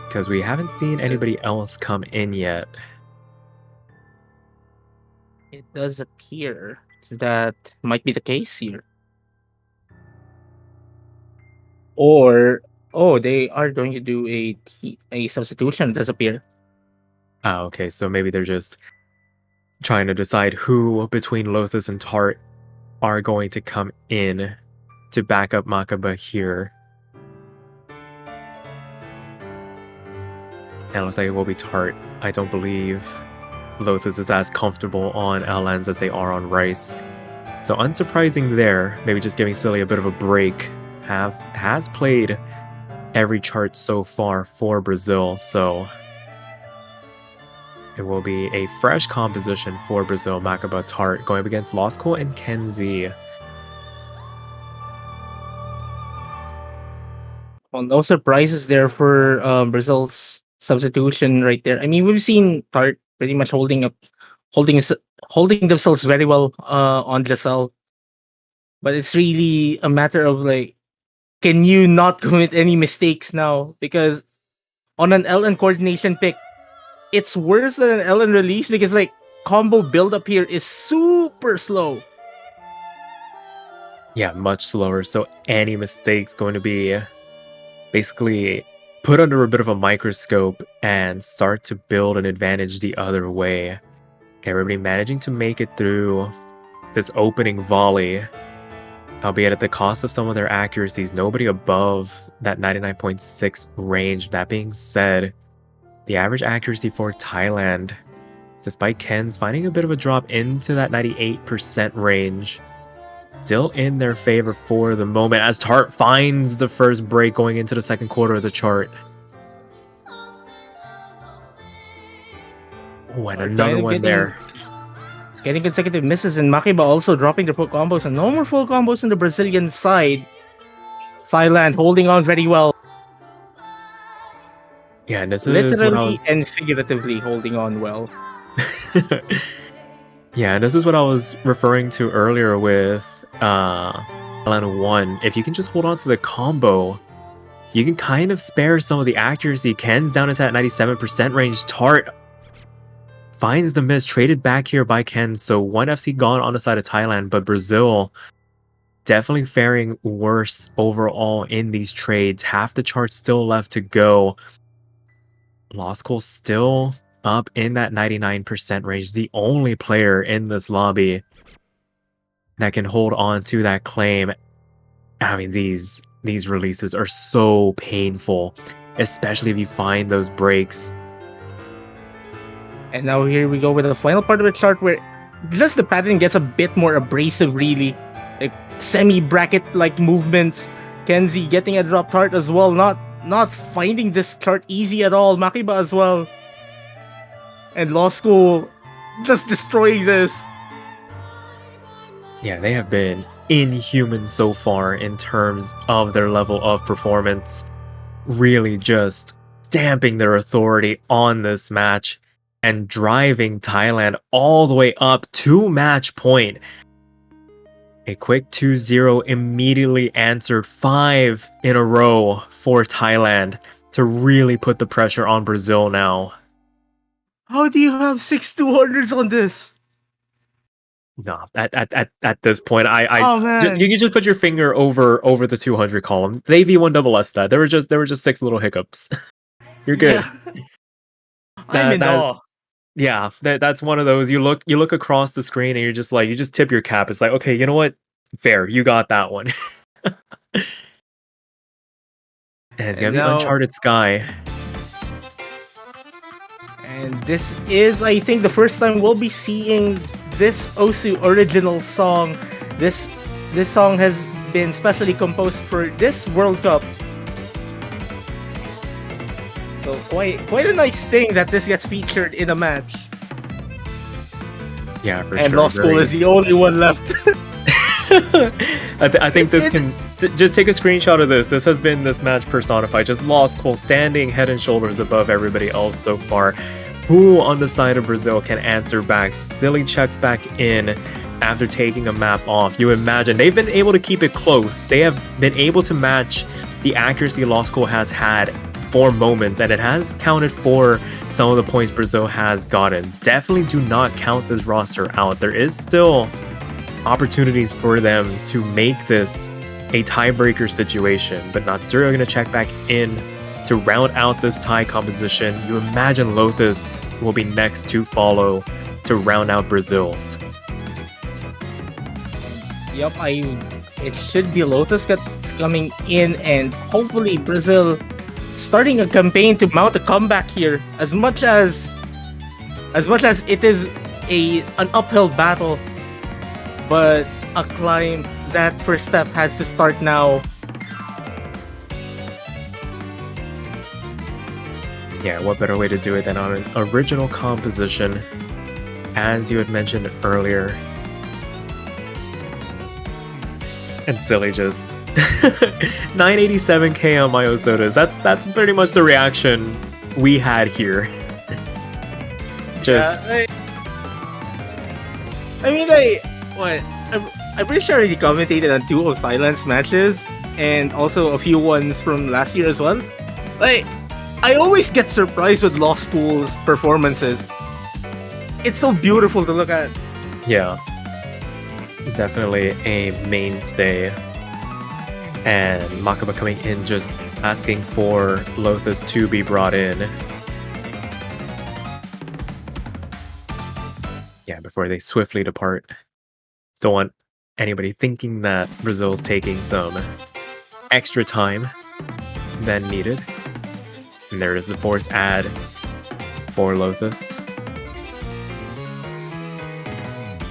Because we haven't seen anybody else come in yet. It does appear that might be the case here. Or, they are going to do a substitution, it does appear. Oh, okay, so maybe they're just trying to decide who between Lothus and Tart are going to come in to back up Makaba here. And it looks like it will be Tart. I don't believe Lotus is as comfortable on LNs as they are on Rice. So unsurprising there, maybe just giving Silly a bit of a break. Has played every chart so far for Brazil, so it will be a fresh composition for Brazil. Makaba, Tart going up against Lost Cool and Kenzie. Well, no surprises there for Brazil's substitution right there. I mean, we've seen Tart pretty much holding us- holding themselves very well on Giselle, but it's really a matter of like, can you not commit any mistakes now? Because on an LN coordination pick, it's worse than an LN release because like combo build up here is super slow. Yeah, much slower. So any mistakes going to be basically put under a bit of a microscope and start to build an advantage the other way. Everybody managing to make it through this opening volley, albeit at the cost of some of their accuracies. Nobody above that 99.6 range. That being said, the average accuracy for Thailand, despite Ken's finding a bit of a drop into that 98% range, still in their favor for the moment as Tart finds the first break going into the second quarter of the chart. Oh, and another one there. Getting consecutive misses, and Makiba also dropping their full combos, and no more full combos on the Brazilian side. Thailand holding on very well. Yeah, and this Literally is what I was... and figuratively holding on well. Yeah, and this is what I was referring to earlier with Atlanta 1. If you can just hold on to the combo, you can kind of spare some of the accuracy. Ken's down into that 97% range. Tart finds the miss, traded back here by Ken. So one FC gone on the side of Thailand, but Brazil definitely faring worse overall in these trades. Half the chart still left to go. Lost Coal still up in that 99% range. The only player in this lobby that can hold on to that claim. I mean, these releases are so painful, especially if you find those breaks. And now here we go with the final part of the chart where just the pattern gets a bit more abrasive, really. Like semi-bracket like movements. Kenzie getting a drop Tart as well, not finding this chart easy at all. Makiba as well. And Law School just destroying this. Yeah, they have been inhuman so far in terms of their level of performance. Really just stamping their authority on this match and driving Thailand all the way up to match point. A quick 2-0 immediately answered 5 in a row for Thailand to really put the pressure on Brazil now. How do you have 6 200s on this? No, at this point, Oh man. you can just put your finger over the 200 column. They V1 double S that. There were just 6 little hiccups. You're good. Yeah. I'm in awe. Yeah, that's one of those. You look across the screen and you're just like, you just tip your cap. It's like, okay, you know what? Fair, you got that one. And it's gonna be Uncharted Sky. And this is, I think, the first time we'll be seeing this Osu original song. This song has been specially composed for this World Cup. So quite a nice thing that this gets featured in a match. Yeah, for and sure. Law School is the only one left. I think this can just take a screenshot of this. This has been this match personified. Just Lost Coal standing head and shoulders above everybody else so far. Who on the side of Brazil can answer back? Silly checks back in after taking a map off. You imagine they've been able to keep it close. They have been able to match the accuracy Lost Coal has had for moments, and it has counted for some of the points Brazil has gotten. Definitely do not count this roster out. There is still opportunities for them to make this a tiebreaker situation, but Natsuri are going to check back in to round out this tie composition. You imagine Lotus will be next to follow to round out Brazil's. Yep, it should be Lotus that's coming in, and hopefully Brazil starting a campaign to mount a comeback here. As much as it is an uphill battle, but a climb. That first step has to start now. Yeah, what better way to do it than on an original composition, as you had mentioned earlier. And Silly just 987k on my Osodas. That's pretty much the reaction we had here. Just I'm pretty sure I already commentated on 2 of Thailand's matches and also a few ones from last year as well. Like, I always get surprised with Lost Tools' performances. It's so beautiful to look at. Yeah, definitely a mainstay. And Makaba coming in just asking for Lotus to be brought in. Yeah, before they swiftly depart. Don't want anybody thinking that Brazil's taking some extra time than needed. And there is the force add for Lotus.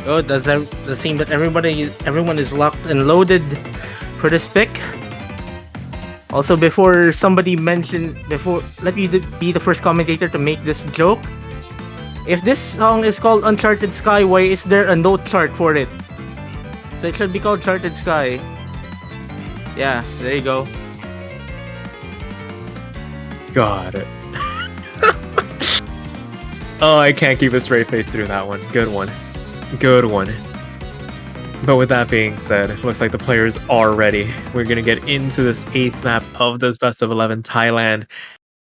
Oh, does seem that everyone is locked and loaded for this pick. Also, before somebody mentioned, let me be the first commentator to make this joke. If this song is called Uncharted Sky, why is there a note chart for it? So it should be called Charted Sky. Yeah, there you go. Got it. Oh, I can't keep a straight face through that one. Good one. Good one. But with that being said, it looks like the players are ready. We're going to get into this 8th map of this Best of 11 Thailand,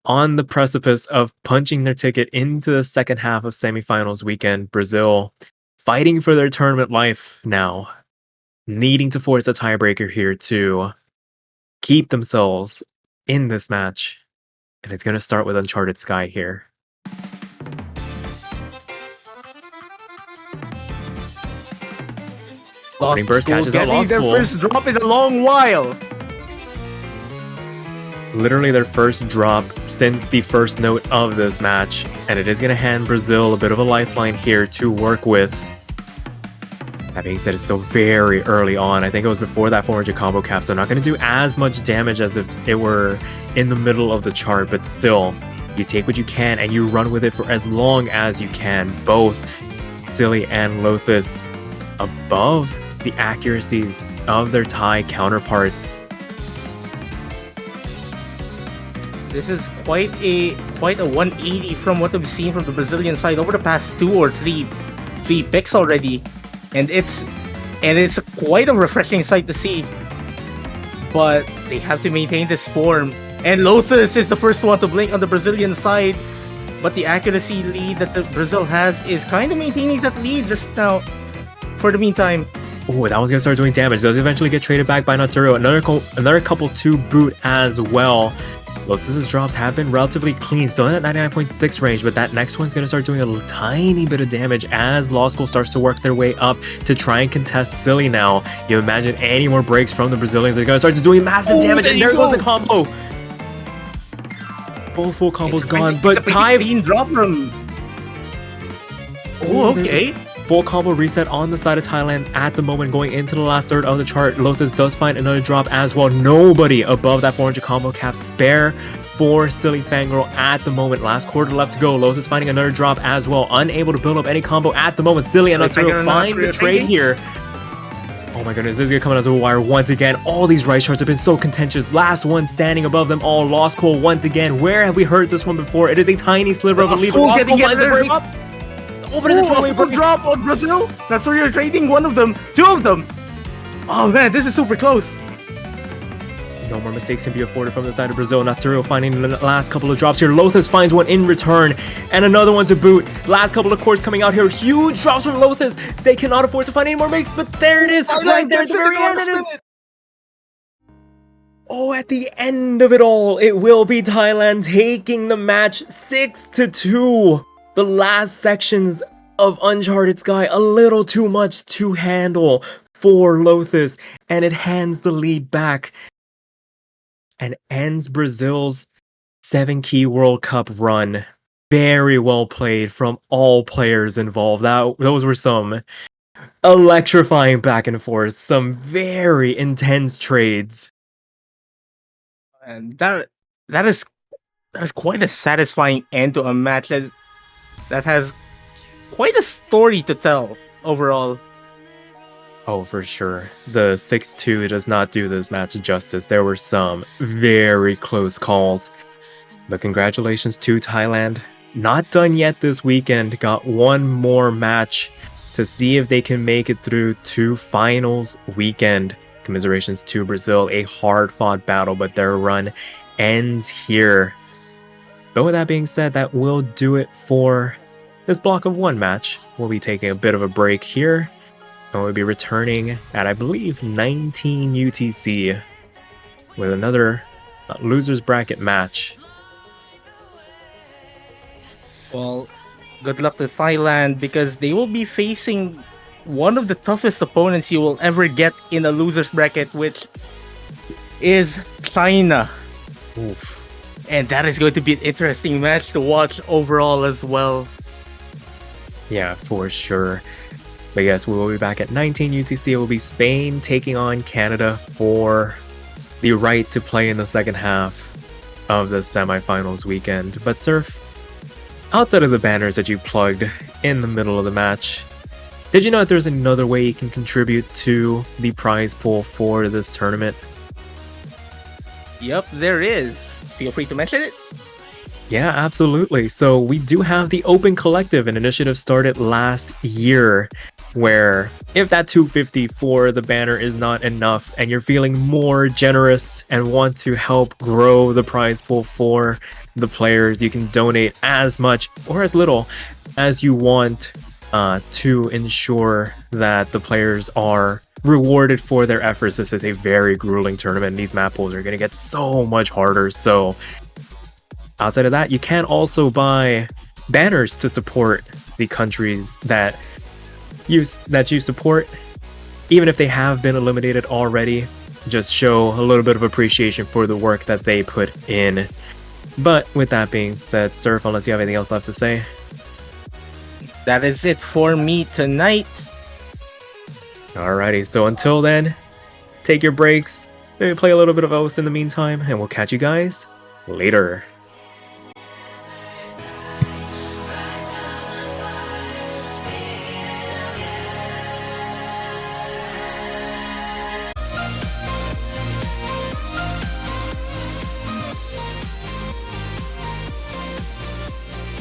on the precipice of punching their ticket into the second half of semifinals weekend. Brazil fighting for their tournament life now, needing to force a tiebreaker here to keep themselves in this match. And it's going to start with Uncharted Sky here. Opening burst catches out Lost their Pool. first drop in a long while. Literally their first drop since the first note of this match. And it is going to hand Brazil a bit of a lifeline here to work with. That being said, it's still very early on. I think it was before that 400 combo cap, so not going to do as much damage as if it were in the middle of the chart, but still, you take what you can and you run with it for as long as you can. Both Silly and Lotus above the accuracies of their Thai counterparts. This is quite a 180 from what we've seen from the Brazilian side over the past 2 or 3 picks already. And it's quite a refreshing sight to see. But they have to maintain this form. And Lotus is the first one to blink on the Brazilian side. But the accuracy lead that the Brazil has is kind of maintaining that lead just now for the meantime. Oh, that one's going to start doing damage. Does eventually get traded back by Naturo. Another couple to boot as well. Lotus's drops have been relatively clean, still in that 99.6 range, but that next one's going to start doing a tiny bit of damage as Law School starts to work their way up to try and contest Silly now. You imagine any more breaks from the Brazilians, they're going to start doing massive damage, and there goes the combo! Both full combos gone, but Ty... clean drop from... Oh, okay. Full combo reset on the side of Thailand at the moment, going into the last third of the chart. Lotus does find another drop as well. Nobody above that 400 combo cap. Spare for Silly Fangirl at the moment. Last quarter left to go. Lotus finding another drop as well. Unable to build up any combo at the moment. Silly and Arturo find the trade here. Oh my goodness, this is going to come out to the wire once again. All these right charts have been so contentious. Last one standing above them all. Lost Cole once again. Where have we heard this one before? It is a tiny sliver of a lead. Lost Cole finds a break. Oh, but it's a full drop on Brazil. That's where you're trading one of them, 2 of them. Oh man, this is super close. No more mistakes can be afforded from the side of Brazil. Natsurio finding the last couple of drops here. Lotus finds one in return, and another one to boot. Last couple of cores coming out here. Huge drops from Lotus. They cannot afford to find any more makes, but there it is, right there at the very end. Oh, at the end of it all, it will be Thailand taking the match 6-2. The last sections of Uncharted Sky, a little too much to handle for Lothus, and it hands the lead back and ends Brazil's 7-key World Cup run. Very well played from all players involved. Those were some electrifying back and forth, some very intense trades. And that is quite a satisfying end to a match that has quite a story to tell overall. Oh, for sure. The 6-2 does not do this match justice. There were some very close calls. But congratulations to Thailand. Not done yet this weekend. Got one more match to see if they can make it through to finals weekend. Commiserations to Brazil. A hard-fought battle, but their run ends here. But with that being said, that will do it for this block of one match. We'll be taking a bit of a break here. And we'll be returning at, I believe, 19 UTC with another losers bracket match. Well, good luck to Thailand because they will be facing one of the toughest opponents you will ever get in a losers bracket, which is China. Oof. And that is going to be an interesting match to watch overall as well. Yeah, for sure. But yes, we will be back at 19 UTC. It will be Spain taking on Canada for the right to play in the second half of the semifinals weekend. But Surf, outside of the banners that you plugged in the middle of the match, did you know that there's another way you can contribute to the prize pool for this tournament? Yep, there is. Feel free to mention it. Yeah, absolutely. So we do have the Open Collective, an initiative started last year, where if that $250 for the banner is not enough and you're feeling more generous and want to help grow the prize pool for the players, you can donate as much or as little as you want to ensure that the players are rewarded for their efforts. This is a very grueling tournament. These map pools are going to get so much harder. So outside of that, you can also buy banners to support the countries that you support, even if they have been eliminated already. Just show a little bit of appreciation for the work that they put in. But with that being said, Surf, unless you have anything else left to say. That is it for me tonight. Alrighty, so until then, take your breaks, maybe play a little bit of OS in the meantime, and we'll catch you guys later.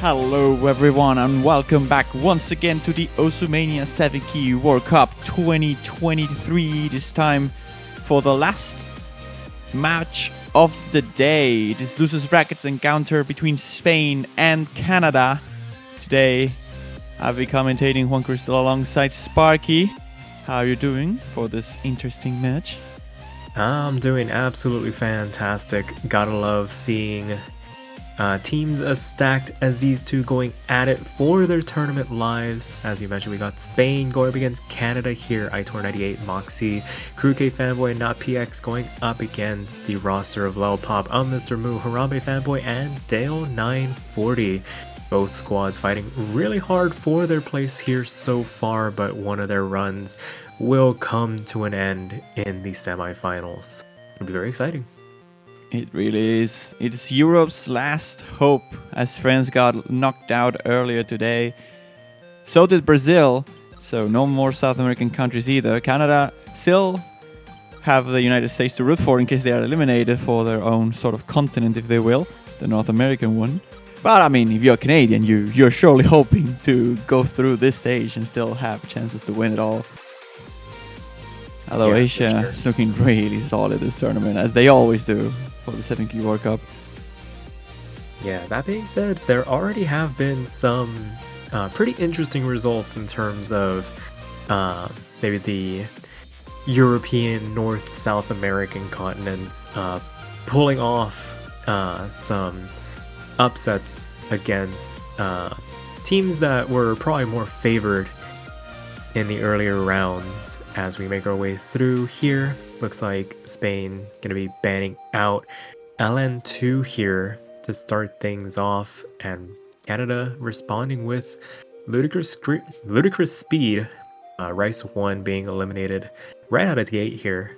Hello everyone and welcome back once again to the Mania 7-Key World Cup 2023, this time for the last match of the day. This losers brackets encounter between Spain and Canada. Today I'll be commentating Juan Crystal alongside Sparky. How are you doing for this interesting match? I'm doing absolutely fantastic. Gotta love seeing teams as stacked as these two going at it for their tournament lives. As you mentioned, we got Spain going up against Canada here. iTor98, Moxie, Crew K Fanboy, and Not PX going up against the roster of Lel Pop, Mr. Moo, Harambe Fanboy, and Dale940. Both squads fighting really hard for their place here so far, but one of their runs will come to an end in the semifinals. It'll be very exciting. It really is. It's Europe's last hope, as France got knocked out earlier today. So did Brazil, so no more South American countries either. Canada still have the United States to root for in case they are eliminated for their own sort of continent, if they will, the North American one. But I mean, if you're Canadian, you're surely hoping to go through this stage and still have chances to win it all. Although Asia is looking really solid this tournament, as they always do for the 7-Key World Cup. Yeah, that being said, there already have been some pretty interesting results in terms of maybe the European, North, South American continents pulling off some upsets against teams that were probably more favored in the earlier rounds. as we make our way through here. Looks like Spain gonna be banning out LN2 here to start things off, and Canada responding with ludicrous speed. Rice 1 being eliminated right out of the gate here.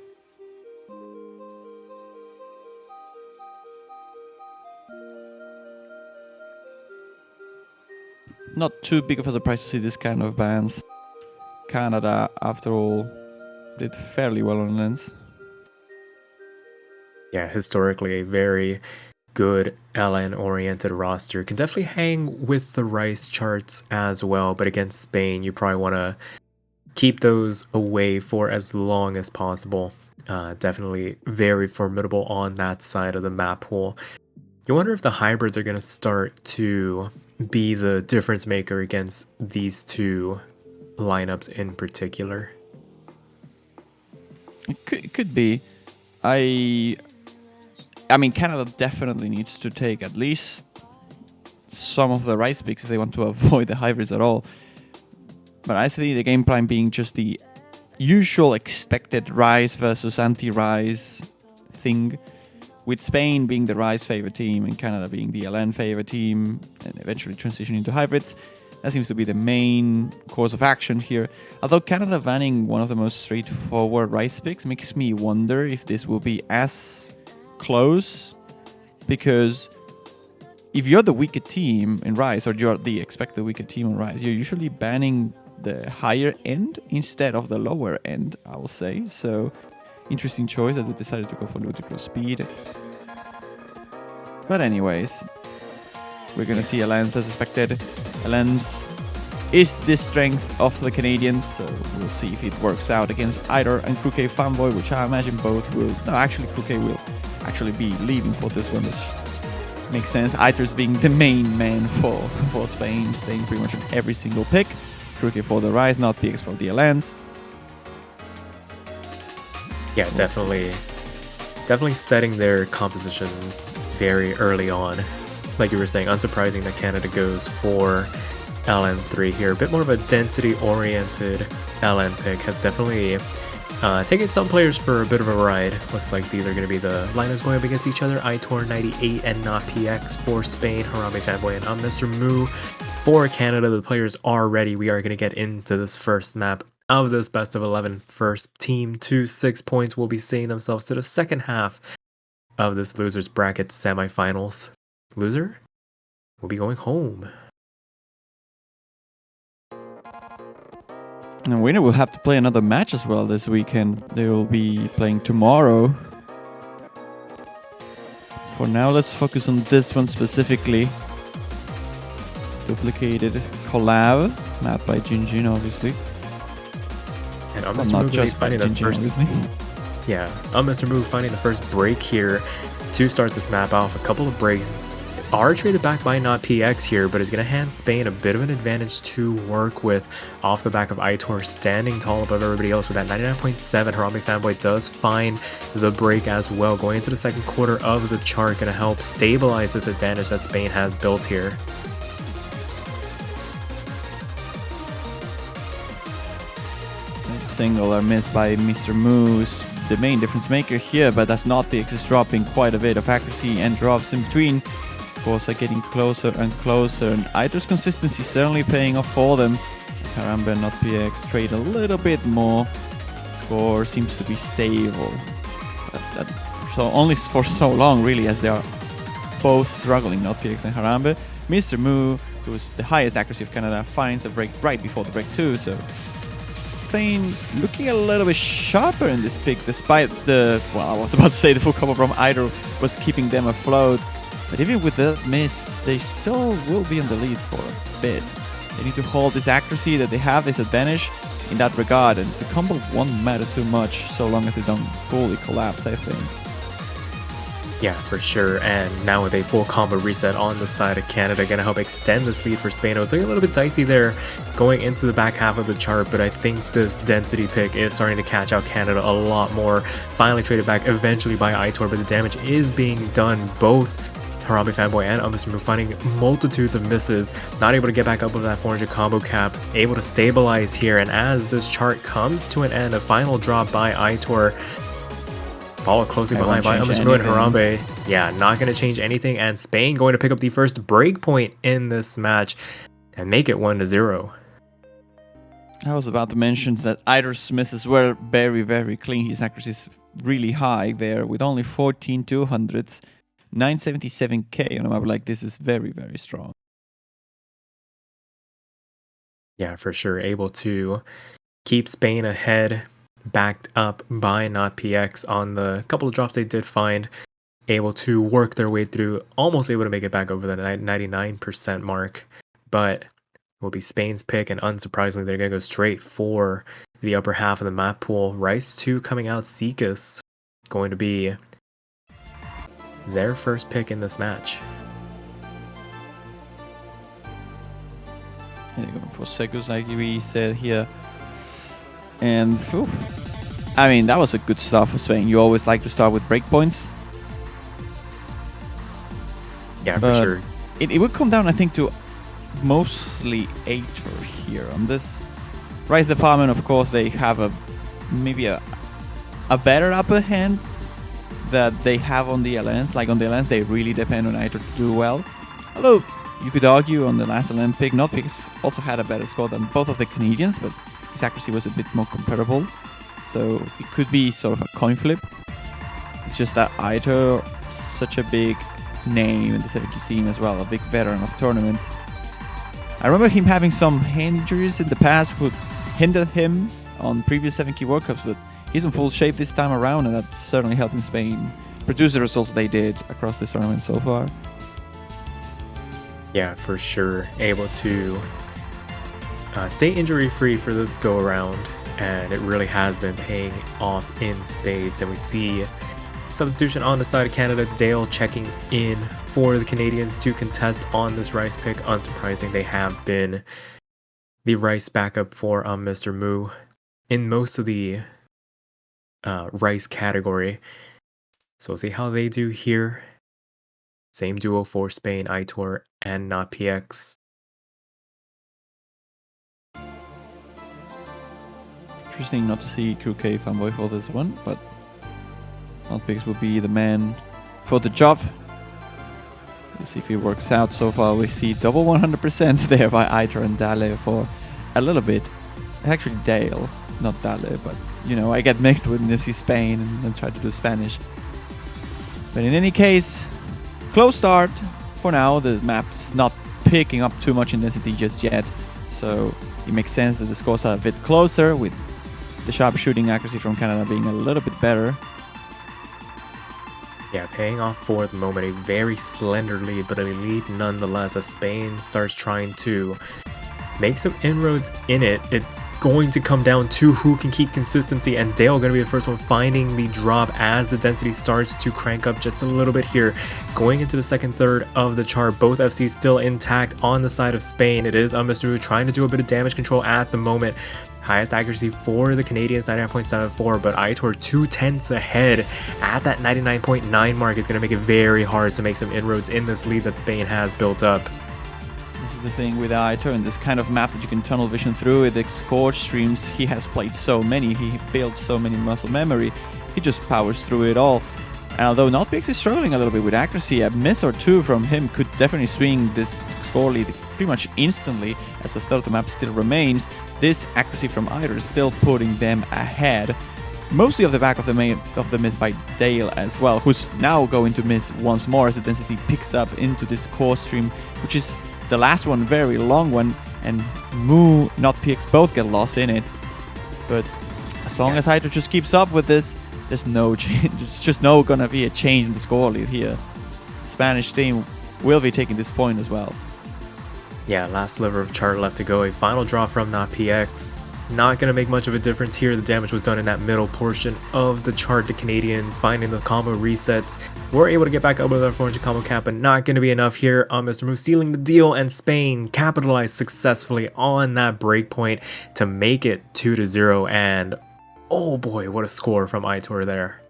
Not too big of a surprise to see this kind of bans. Canada, after all, did fairly well on Lens. Yeah, historically a very good LN-oriented roster. Can definitely hang with the Rice charts as well, but against Spain, you probably want to keep those away for as long as possible. Definitely very formidable on that side of the map pool. You wonder if the hybrids are going to start to be the difference maker against these two lineups in particular. It could be. I mean, Canada definitely needs to take at least some of the Rice picks if they want to avoid the hybrids at all. But I see the game plan being just the usual expected Rice versus anti-Rice thing, with Spain being the Rice favorite team and Canada being the LN favorite team, and eventually transitioning into hybrids. That seems to be the main course of action here. Although Canada banning one of the most straightforward Rice picks makes me wonder if this will be as close, because if you're the weaker team in Rice, or you're the expected weaker team in Rice, you're usually banning the higher end instead of the lower end, I will say. So, interesting choice that they decided to go for ludicrous speed. But anyways, we're gonna see Alliance as expected. Alliance is the strength of the Canadians, so we'll see if it works out against Idor and Crooked Fanboy, which I imagine both will. No, actually, Crooked will actually be leaving for this one, which makes sense. Idor's being the main man for Spain, staying pretty much on every single pick. Crooked for the Rise, not PX for the Alliance. Yeah, definitely setting their compositions very early on. Like you were saying, unsurprising that Canada goes for LN3 here. A bit more of a density-oriented LN pick. Has definitely taken some players for a bit of a ride. Looks like these are going to be the lineups going up against each other. Itor 98 and not PX for Spain. Harambe Fanboy and Mr. Moo for Canada. The players are ready. We are going to get into this first map of this best of 11. First team to 6 points will be seeing themselves to the second half of this losers bracket semifinals. Loser will be going home. And winner will have to play another match as well this weekend. They will be playing tomorrow. For now, let's focus on this one specifically. Duplicated collab, map by Jinjin, obviously. And Well, not just by finding the Jinjin, first, obviously. yeah, Mr. Move finding the first break here to start this map off. A couple of breaks are traded back by not PX here, but is going to hand Spain a bit of an advantage to work with off the back of Itor standing tall above everybody else with that 99.7. Harambe Fanboy does find the break as well. Going into the second quarter of the chart, going to help stabilize this advantage that Spain has built here. Single are missed by Mr. Moose, the main difference maker here, but that's not PX is dropping quite a bit of accuracy and drops in between. Scores are getting closer and closer, and Idor's consistency certainly paying off for them. Harambe and not PX trade a little bit more. Score seems to be stable, but so only for so long really, as they are both struggling, not PX and Harambe. Mr. Moo, who's the highest accuracy of Canada, finds a break right before the break too, so Spain looking a little bit sharper in this pick, despite the, well, I was about to say the full combo from Idor was keeping them afloat. But even with the miss, they still will be in the lead for a bit. They need to hold this accuracy that they have, this advantage in that regard, and the combo won't matter too much so long as they don't fully collapse, I think. Yeah, for sure. And now with a full combo reset on the side of Canada, going to help extend this lead for Spain. It was looking a little bit dicey there going into the back half of the chart, but I think this density pick is starting to catch out Canada a lot more. Finally traded back eventually by Itor, but the damage is being done both Harambe Fanboy and Mr. Move finding multitudes of misses, not able to get back up with that 400 combo cap, able to stabilize here, and as this chart comes to an end, a final drop by Aitor, followed closely behind by Mr. Move and Harambe. Yeah, not going to change anything, and Spain going to pick up the first break point in this match and make it 1-0. I was about to mention that Aitor's misses were very, very clean. His accuracy is really high there with only 14 200s. 977k on a map like this is very, very strong. Yeah, for sure. Able to keep Spain ahead, backed up by Not PX on the couple of drops they did find. Able to work their way through, almost able to make it back over the 99% mark. But it will be Spain's pick, and unsurprisingly, they're going to go straight for the upper half of the map pool. Rice 2 coming out, Seekus going to be their first pick in this match. Yeah, going for Sekus, like we said here. And I mean, that was a good start for Spain. You always like to start with breakpoints. Yeah, for sure. It would come down, I think, to mostly Aitor here on this Rice department. Of course, they have maybe a better upper hand that they have on the LNs. Like on the LNs, they really depend on Aitor to do well. Although you could argue on the last LN pick, Notpix also had a better score than both of the Canadians, but his accuracy was a bit more comparable. So it could be sort of a coin flip. It's just that Aitor is such a big name in the 70 scene as well, a big veteran of tournaments. I remember him having some injuries in the past who hindered him on previous 7K World Cups, but he's in full shape this time around, and that's certainly helping Spain produce the results they did across this tournament so far. Yeah, for sure. Able to stay injury-free for this go-around, and it really has been paying off in spades. And we see substitution on the side of Canada, Dale checking in for the Canadians to contest on this Rice pick. Unsurprising, they have been the Rice backup for Mr. Moo in most of the Rice category. So we'll see how they do here. Same duo for Spain, Aitor and Not PX. Interesting not to see QK Fanboy for this one, but Notpix will be the man for the job. We'll see if it works out. So far we see double 100% there by Aitor and Dale for a little bit. Actually Dale, not Dale, but you know, I get mixed when I see Spain and then try to do Spanish. But in any case, close start for now. The map's not picking up too much intensity just yet, so it makes sense that the scores are a bit closer, with the sharp shooting accuracy from Canada being a little bit better. Yeah, paying off for the moment. A very slender lead, but a lead nonetheless, as Spain starts trying to make some inroads in it. It's going to come down to who can keep consistency, and Dale going to be the first one finding the drop as the density starts to crank up just a little bit here. Going into the second third of the chart, both FCs still intact on the side of Spain. It is Mr. Wu trying to do a bit of damage control at the moment. Highest accuracy for the Canadians, 99.74, but Aitor 2/10 ahead at that 99.9 mark is going to make it very hard to make some inroads in this lead that Spain has built up. This is the thing with Aitor and this kind of maps that you can tunnel vision through. With the Scorch streams, he has played so many, he built so many muscle memory, he just powers through it all. And although Notpix is struggling a little bit with accuracy, a miss or two from him could definitely swing this score lead pretty much instantly, as the third of the map still remains. This accuracy from Aitor is still putting them ahead, mostly off the back of the miss by Dale as well, who's now going to miss once more as the density picks up into this core stream, which is the last one, very long one, and Moo, Not PX both get lost in it. But as long as Aitor just keeps up with this, there's no change. There's just no gonna be a change in the score lead here. The Spanish team will be taking this point as well. Yeah, last sliver of chart left to go. A final draw from Not PX. Not going to make much of a difference here. The damage was done in that middle portion of the chart. The Canadians finding the combo resets were able to get back up with their 400 combo cap, but not going to be enough here on Mr. Moose, sealing the deal, and Spain capitalized successfully on that breakpoint to make it 2-0. And oh boy, what a score from Aitor there.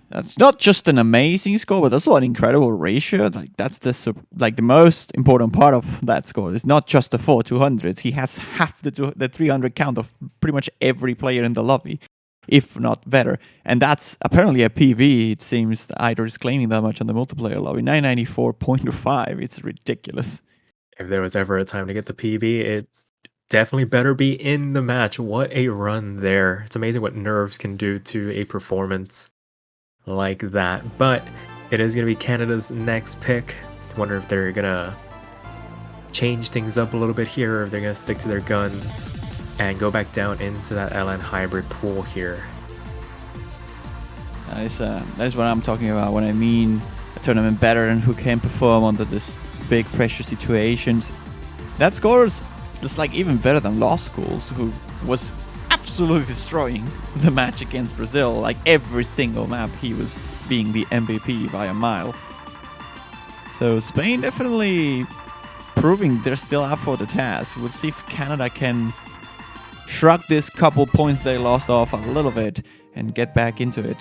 That's not just an amazing score, but also an incredible ratio. Like that's the most important part of that score. It's not just the 4 200s. He has half the 300 count of pretty much every player in the lobby, if not better. And that's apparently a PV. It seems Idor is claiming that much on the multiplayer lobby. 994.5. It's ridiculous. If there was ever a time to get the PB, it definitely better be in the match. What a run there. It's amazing what nerves can do to a performance like that. But it is going to be Canada's next pick. I wonder if they're going to change things up a little bit here, or if they're going to stick to their guns and go back down into that LN hybrid pool here. That is what I'm talking about when I mean a tournament better and who can perform under this big pressure situations. That scores just like even better than Lost Schools, who was absolutely destroying the match against Brazil. Like every single map he was being the MVP by a mile. So Spain definitely proving they're still up for the task. We'll see if Canada can shrug this couple points they lost off a little bit and get back into it.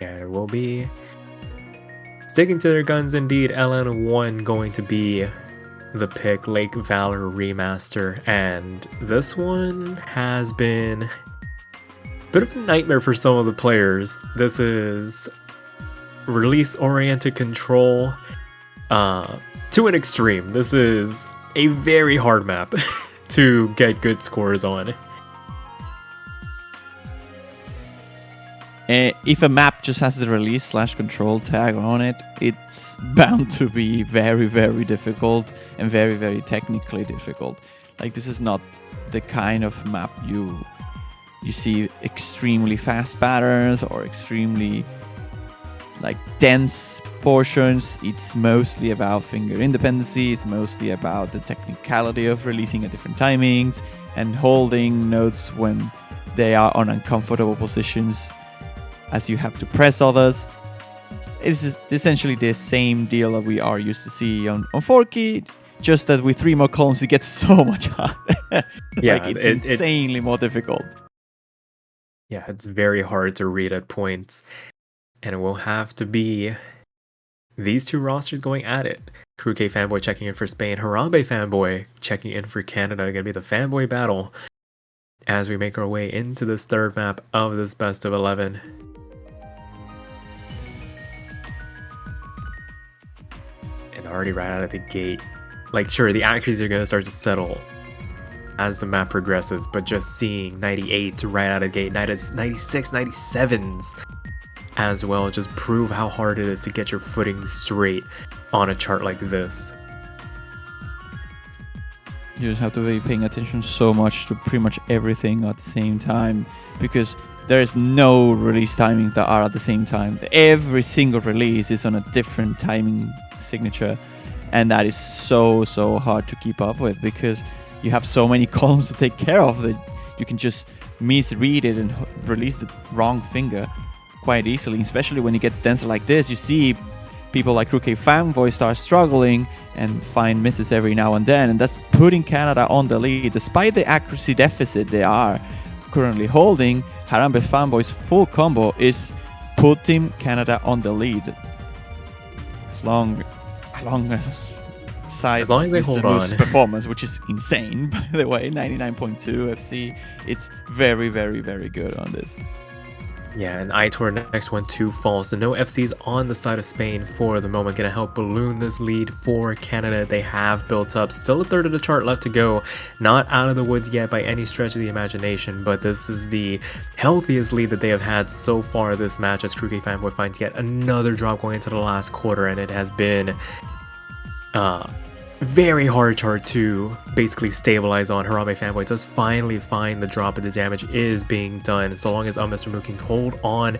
Yeah, it will be sticking to their guns indeed. LN1 going to be the pick, Lake Valor Remaster, and this one has been a bit of a nightmare for some of the players. This is release-oriented control to an extreme. This is a very hard map to get good scores on. If a map just has the release/control tag on it, it's bound to be very, very difficult and very, very technically difficult. Like this is not the kind of map you see extremely fast patterns or extremely like dense portions. It's mostly about finger independency. It's mostly about the technicality of releasing at different timings and holding notes when they are on uncomfortable positions, as you have to press others. It's essentially the same deal that we are used to see on Forky, just that with 3 more columns it gets so much harder. Yeah, like it's insanely more difficult. Yeah, it's very hard to read at points. And it will have to be these two rosters going at it. Crew K Fanboy checking in for Spain, Harambe Fanboy checking in for Canada. Gonna be the fanboy battle as we make our way into this third map of this best of 11. Already right out of the gate, like sure, the accuracies are going to start to settle as the map progresses, but just seeing 98 right out of the gate, 96, 97s as well, just prove how hard it is to get your footing straight on a chart like this. You just have to be paying attention so much to pretty much everything at the same time, because there is no release timings that are at the same time. Every single release is on a different timing signature, and that is so hard to keep up with because you have so many columns to take care of that you can just misread it and release the wrong finger quite easily, especially when it gets denser like this. You see people like Crew K Fanboy start struggling and find misses every now and then, and that's putting Canada on the lead. Despite the accuracy deficit they are currently holding, Harambe Fanboy's full combo is putting Canada on the lead. As long as they hold on. Performance, which is insane, by the way, 99.2 FC. It's very, very, very good on this. Yeah, and Itor next one, 2 falls. So no FCs on the side of Spain for the moment. Going to help balloon this lead for Canada. They have built up. Still a third of the chart left to go. Not out of the woods yet by any stretch of the imagination, but this is the healthiest lead that they have had so far this match, as Crew K Fanboy finds yet another drop going into the last quarter, and it has been very hard chart to basically stabilize on. Harambe Fanboy does finally find the drop, but the damage is being done. So long as Mr. Moo can hold on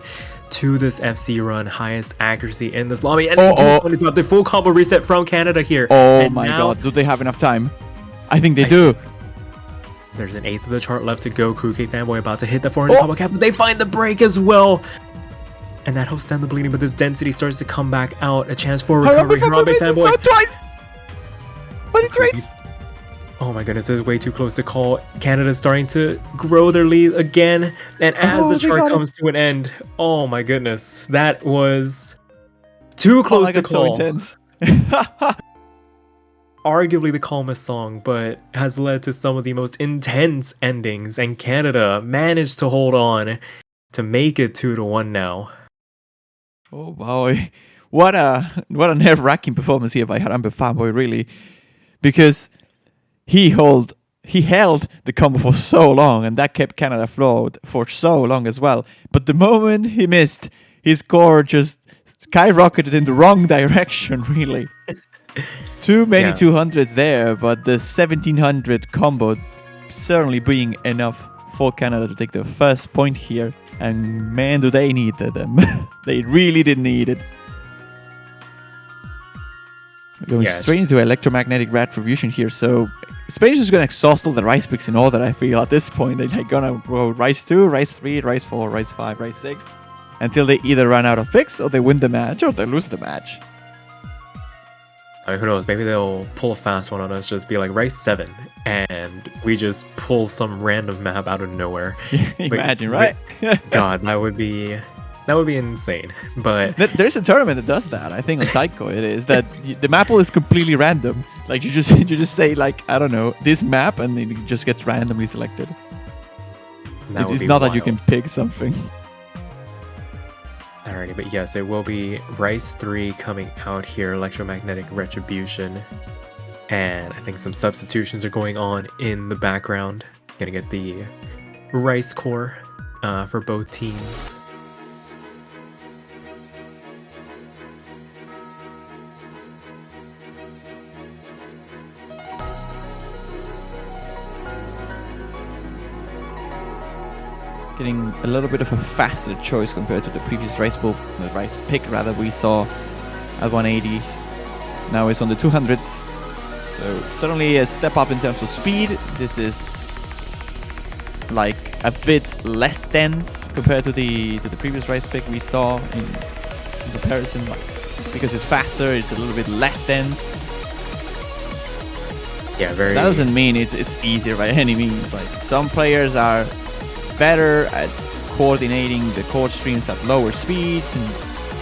to this FC run, highest accuracy in this lobby, and the full combo reset from Canada here. Oh and my now, god, do they have enough time? I think they do. There's an eighth of the chart left to go. Crew K Fanboy about to hit the 400 combo cap, but they find the break as well. And that helps stem the bleeding, but this density starts to come back out. A chance for recovery. Harambe Fanboy. Twice! But it rates! Oh my goodness, this is way too close to call. Canada's starting to grow their lead again. And as the chart comes to an end, oh my goodness, that was too close to call. So intense. Arguably the calmest song, but has led to some of the most intense endings. And Canada managed to hold on to make it 2-1 now. Oh boy, what a nerve-wracking performance here by Harambe Fanboy, really, because he held the combo for so long, and that kept Canada afloat for so long as well. But the moment he missed, his score just skyrocketed in the wrong direction, really. Too many 200s there, but the 1700 combo certainly being enough for Canada to take the first point here. And man, do they need them. They really did need it. We're going straight into electromagnetic retribution here, so Spain is just going to exhaust all the rice picks in order, I feel, at this point. They're going to go rice 2, rice 3, rice 4, rice 5, rice 6, until they either run out of picks, or they win the match, or they lose the match. I mean, who knows? Maybe they'll pull a fast one on us, just be like rice 7, and we just pull some random map out of nowhere. Imagine, right? God, that would be insane. But there's a tournament that does that. I think on Psycho it is that the map pool is completely random. Like you just say like, I don't know, this map, and then it just gets randomly selected. It's not that you can pick something. Alrighty, but yes, it will be Rice 3 coming out here, Electromagnetic Retribution. And I think some substitutions are going on in the background. Gonna get the Rice core for both teams. Getting a little bit of a faster choice compared to the previous rice pick rather we saw at 180. Now it's on the 200s, so certainly a step up in terms of speed. This is like a bit less dense compared to the previous rice pick we saw in comparison, because it's faster, it's a little bit less dense. Yeah, very. That doesn't mean it's easier by any means. Like, some players are better at coordinating the chord streams at lower speeds and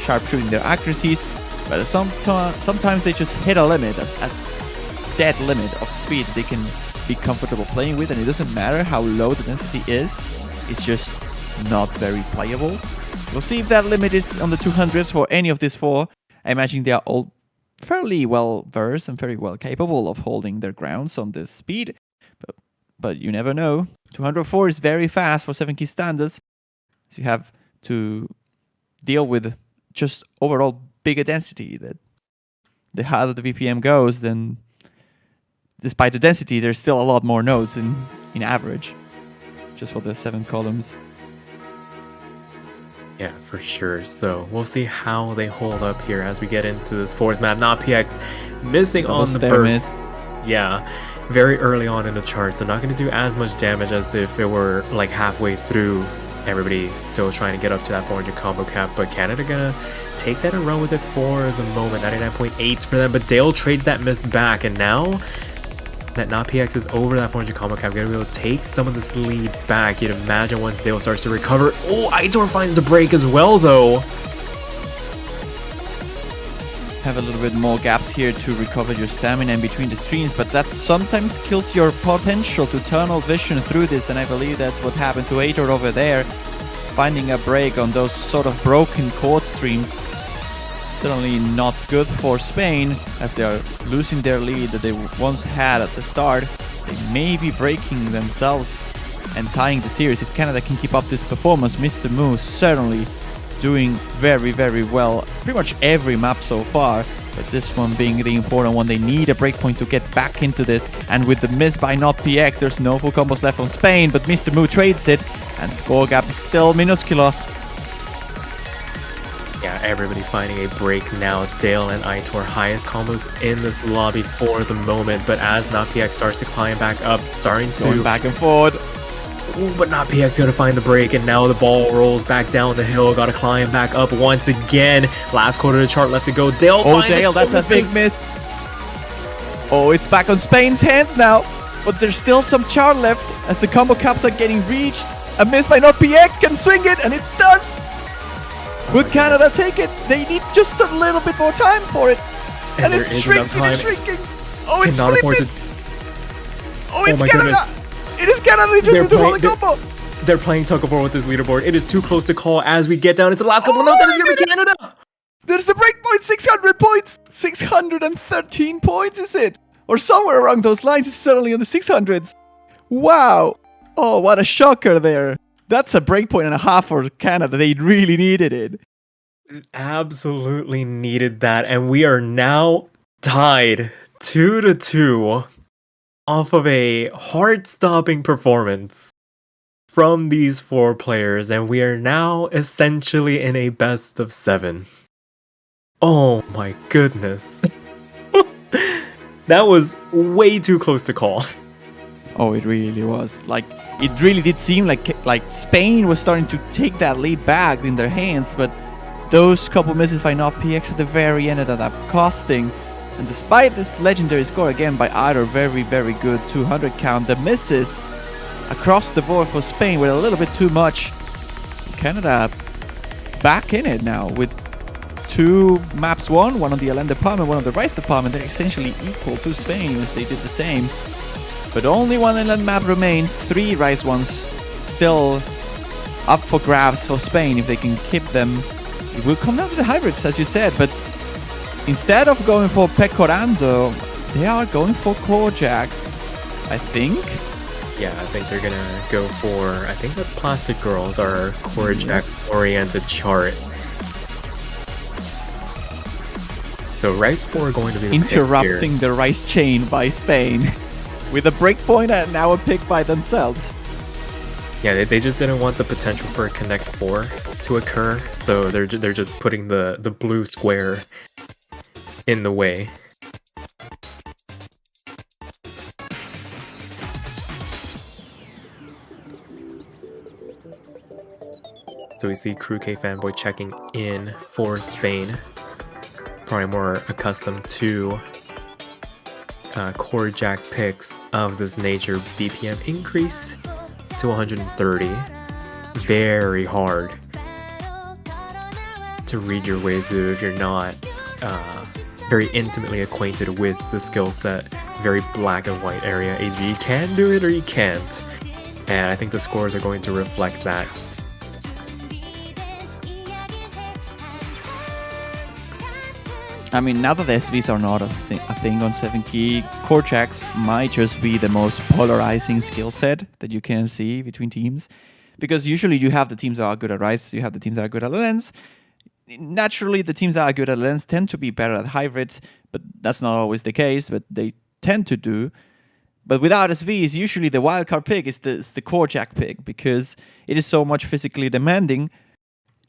sharpshooting their accuracies, but sometimes they just hit a limit, at dead limit of speed they can be comfortable playing with, and it doesn't matter how low the density is, it's just not very playable. We'll see if that limit is on the 200s for any of these four. I imagine they are all fairly well versed and very well capable of holding their grounds on this speed, but you never know. 204 is very fast for 7 key standards, so you have to deal with just overall bigger density. That the harder the BPM goes, then despite the density, there's still a lot more nodes in average, just for the 7 columns. Yeah, for sure. So we'll see how they hold up here as we get into this fourth map. Not PX missing on the burst. Yeah. Very early on in the chart, so not going to do as much damage as if it were like halfway through. Everybody still trying to get up to that 400 combo cap, but Canada gonna take that and run with it for the moment. 99.8 for them, but Dale trades that miss back, and now that Not PX is over that 400 combo cap, gonna be able to take some of this lead back. You'd imagine once Dale starts to recover. Oh, Aitor finds the break as well, though. Have a little bit more gaps here to recover your stamina in between the streams, but that sometimes kills your potential to tunnel vision through this, and I believe that's what happened to Aitor over there, finding a break on those sort of broken chord streams. Certainly not good for Spain, as they are losing their lead that they once had at the start. They may be breaking themselves and tying the series. If Canada can keep up this performance, Mr. Moo certainly doing very, very well. Pretty much every map so far, but this one being the important one. They need a breakpoint to get back into this, and with the miss by Not PX, there's no full combos left on Spain, but Mr. Moo trades it, and score gap is still minuscular. Yeah, everybody finding a break now. Dale and Aitor highest combos in this lobby for the moment, but as Not PX starts to climb back up, starting to going back and forward. Ooh, but Not PX gotta find the break, and now the ball rolls back down the hill. Gotta climb back up once again. Last quarter of the chart left to go. Dale, Dale, that's a big miss. Oh, it's back on Spain's hands now. but there's still some char left as the combo caps are getting reached. A miss by NotPX can swing it, and it does! Will Canada take it? They need just a little bit more time for it. And there it's is shrinking enough and time. shrinking. Oh, it's Cannot afford flipping. to- Oh, it's my Canada. goodness. It is Canada. They just They're need to hold the playing- combo. They're playing tug of war with this leaderboard. It is too close to call as we get down into the last couple of minutes. That is going to be Canada. There's the breakpoint. 600 points. 613 points, is it? Or somewhere around those lines. It's certainly in the 600s. Wow. Oh, what a shocker there. That's a breakpoint and a half for Canada. They really needed it. Absolutely needed that, and we are now tied 2-2 off of a heart-stopping performance from these 4 players, and we are now essentially in a best of 7. Oh my goodness. That was way too close to call. Oh, it really was. Like, it really did seem like Spain was starting to take that lead back in their hands, but those couple misses by NotPX at the very end ended up costing. And despite this legendary score again by either very, very good 200 count, the misses across the board for Spain were a little bit too much. Canada back in it now with 2 maps won, one on the LN department, one on the Rice department. They're essentially equal to Spain as they did the same. But only one LN map remains, 3 Rice ones still up for grabs for Spain if they can keep them. It will come down to the hybrids, as you said, but instead of going for Pecorando, they are going for Kojaks, I think. Yeah, I think they're gonna go for, I think that's Plastic Girls, our Korajak-oriented chart. So Rice 4 are going to be the pick here. Interrupting the Rice chain by Spain with a breakpoint and now a pick by themselves. Yeah, they just didn't want the potential for a Connect 4 to occur, so they're just putting the blue square in the way. So we see Crew K Fanboy checking in for Spain. Probably more accustomed to core jack picks of this nature. BPM increased to 130. Very hard to read your way through if you're not very intimately acquainted with the skill set. Very black and white area. Either you can do it or you can't. And I think the scores are going to reflect that. I mean, now that the SVs are not a thing on 7 key, Korjaks might just be the most polarizing skill set that you can see between teams. Because usually you have the teams that are good at Rice, you have the teams that are good at Lens. Naturally, the teams that are good at Lens tend to be better at hybrids, but that's not always the case, but they tend to do. But without SVs, usually the wildcard pick is the Korjak pick, because it is so much physically demanding,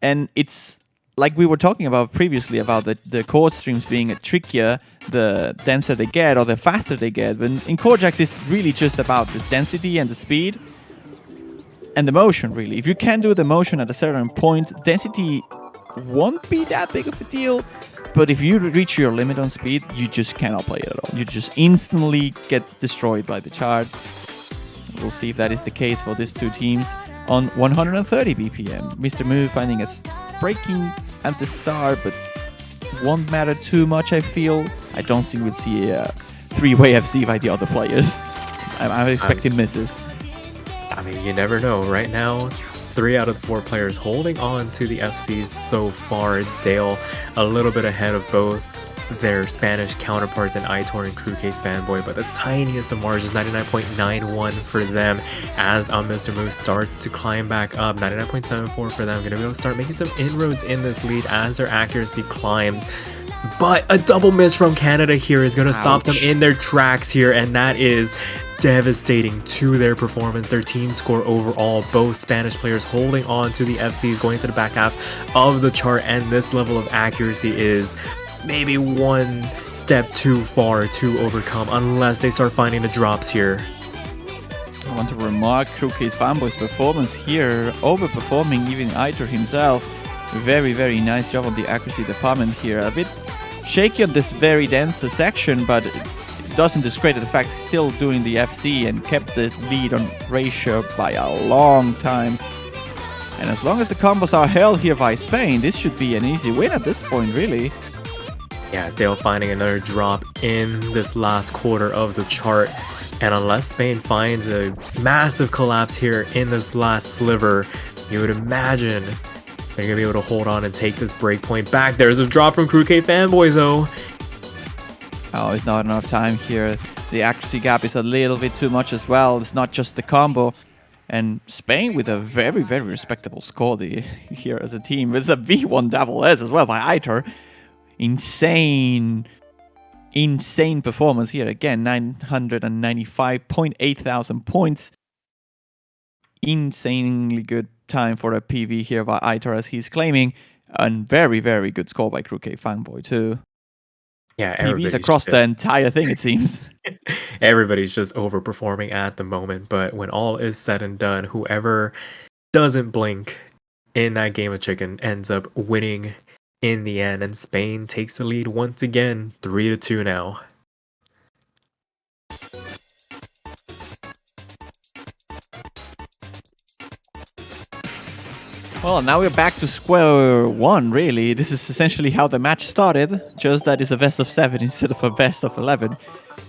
and it's like we were talking about previously about the chord streams being trickier the denser they get or the faster they get. But in Korjaks, it's really just about the density and the speed and the motion, really. If you can do the motion at a certain point, density won't be that big of a deal. But if you reach your limit on speed, you just cannot play it at all. You just instantly get destroyed by the chart. We'll see if that is the case for these two teams on 130 BPM. Mr. Moo finding us breaking at the start, but won't matter too much, I feel. I don't think we'll see a 3-way FC by the other players. I'm expecting misses. I mean, you never know. Right now, 3 out of the 4 players holding on to the FCs so far. Dale a little bit ahead of both their Spanish counterparts in Itor and Crew K Fanboy, but the tiniest of margins, 99.91 for them, as Mr. Moose starts to climb back up. 99.74 for them. Gonna be able to start making some inroads in this lead as their accuracy climbs. But a double miss from Canada here is going to stop them in their tracks here, and that is devastating to their performance, their team score overall. Both Spanish players holding on to the FCs, going to the back half of the chart, and this level of accuracy is maybe one step too far to overcome unless they start finding the drops here. I want to remark Crew K's Fanboy's performance here, overperforming even Aitor himself. Very, very nice job on the accuracy department here. A bit shaky on this very dense section, but doesn't discredit the fact he's still doing the FC and kept the lead on ratio by a long time. And as long as the combos are held here by Spain, this should be an easy win at this point, really. Yeah, Dale finding another drop in this last quarter of the chart. And unless Spain finds a massive collapse here in this last sliver, you would imagine they're going to be able to hold on and take this breakpoint back. There's a drop from Crew K Fanboy, though. Oh, it's not enough time here. The accuracy gap is a little bit too much as well. It's not just the combo. And Spain with a very, very respectable score here as a team. It's a V1 double S as well by Aitor. Insane performance here. Again, 995.8 thousand points. Insanely good time for a PV here by Aitor, as he's claiming. And very, very good score by Crew K Fanboy too. Yeah, PVs across the entire thing, it seems. Everybody's just overperforming at the moment, but when all is said and done, whoever doesn't blink in that game of chicken ends up winning in the end, and Spain takes the lead once again, 3-2 now. Well, now we're back to square one, really. This is essentially how the match started, just that it's a best of 7 instead of a best of 11.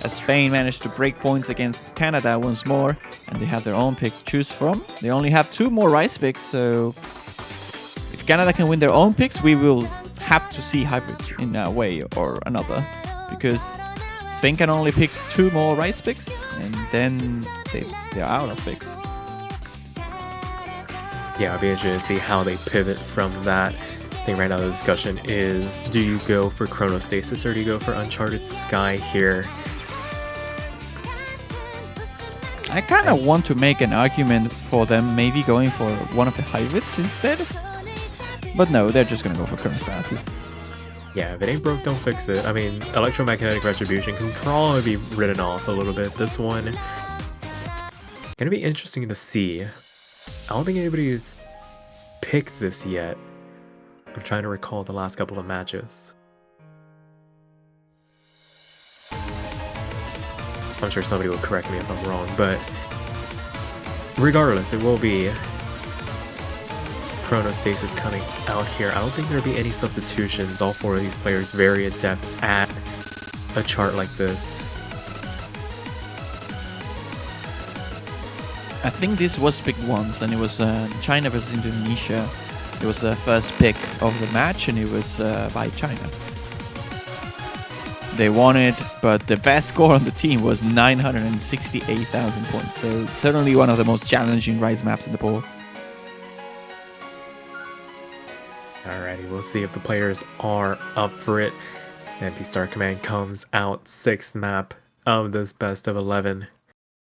As Spain managed to break points against Canada once more, and they have their own pick to choose from. They only have 2 more rice picks, so if Canada can win their own picks, we will have to see hybrids in a way or another, because Spain can only pick 2 more rice picks, and then they're out of picks. Yeah, I'll be interested to see how they pivot from that. I think right now the discussion is, do you go for Chronostasis or do you go for Uncharted Sky here? I kind of want to make an argument for them maybe going for one of the hybrids instead. But no, they're just going to go for Chronostasis. Yeah, if it ain't broke, don't fix it. I mean, Electromagnetic Retribution can probably be written off a little bit. This one, gonna be interesting to see. I don't think anybody's picked this yet. I'm trying to recall the last couple of matches. I'm sure somebody will correct me if I'm wrong, but regardless, it will be Chronostasis coming out here. I don't think there'll be any substitutions. All 4 of these players very adept at a chart like this. I think this was picked once, and it was China versus Indonesia. It was the first pick of the match, and it was by China. They won it, but the best score on the team was 968,000 points. So certainly one of the most challenging Rise maps in the board. Alrighty, we'll see if the players are up for it. MP Star Command comes out, 6th map of this best of 11.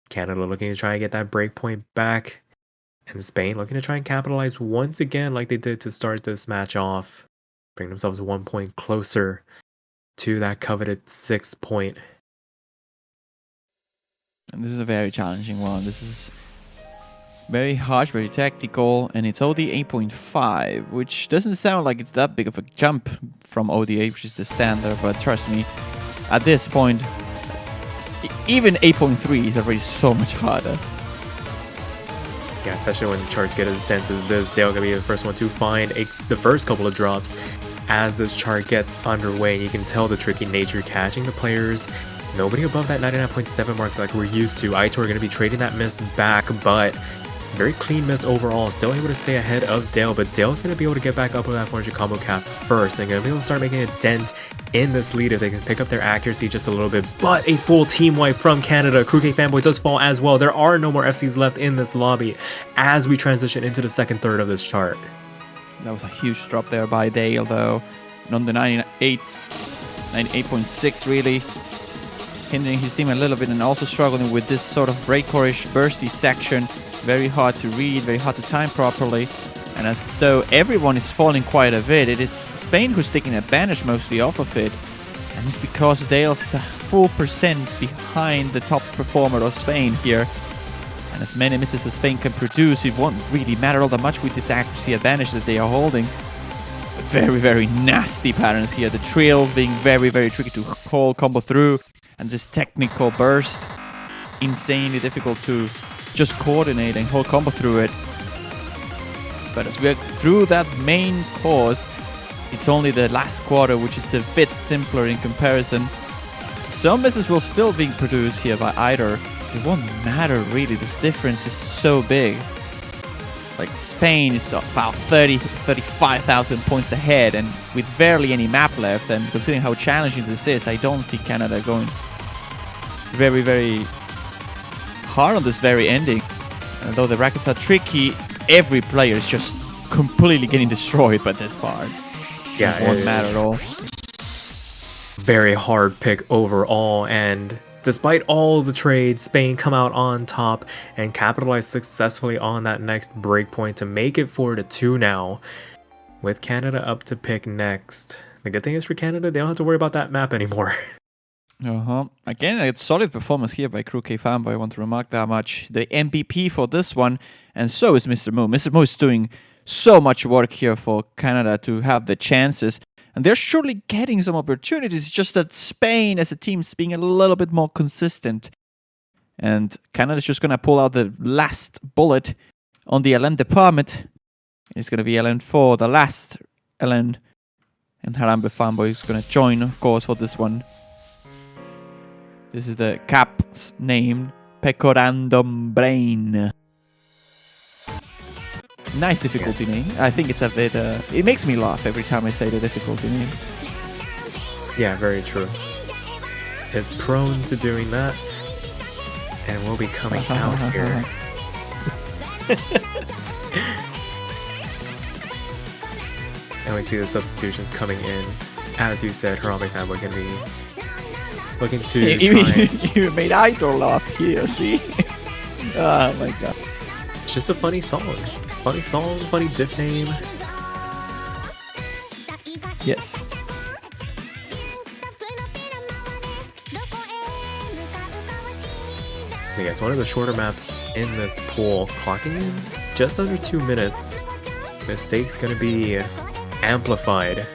Canada looking to try and get that breakpoint back. And Spain looking to try and capitalize once again like they did to start this match off. Bring themselves 1 point closer to that coveted 6th point. And this is a very challenging one. This is very harsh, very tactical, and it's OD 8.5, which doesn't sound like it's that big of a jump from OD8, which is the standard, but trust me, at this point, even 8.3 is already so much harder. Yeah, especially when charts get as dense as this. Dale gonna be the first one to find the first couple of drops as this chart gets underway. You can tell the tricky nature catching the players. Nobody above that 99.7 mark like we're used to. Aitor gonna be trading that miss back, but very clean miss overall. Still able to stay ahead of Dale, but Dale's gonna be able to get back up with that 400 combo cap first and gonna be able to start making a dent in this lead if they can pick up their accuracy just a little bit. But a full team wipe from Canada. Crew K Fanboy does fall as well. There are no more FCs left in this lobby as we transition into the second third of this chart. That was a huge drop there by Dale, though. And on the 98.6 really, hindering his team a little bit and also struggling with this sort of breakcore-ish bursty section. Very hard to read, very hard to time properly. And as though everyone is falling quite a bit, it is Spain who's taking advantage mostly off of it. And it's because Dales is a full percent behind the top performer of Spain here. And as many misses as Spain can produce, it won't really matter all that much with this accuracy advantage that they are holding. Very, very nasty patterns here. The trails being very, very tricky to call, combo through. and this technical burst, insanely difficult to just coordinate and hold combo through it. But as we're through that main course, it's only the last quarter which is a bit simpler in comparison. Some misses will still be produced here by either. It won't matter really, this difference is so big. Like Spain is about 35,000 points ahead, and with barely any map left, and considering how challenging this is, I don't see Canada going very, very hard on this very ending. Although the rackets are tricky, every player is just completely getting destroyed by this part. Yeah, it won't matter at all. Very hard pick overall, and despite all the trades, Spain come out on top and capitalize successfully on that next breakpoint to make it 4-2 now, with Canada up to pick next. The good thing is for Canada, they don't have to worry about that map anymore. Again, it's solid performance here by Crew K Fanboy. I want to remark that much. The MVP for this one, and so is Mr. Moo. Mr. Moo is doing so much work here for Canada to have the chances. And they're surely getting some opportunities. It's just that Spain as a team is being a little bit more consistent. And Canada's just going to pull out the last bullet on the LN department. It's going to be LN4, the last LN. And Harambe Fanboy is going to join, of course, for this one. This is the cap's name, Pecorandom Brain. Nice difficulty name. I think it's a bit... it makes me laugh every time I say the difficulty name. Yeah, very true. It's prone to doing that, and will be coming out here. And we see the substitutions coming in. As you said, Harambe Fanboy can be looking to You made Idol laugh here, see? Oh my god. It's just a funny song. Funny song, funny diff name. Yes. I guess one of the shorter maps in this pool, clocking in just under 2 minutes. Mistake's gonna be amplified.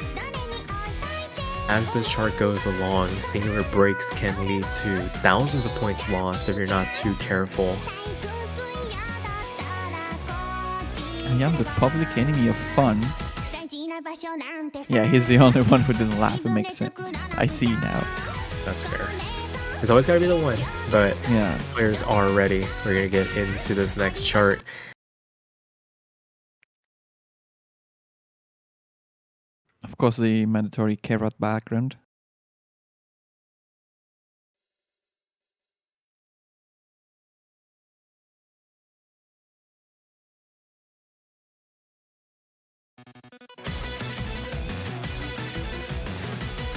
As this chart goes along, singular breaks can lead to thousands of points lost if you're not too careful. I am the public enemy of fun. Yeah, he's the only one who didn't laugh. It makes sense. I see now. That's fair. There's always gotta be the one, but yeah, players are ready. We're gonna get into this next chart. Of course, the mandatory carrot background.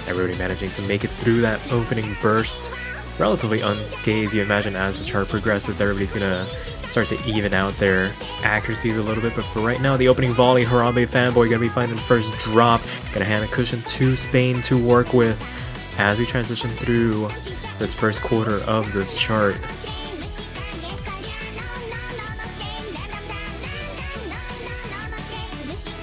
Everybody managing to make it through that opening burst relatively unscathed. You imagine as the chart progresses, everybody's gonna start to even out their accuracies a little bit. But for right now, the opening volley, Harambe Fanboy gonna be finding the first drop. Gonna hand a cushion to Spain to work with as we transition through this first quarter of this chart.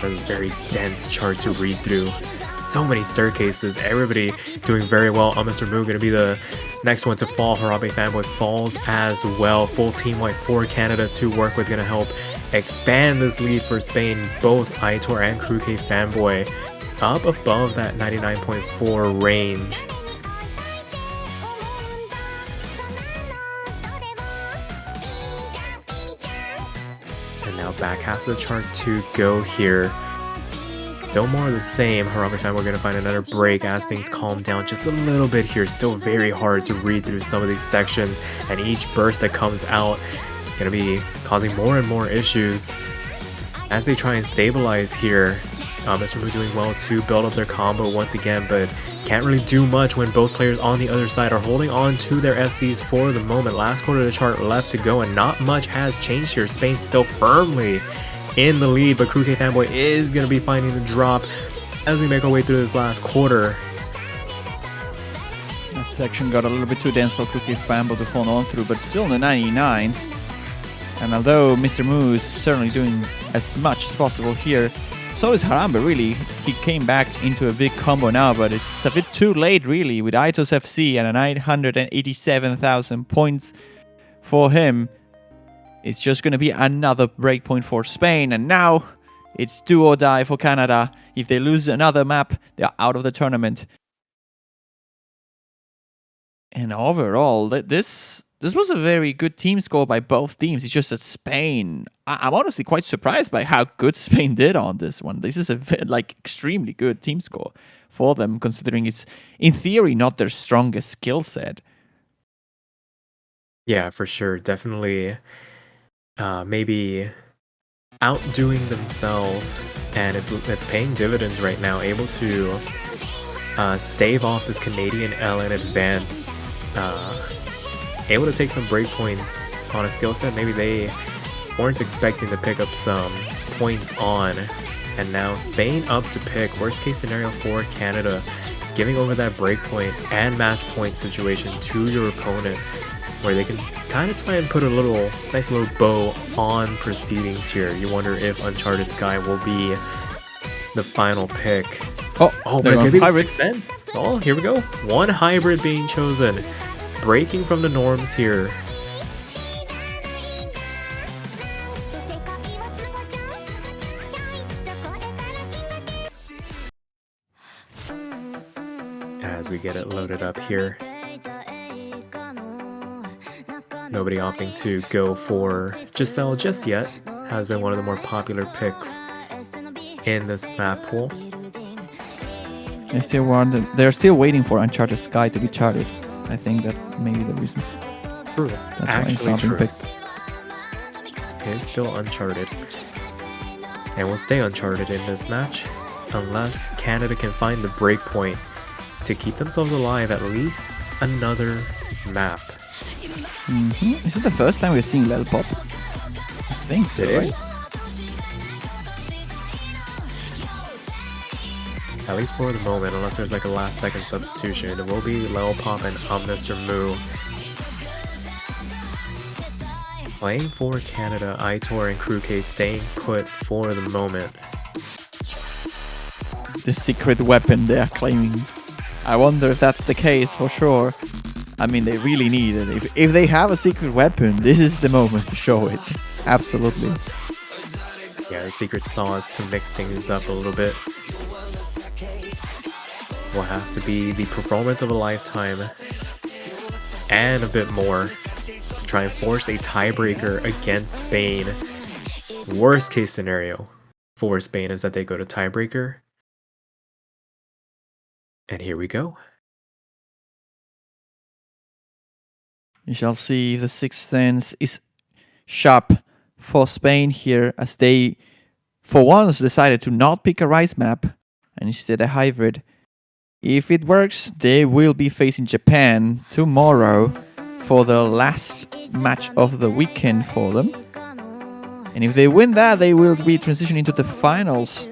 A very dense chart to read through. So many staircases, everybody doing very well. Mr. Moo gonna be the next one to fall. Harambe Fanboy falls as well. Full team white for Canada to work with, gonna help expand this lead for Spain. Both Aitor and Crew K Fanboy up above that 99.4 range. And now back half of the chart to go here. Still more of the same. Harambe Fanboy we're going to find another break as things calm down just a little bit here. Still very hard to read through some of these sections, and each burst that comes out going to be causing more and more issues as they try and stabilize here. Mr. Moo doing well to build up their combo once again, but can't really do much when both players on the other side are holding on to their SCs for the moment. Last quarter of the chart left to go, and not much has changed here. Spain still firmly in the lead, but Crew K Fanboy is going to be finding the drop as we make our way through this last quarter. That section got a little bit too dense for Crew K Fanboy to hold on through, but still in the 99s. And although Mr. Moo is certainly doing as much as possible here, So is Harambe, really. He came back into a big combo now, but it's a bit too late, really, with Aitos FC and a 987,000 points for him. It's just going to be another breakpoint for Spain, and now it's do or die for Canada. If they lose another map, they're out of the tournament. And overall, this was a very good team score by both teams. It's just that Spain, I'm honestly quite surprised by how good Spain did on this one. This is a extremely good team score for them, considering it's in theory not their strongest skill set. Yeah, for sure. Definitely maybe outdoing themselves, and it's paying dividends right now, able to stave off this Canadian L in advance, able to take some breakpoints on a skill set maybe they weren't expecting to pick up some points on. And now Spain up to pick. Worst case scenario for Canada, giving over that breakpoint and match point situation to your opponent, where they can kind of try and put a nice little bow on proceedings here. You wonder if Uncharted Sky will be the final pick. Oh, but it's gonna be hybrid sense. Oh, here we go. One hybrid being chosen, breaking from the norms here. As we get it loaded up here. Nobody opting to go for Giselle just yet. Has been one of the more popular picks in this map pool. They're still waiting for Uncharted Sky to be charted. I think that may be the reason. True. That's Actually true. Picked. It is still Uncharted. And will stay Uncharted in this match unless Canada can find the breakpoint to keep themselves alive at least another map. Is it the first time we're seeing Lel Pop? I think so, It right? is. At least for the moment, unless there's like a last second substitution, it will be Lel Pop and Mr. Moo. Playing for Canada, Aitor and Kruke staying put for the moment. The secret weapon they are claiming. I wonder if that's the case for sure. I mean, they really need it. If they have a secret weapon, this is the moment to show it. Absolutely. Yeah, the secret sauce to mix things up a little bit will have to be the performance of a lifetime and a bit more to try and force a tiebreaker against Spain. Worst case scenario for Spain is that they go to tiebreaker. And here we go. You shall see the sixth sense is sharp for Spain here, as they for once decided to not pick a rice map and instead a hybrid. If it works, they will be facing Japan tomorrow for the last match of the weekend for them. And if they win that, they will be transitioning to the finals.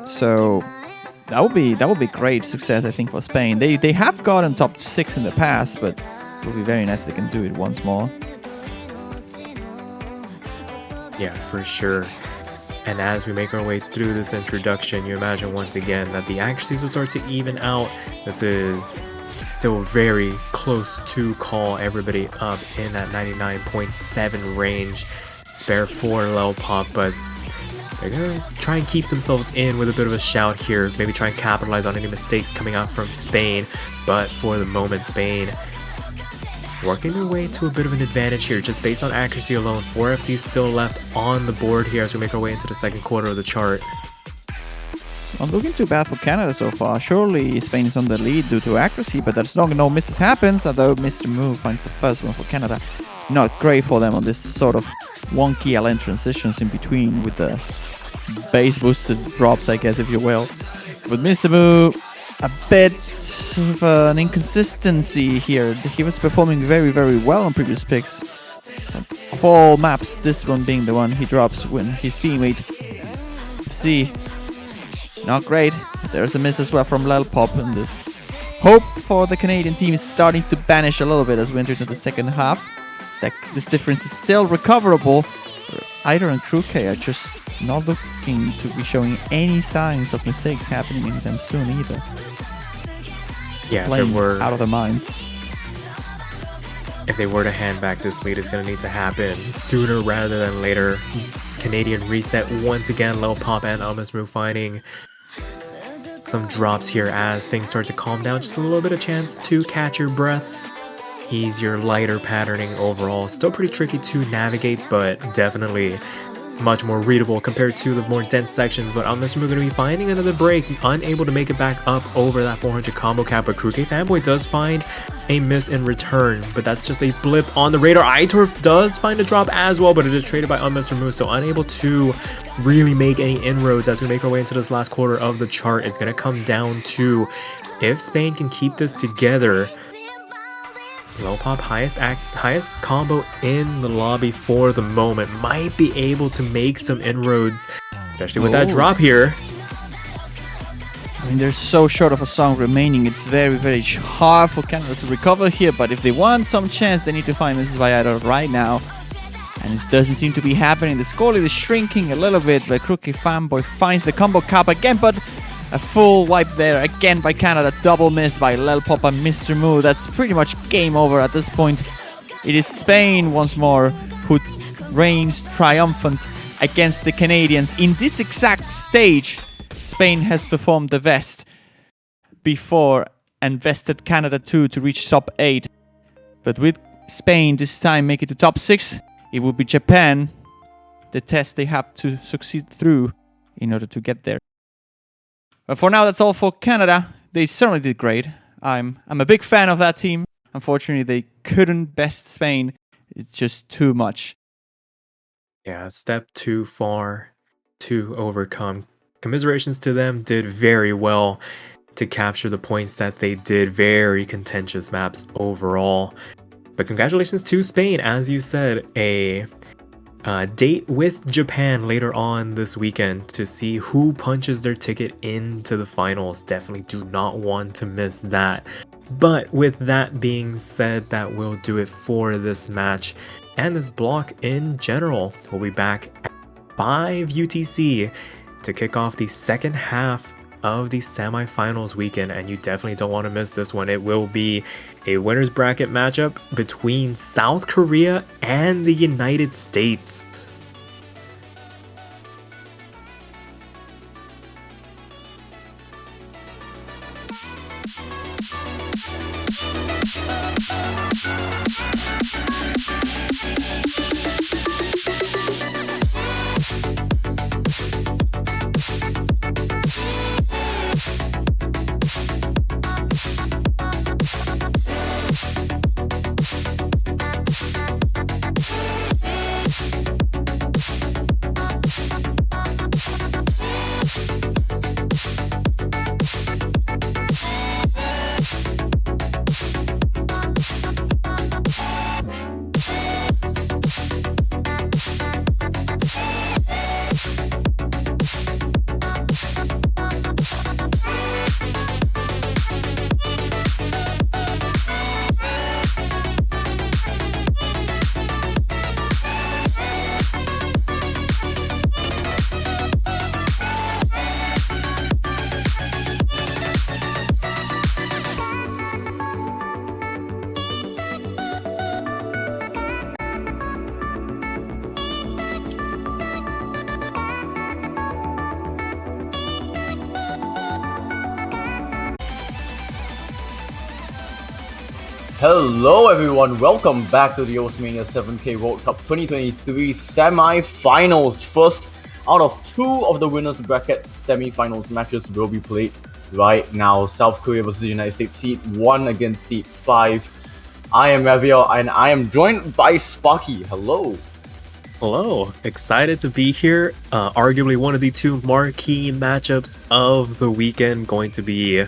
So that would be great success, I think, for Spain. They have gotten top 6 in the past, but it will be very nice if they can do it once more. Yeah, for sure. And as we make our way through this introduction, you imagine once again that the accuracies will start to even out. This is still very close to call everybody up in that 99.7 range. Spare for Lel Pop, but they're going to try and keep themselves in with a bit of a shout here. Maybe try and capitalize on any mistakes coming out from Spain. But for the moment, Spain working their way to a bit of an advantage here, just based on accuracy alone. 4 FCs still left on the board here as we make our way into the second quarter of the chart. Not looking too bad for Canada so far. Surely Spain is on the lead due to accuracy, but as long as no misses happens, although Mr. Move finds the first one for Canada. Not great for them on this sort of wonky LN transitions in between with the base boosted drops, I guess, if you will. But Mr. Move, a bit of an inconsistency here. He was performing very, very well on previous picks. Of all maps, this one being the one he drops when his teammate FC. Not great. There's a miss as well from Lel Pop, and this hope for the Canadian team is starting to vanish a little bit as we enter into the second half. This difference is still recoverable. Eider and Kruke are just not looking to be showing any signs of mistakes happening anytime soon either. Yeah, Playing out of their minds. If they were to hand back this lead, it's going to need to happen sooner rather than later. Canadian reset once again. Lil Pop and Almasru finding some drops here as things start to calm down. Just a little bit of chance to catch your breath. Easier, lighter patterning overall. Still pretty tricky to navigate, but definitely much more readable compared to the more dense sections. But Almasru going to be finding another break, unable to make it back up over that 400 combo cap. But Kruke Fanboy does find a miss in return, but that's just a blip on the radar. Aitor does find a drop as well, but it is traded by Almasru, so unable to really make any inroads as we make our way into this last quarter of the chart. It's going to come down to if Spain can keep this together. Lil Pop, highest combo in the lobby for the moment, might be able to make some inroads, especially with that drop here. I mean, they're so short of a song remaining. It's very, very hard for Canada to recover here, but if they want some chance, they need to find Mrs. Valladolid right now. And it doesn't seem to be happening. The score lead is shrinking a little bit, but Kruke Fanboy finds the combo cap again, but a full wipe there again by Canada. Double miss by Lil Pop and Mr. Moo. That's pretty much game over at this point. It is Spain once more who reigns triumphant against the Canadians. In this exact stage, Spain has performed the best before and bested Canada too to reach top 8. But with Spain this time make it to top 6, it would be Japan, the test they have to succeed through in order to get there. But for now, that's all for Canada. They certainly did great. I'm a big fan of that team. Unfortunately, they couldn't best Spain. It's just too much. Yeah, a step too far to overcome. Commiserations to them, did very well to capture the points that they did. Very contentious maps overall. But congratulations to Spain. As you said, a date with Japan later on this weekend to see who punches their ticket into the finals. Definitely do not want to miss that. But with that being said, that will do it for this match and this block in general. We'll be back at 5 UTC to kick off the second half of the semifinals weekend, and you definitely don't want to miss this one. It will be a winners bracket matchup between South Korea and the United States. Hello everyone, welcome back to the Mania 7K World Cup 2023 semi-finals. First out of 2 of the winners bracket semi-finals matches will be played right now. South Korea versus the United States, seed 1 against seed 5. I am Raviel and I am joined by Sparky. Hello. Hello, excited to be here. Arguably one of the 2 marquee matchups of the weekend, going to be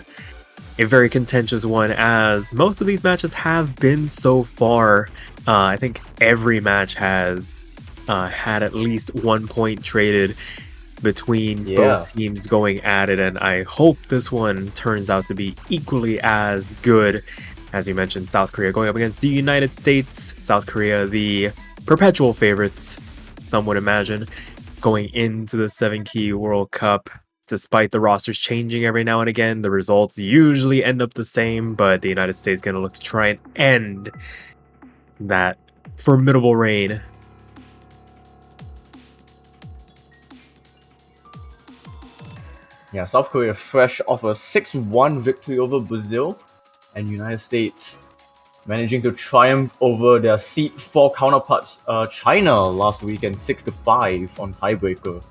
a very contentious one, as most of these matches have been so far. I think every match has had at least 1 point traded between both teams going at it, and I hope this one turns out to be equally as good. As you mentioned, South Korea going up against the United States. South Korea, the perpetual favorites, some would imagine. going into the 7-key World Cup. Despite the rosters changing every now and again, the results usually end up the same, but the United States is going to look to try and end that formidable reign. Yeah, South Korea fresh off a 6-1 victory over Brazil, and United States managing to triumph over their seed 4 counterparts China last weekend 6-5 on tiebreaker.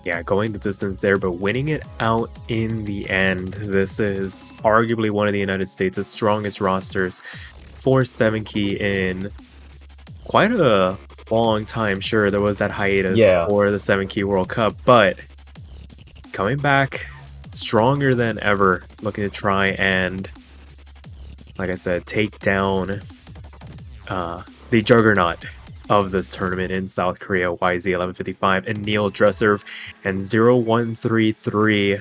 Yeah, going the distance there, but winning it out in the end. This is arguably one of the United States' strongest rosters for 7-key in quite a long time. Sure, there was that hiatus for the 7-key World Cup, but coming back stronger than ever, looking to try and, like I said, take down the juggernaut of this tournament in South Korea, YZ1155 and Neil Dresser and 0133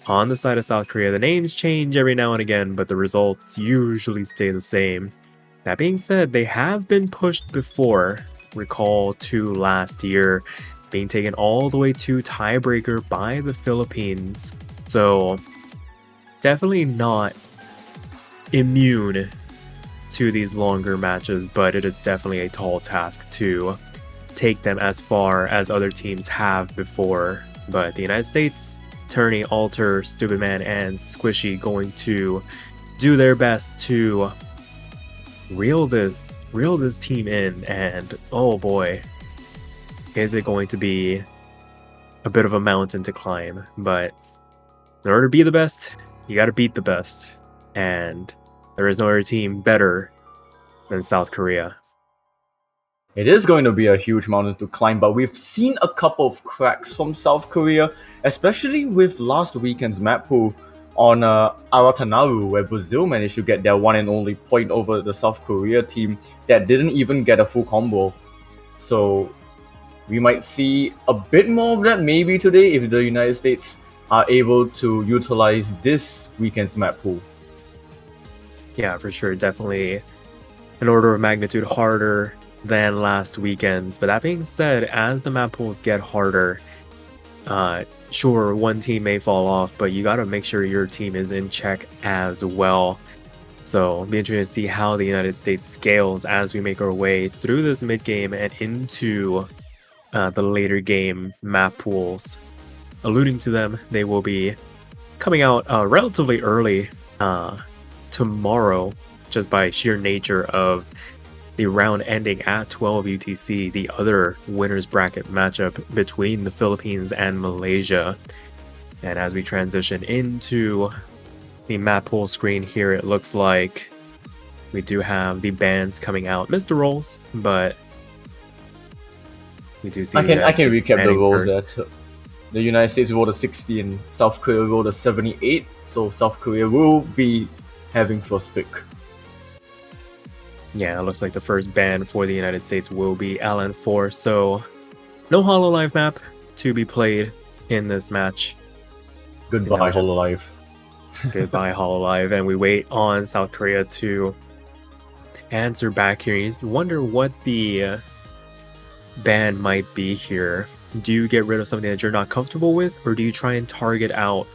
on the side of South Korea. The names change every now and again, but the results usually stay the same. That being said, they have been pushed before. Recall to last year, being taken all the way to tiebreaker by the Philippines. So definitely not immune to these longer matches, but it is definitely a tall task to take them as far as other teams have before. But the United States, Turney, Alter, Stupid Man, and Squishy going to do their best to reel this team in, and oh boy, is it going to be a bit of a mountain to climb. But in order to be the best, you got to beat the best, and there is no other team better than South Korea. It is going to be a huge mountain to climb, but we've seen a couple of cracks from South Korea, especially with last weekend's map pool on Aratanaru, where Brazil managed to get their one and only point over the South Korea team that didn't even get a full combo. So we might see a bit more of that maybe today if the United States are able to utilize this weekend's map pool. Yeah, for sure. Definitely an order of magnitude harder than last weekend's. But that being said, as the map pools get harder, sure, one team may fall off, but you got to make sure your team is in check as well. So it'll be interesting to see how the United States scales as we make our way through this mid game and into the later game map pools. Alluding to them, they will be coming out relatively early tomorrow, just by sheer nature of the round ending at 12 UTC, the other winners bracket matchup between the Philippines and Malaysia. And as we transition into the map pool screen here, it looks like we do have the bands coming out. Mr. Rolls, but we do see I can recap the rolls first. there. The United States rolled a 60 and South Korea rolled a 78, so South Korea will be having first pick. Yeah, it looks like the first ban for the United States will be LN4, so no Hololive map to be played in this match. Goodbye, Hololive. Goodbye, Hololive, and we wait on South Korea to answer back here. You wonder what the ban might be here. Do you get rid of something that you're not comfortable with, or do you try and target out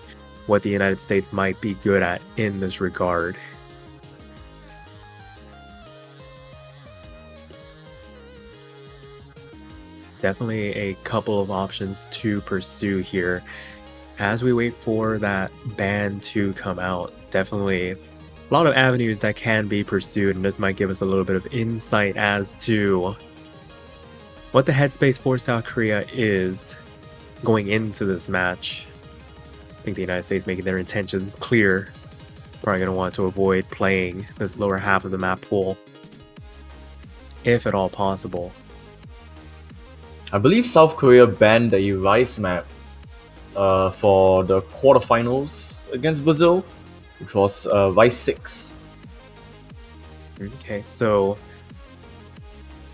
what the United States might be good at in this regard? Definitely a couple of options to pursue here as we wait for that ban to come out. Definitely a lot of avenues that can be pursued, and this might give us a little bit of insight as to what the headspace for South Korea is going into this match. I think the United States making their intentions clear. Probably going to want to avoid playing this lower half of the map pool, if at all possible. I believe South Korea banned the Rise map for the quarterfinals against Brazil, which was Rise 6. Okay, so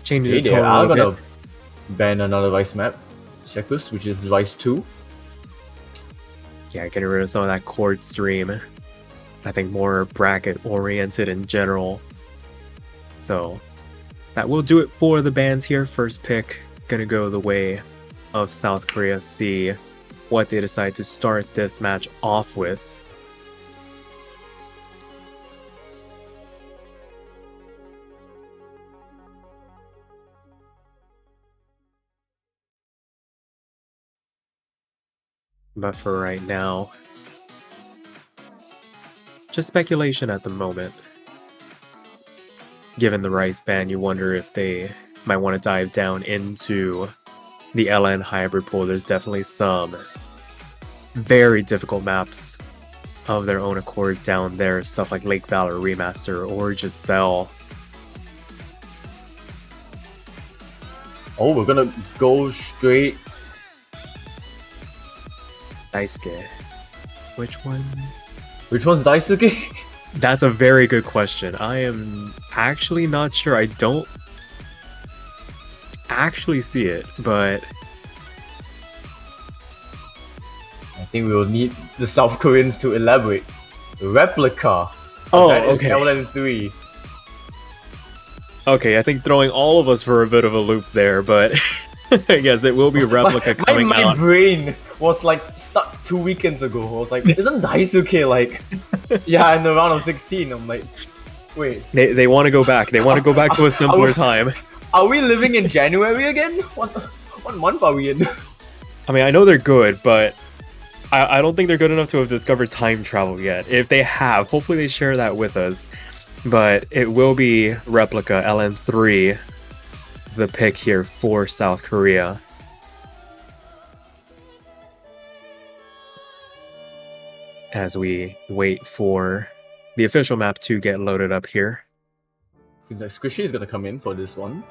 changing Okay, the they tone a are little gonna ban another Rise map, Shekus, which is Rise 2. Yeah, getting rid of some of that chord stream. I think more bracket oriented in general. So that will do it for the bans here. First pick gonna go the way of South Korea, see what they decide to start this match off with. But for right now, just speculation at the moment. Given the rice ban, you wonder if they might want to dive down into the LN hybrid pool. There's definitely some very difficult maps of their own accord down there. Stuff like Lake Valor Remaster or Giselle. Oh, we're gonna go straight. Daisuke. Which one? Which one's Daisuke? That's a very good question. I am actually not sure. I don't actually see it, but I think we will need the South Koreans to elaborate. Replica. Oh, That is okay. LN3. Okay, I think throwing all of us for a bit of a loop there, but I guess it will be Replica coming my out. brain was like stuck 2 weekends ago. I was like, isn't Daisuke like, yeah, in the round of 16? I'm like, wait, They want to go back. They want to go back to a simpler time. are we living in January again? What month are we in? I mean, I know they're good, but I don't think they're good enough to have discovered time travel yet. If they have, hopefully they share that with us. But it will be Replica LN3, the pick here for South Korea. As we wait for the official map to get loaded up here. I think that Squishy is gonna come in for this one.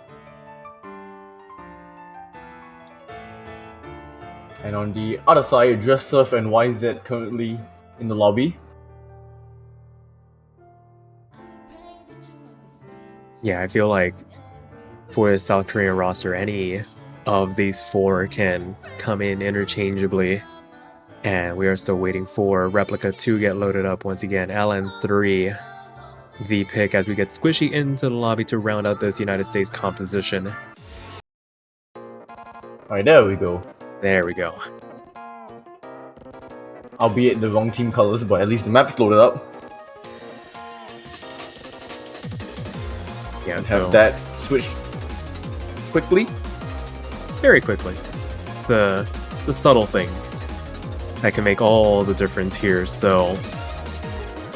And on the other side, Dresssurf and YZ currently in the lobby. Yeah, I feel like for the South Korean roster, any of these four can come in interchangeably. And we are still waiting for Replica to get loaded up once again. LN3, the pick as we get Squishy into the lobby to round out this United States composition. Alright, there we go. There we go. Albeit the wrong team colors, but at least the map's loaded up. Yeah, And so have that switched quickly. very quickly. It's the subtle things that can make all the difference here. So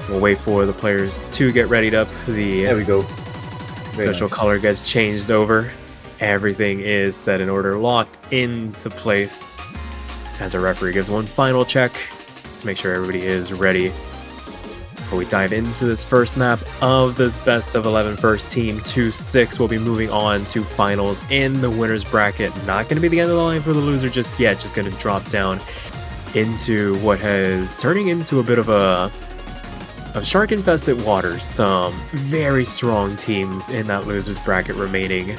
we'll wait for the players to get readied up. The There we go. Very official nice. color gets changed over. Everything is set in order, locked into place. As a referee gives one final check to make sure everybody is ready. Before we dive into this first map of this best of 11 first team 2-6, we'll be moving on to finals in the winner's bracket. Not going to be the end of the line for the loser just yet, just going to drop down into what has turning into a bit of a shark-infested waters. Some very strong teams in that loser's bracket remaining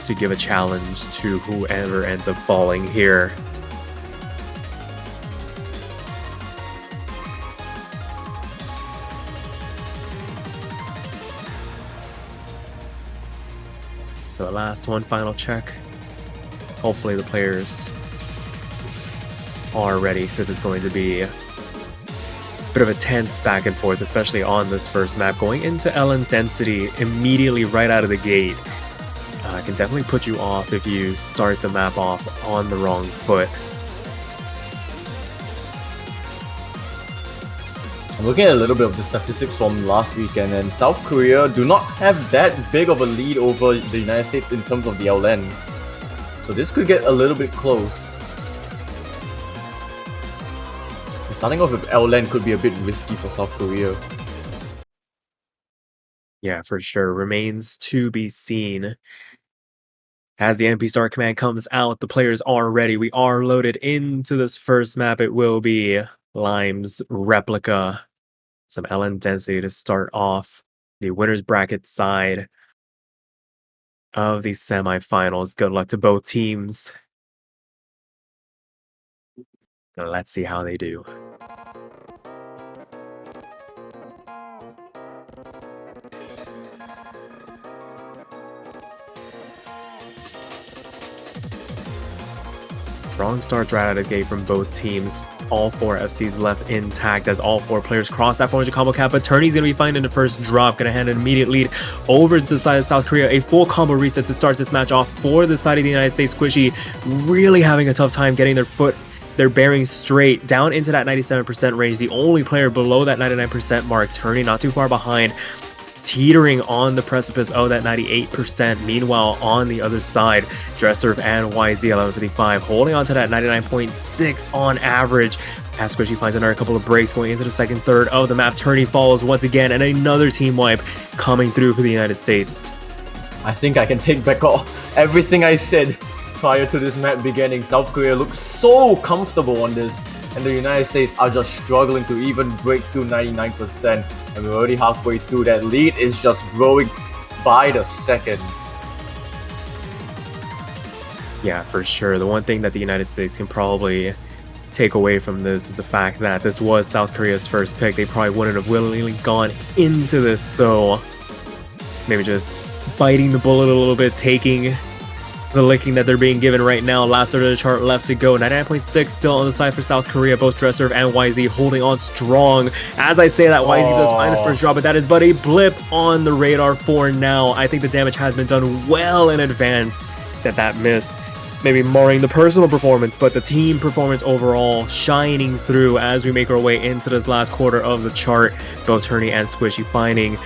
to give a challenge to whoever ends up falling here. So the last one, final check. Hopefully the players are ready, because it's going to be a bit of a tense back and forth, especially on this first map. Going into L intensity immediately right out of the gate can definitely put you off if you start the map off on the wrong foot. I'm looking at a little bit of the statistics from last weekend, and South Korea do not have that big of a lead over the United States in terms of the LN. So this could get a little bit close. Starting off with LN could be a bit risky for South Korea. Yeah, for sure. Remains to be seen. As the MP Star command comes out, the players are ready. We are loaded into this first map. It will be Lime's Replica. Some LN density to start off the winner's bracket side of the semifinals. Good luck to both teams. Let's see how they do. Strong starts right out of the gate from both teams. All 4 FCs left intact as all 4 players cross that 400 combo cap, but Turney's going to be finding the first drop, going to hand an immediate lead over to the side of South Korea. A full combo reset to start this match off for the side of the United States. Squishy really having a tough time getting their bearings straight down into that 97% range. The only player below that 99% mark, Turney not too far behind, teetering on the precipice of that 98%. Meanwhile, on the other side, Dresser and YZ1155 holding on to that 99.6 on average. As Squishy finds another couple of breaks going into the second third of the map. Turney follows once again, and another team wipe coming through for the United States. I think I can take back all everything I said prior to this map beginning. South Korea looks so comfortable on this, and the United States are just struggling to even break through 99%. And we're already halfway through. That lead is just growing by the second. Yeah, for sure. The one thing that the United States can probably take away from this is the fact that this was South Korea's first pick. They probably wouldn't have willingly gone into this, so maybe just biting the bullet a little bit, taking the licking that they're being given right now. Last third of the chart left to go. 99.6 still on the side for South Korea. Both Dresser and YZ holding on strong. As I say that, YZ does find the first drop, but that is but a blip on the radar for now. I think the damage has been done well in advance. That miss maybe marring the personal performance, but the team performance overall shining through as we make our way into this last quarter of the chart. Both Turney and Squishy finding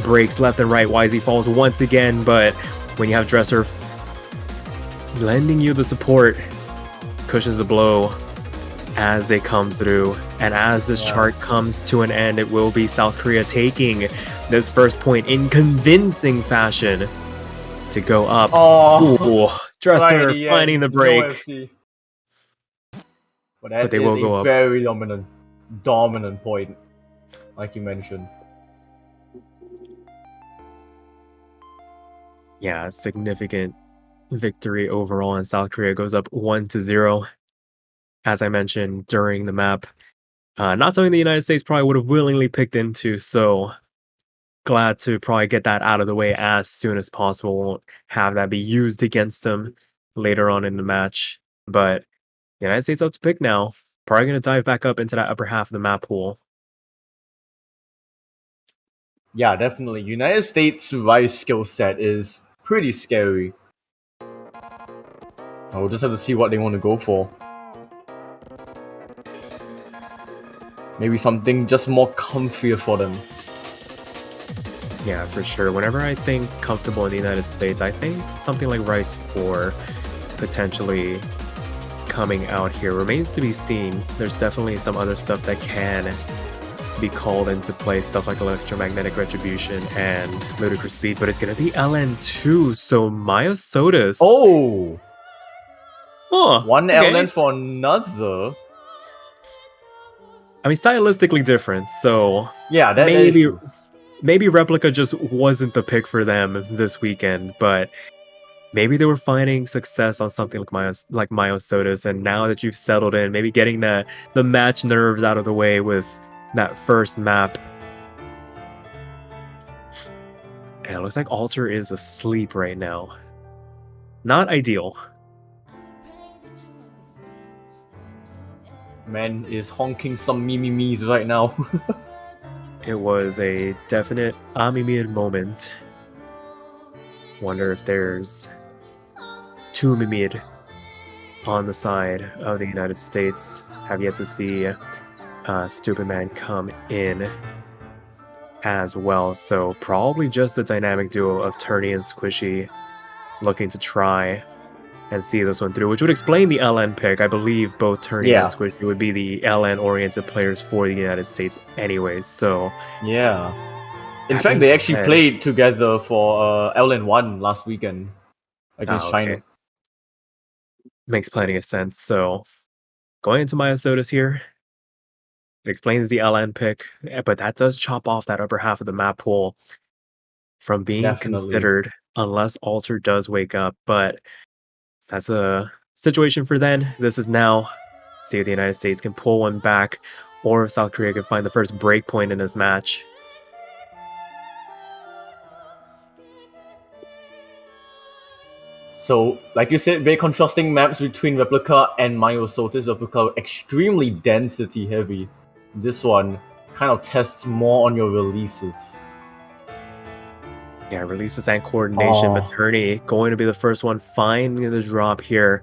breaks left and right. YZ falls once again, but when you have Dresser lending you the support, cushions a blow as they come through. And as this chart comes to an end, it will be South Korea taking this first point in convincing fashion to go up. Ooh, Dresser finding the break. But they will go up. Very dominant point, like you mentioned. Yeah, significant victory overall, and South Korea goes up 1-0. As I mentioned during the map, not something the United States probably would have willingly picked into, so glad to probably get that out of the way as soon as possible. Won't have that be used against them later on in the match. But the United States up to pick now. Probably going to dive back up into that upper half of the map pool. Yeah, definitely. United States' Rise skill set is pretty scary. We'll just have to see what they want to go for. Maybe something just more comfier for them. Yeah, for sure. Whenever I think comfortable in the United States, I think something like Rise 4 potentially coming out here. Remains to be seen. There's definitely some other stuff that can be called into play, stuff like Electromagnetic Retribution and Ludicrous Speed, but it's going to be LN2, so Myosotis. Oh! One okay. LN for another? I mean, stylistically different, so yeah, that is true. Maybe Replica just wasn't the pick for them this weekend, but maybe they were finding success on something like Myosotis, and now that you've settled in, maybe getting the match nerves out of the way with that first map. And it looks like Alter is asleep right now. Not ideal. Man is honking some mimimis right now. It was a definite Amimir moment. Wonder if there's two Mimir on the side of the United States. Have yet to see Stupid Man come in as well. So probably just the dynamic duo of Turney and Squishy looking to try and see this one through, which would explain the LN pick. I believe both Turney and Squishy would be the LN-oriented players for the United States anyways, so... Yeah. In fact, they actually played together for LN1 last weekend against China. Makes plenty of sense. So, going into Myosotis here, it explains the LN pick, but that does chop off that upper half of the map pool from being considered, unless Alter does wake up, but that's a situation for then. This is now. See if the United States can pull one back, or if South Korea can find the first break point in this match. So, like you said, very contrasting maps between Replica and Myosotis. Replica extremely density heavy. This one kind of tests more on your releases. Yeah, releases and coordination, but Oh. Turney going to be the first one finding the drop here.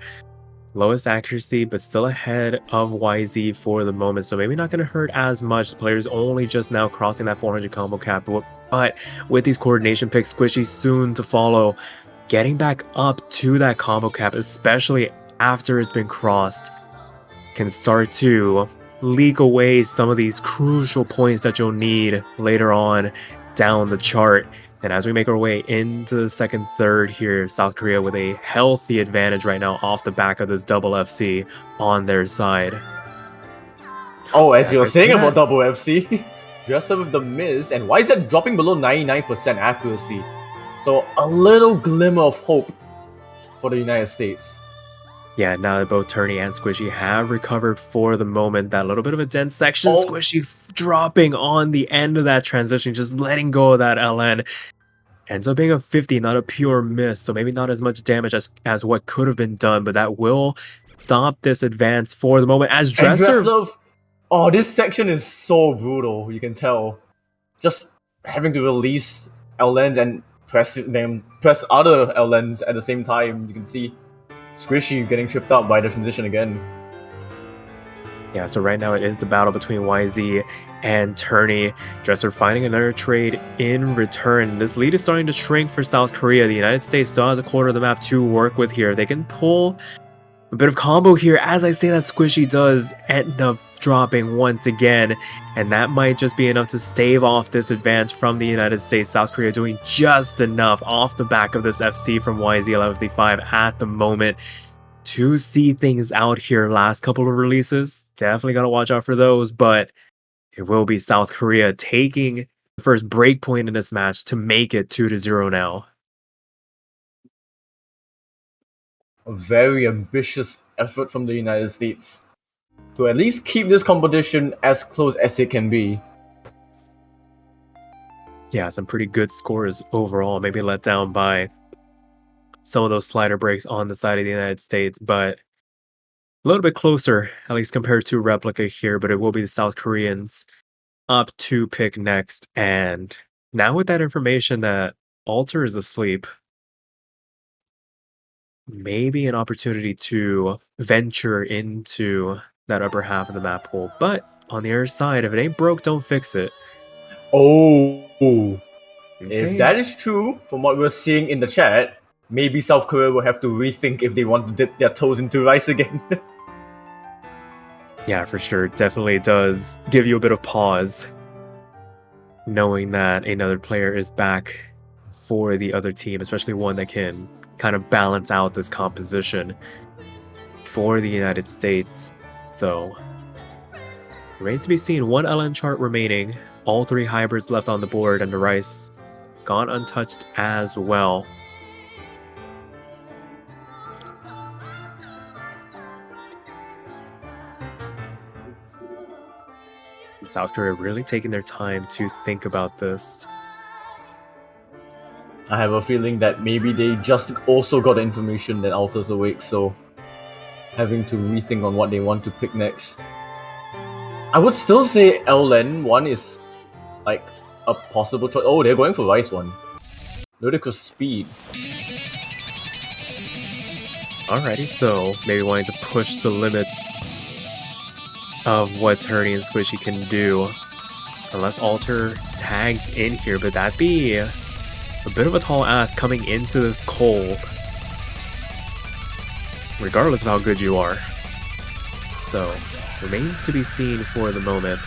Lowest accuracy, but still ahead of YZ for the moment. So maybe not going to hurt as much. The player's only just now crossing that 400 combo cap. But with these coordination picks, Squishy soon to follow. Getting back up to that combo cap, especially after it's been crossed, can start to leak away some of these crucial points that you'll need later on down the chart. And as we make our way into the second third here, South Korea with a healthy advantage right now off the back of this double FC on their side. Oh, as you were Right saying from about that- double FC, Dresser with the miss, and why is that dropping below 99% accuracy? So a little glimmer of hope for the United States. Yeah, now that both Turney and Squishy have recovered for the moment, that little bit of a dense section, Oh. Squishy dropping on the end of that transition, just letting go of that LN. Ends up being a 50, not a pure miss, so maybe not as much damage as what could have been done, but that will stop this advance for the moment. As And Dresser, oh, this section is so brutal, you can tell. Just having to release LNs and press other LNs at the same time, you can see Squishy getting tripped up by the transition again. yeah, so right now it is the battle between YZ and Turney. Dresser finding another trade in return. This lead is starting to shrink for South Korea. The United States still has a quarter of the map to work with here. They can pull a bit of combo here. As I say that, Squishy does end up dropping once again, and that might just be enough to stave off this advance from the United States. South Korea doing just enough off the back of this FC from YZ1155 at the moment to see things out here. Last couple of releases, definitely gotta watch out for those, but it will be South Korea taking the first break point in this match to make it 2-0 now. A very ambitious effort from the United States to at least keep this competition as close as it can be. Yeah, some pretty good scores overall. Maybe let down by some of those slider breaks on the side of the United States, but a little bit closer, at least compared to Replica here. But it will be the South Koreans up to pick next. And now with that information that Alter is asleep, maybe an opportunity to venture into that upper half of the map pool. But on the other side, if it ain't broke, don't fix it. Oh, if Okay. that is true, from what we're seeing in the chat, maybe South Korea will have to rethink if they want to dip their toes into rice again. Yeah, for sure. Definitely does give you a bit of pause knowing that another player is back for the other team, especially one that can kind of balance out this composition for the United States. So, remains to be seen. One LN chart remaining. All three hybrids left on the board, and the Rice gone untouched as well. South Korea really taking their time to think about this. I have a feeling that maybe they just also got the information that Alter's awake, so having to rethink on what they want to pick next. I would still say LN1 is like a possible choice. Oh, they're going for Rice 1. Ludicrous speed. Alrighty, so maybe wanting to push the limits of what Turney and Squishy can do. Unless Alter tags in here, but that'd be a bit of a tall ask coming into this cold. Regardless of how good you are. So, remains to be seen for the moment.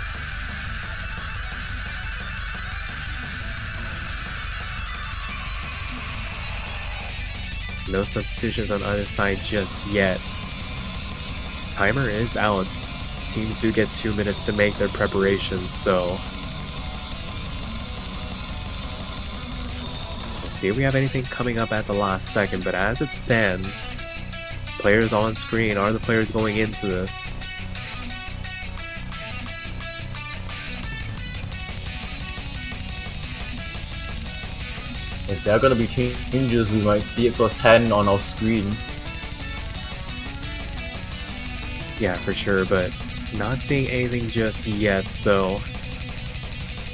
No substitutions on either side just yet. Timer is out. Teams do get 2 minutes to make their preparations, so we'll see if we have anything coming up at the last second, but as it stands, players on screen are the players going into this. If there are going to be changes, we might see it firsthand on our screen. Yeah, for sure, but not seeing anything just yet, so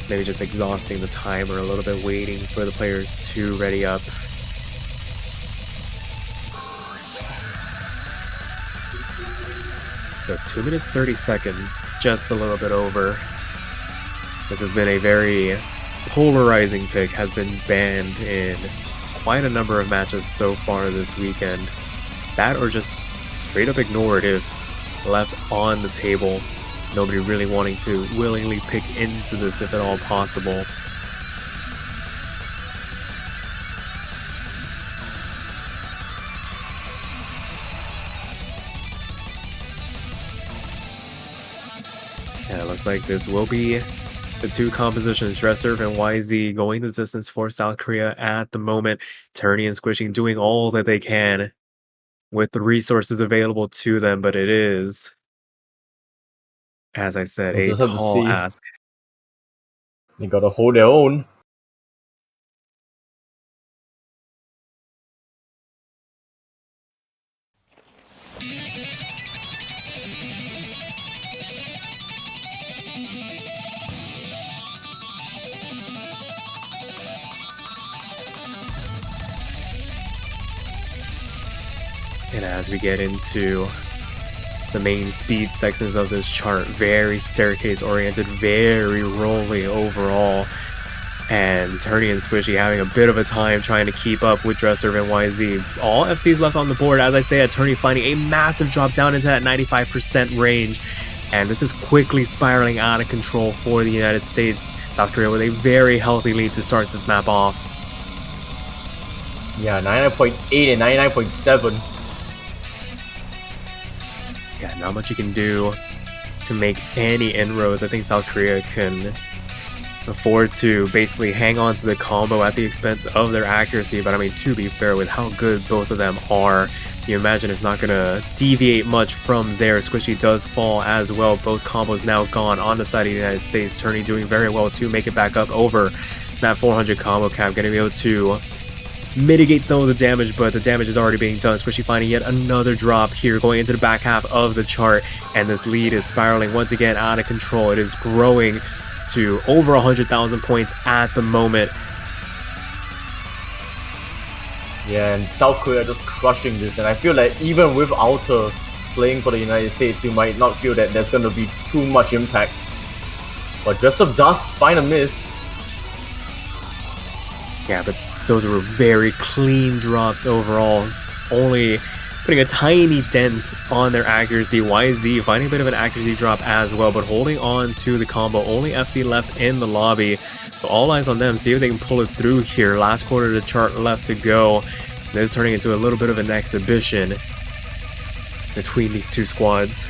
maybe just exhausting the timer a little bit, waiting for the players to ready up. So 2 minutes 30 seconds, just a little bit over. This has been a very polarizing pick, has been banned in quite a number of matches so far this weekend. That or just straight up ignored if left on the table. Nobody really wanting to willingly pick into this if at all possible. Yeah, it looks like this will be the two compositions, Dresser and YZ, going the distance for South Korea at the moment. Turney and Squishing doing all that they can with the resources available to them, but it is, as I said, We'll a just have to tall see. ask. They gotta hold their own. And as we get into the main speed sections of this chart, very staircase oriented, very rolly overall. And Turney and Squishy having a bit of a time trying to keep up with Dresser and YZ. All FCs left on the board. As I say, Turney finding a massive drop down into that 95% range. And this is quickly spiraling out of control for the United States. South Korea with a very healthy lead to start this map off. Yeah, 99.8 and 99.7. Yeah, not much you can do to make any inroads. I think South Korea can afford to basically hang on to the combo at the expense of their accuracy. But I mean, to be fair, with how good both of them are, you imagine it's not going to deviate much from there. Squishy does fall as well. Both combos now gone on the side of the United States. Turney doing very well to make it back up over that 400 combo cap. Going to be able to mitigate some of the damage, but the damage is already being done. Squishy finding yet another drop here going into the back half of the chart, and this lead is spiraling once again out of control. It is growing to over 100,000 points at the moment. Yeah, and South Korea just crushing this, and I feel like even with Outer playing for the United States, you might not feel that there's going to be too much impact. But Jessup does find a miss. Yeah, but those were very clean drops overall, only putting a tiny dent on their accuracy. YZ finding a bit of an accuracy drop as well, but holding on to the combo. Only FC left in the lobby, so all eyes on them. See if they can pull it through here. Last quarter of the chart left to go. This is turning into a little bit of an exhibition between these two squads.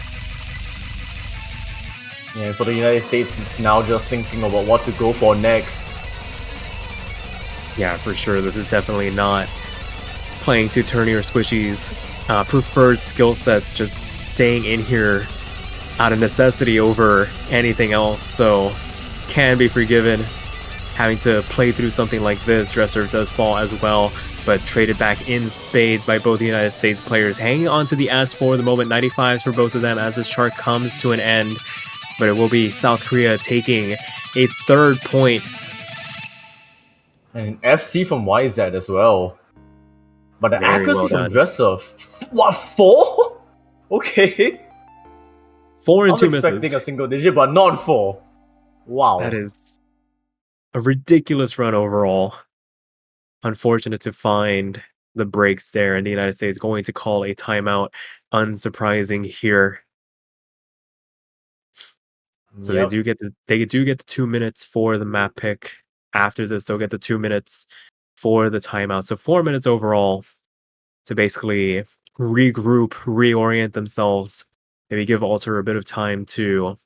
Yeah, for the United States, it's now just thinking about what to go for next. Yeah, for sure. This is definitely not playing to Turney or Squishy's preferred skill sets, just staying in here out of necessity over anything else, so can be forgiven having to play through something like this. Dresser does fall as well, but traded back in spades by both the United States players. Hanging on to the S for the moment, 95s for both of them as this chart comes to an end, but it will be South Korea taking a third point. And FC from YZ as well. But the Very accuracy well from done. Dresser, what, 4? Okay. 4 I and was 2 expecting misses. a single digit, but not 4. Wow. That is a ridiculous run overall. Unfortunate to find the breaks there, and the United States going to call a timeout. Unsurprising here. So Yep. they do get the 2 minutes for the map pick. After this, they'll get the 2 minutes for the timeout. So 4 minutes overall to basically regroup, reorient themselves. Maybe give Alter a bit of time to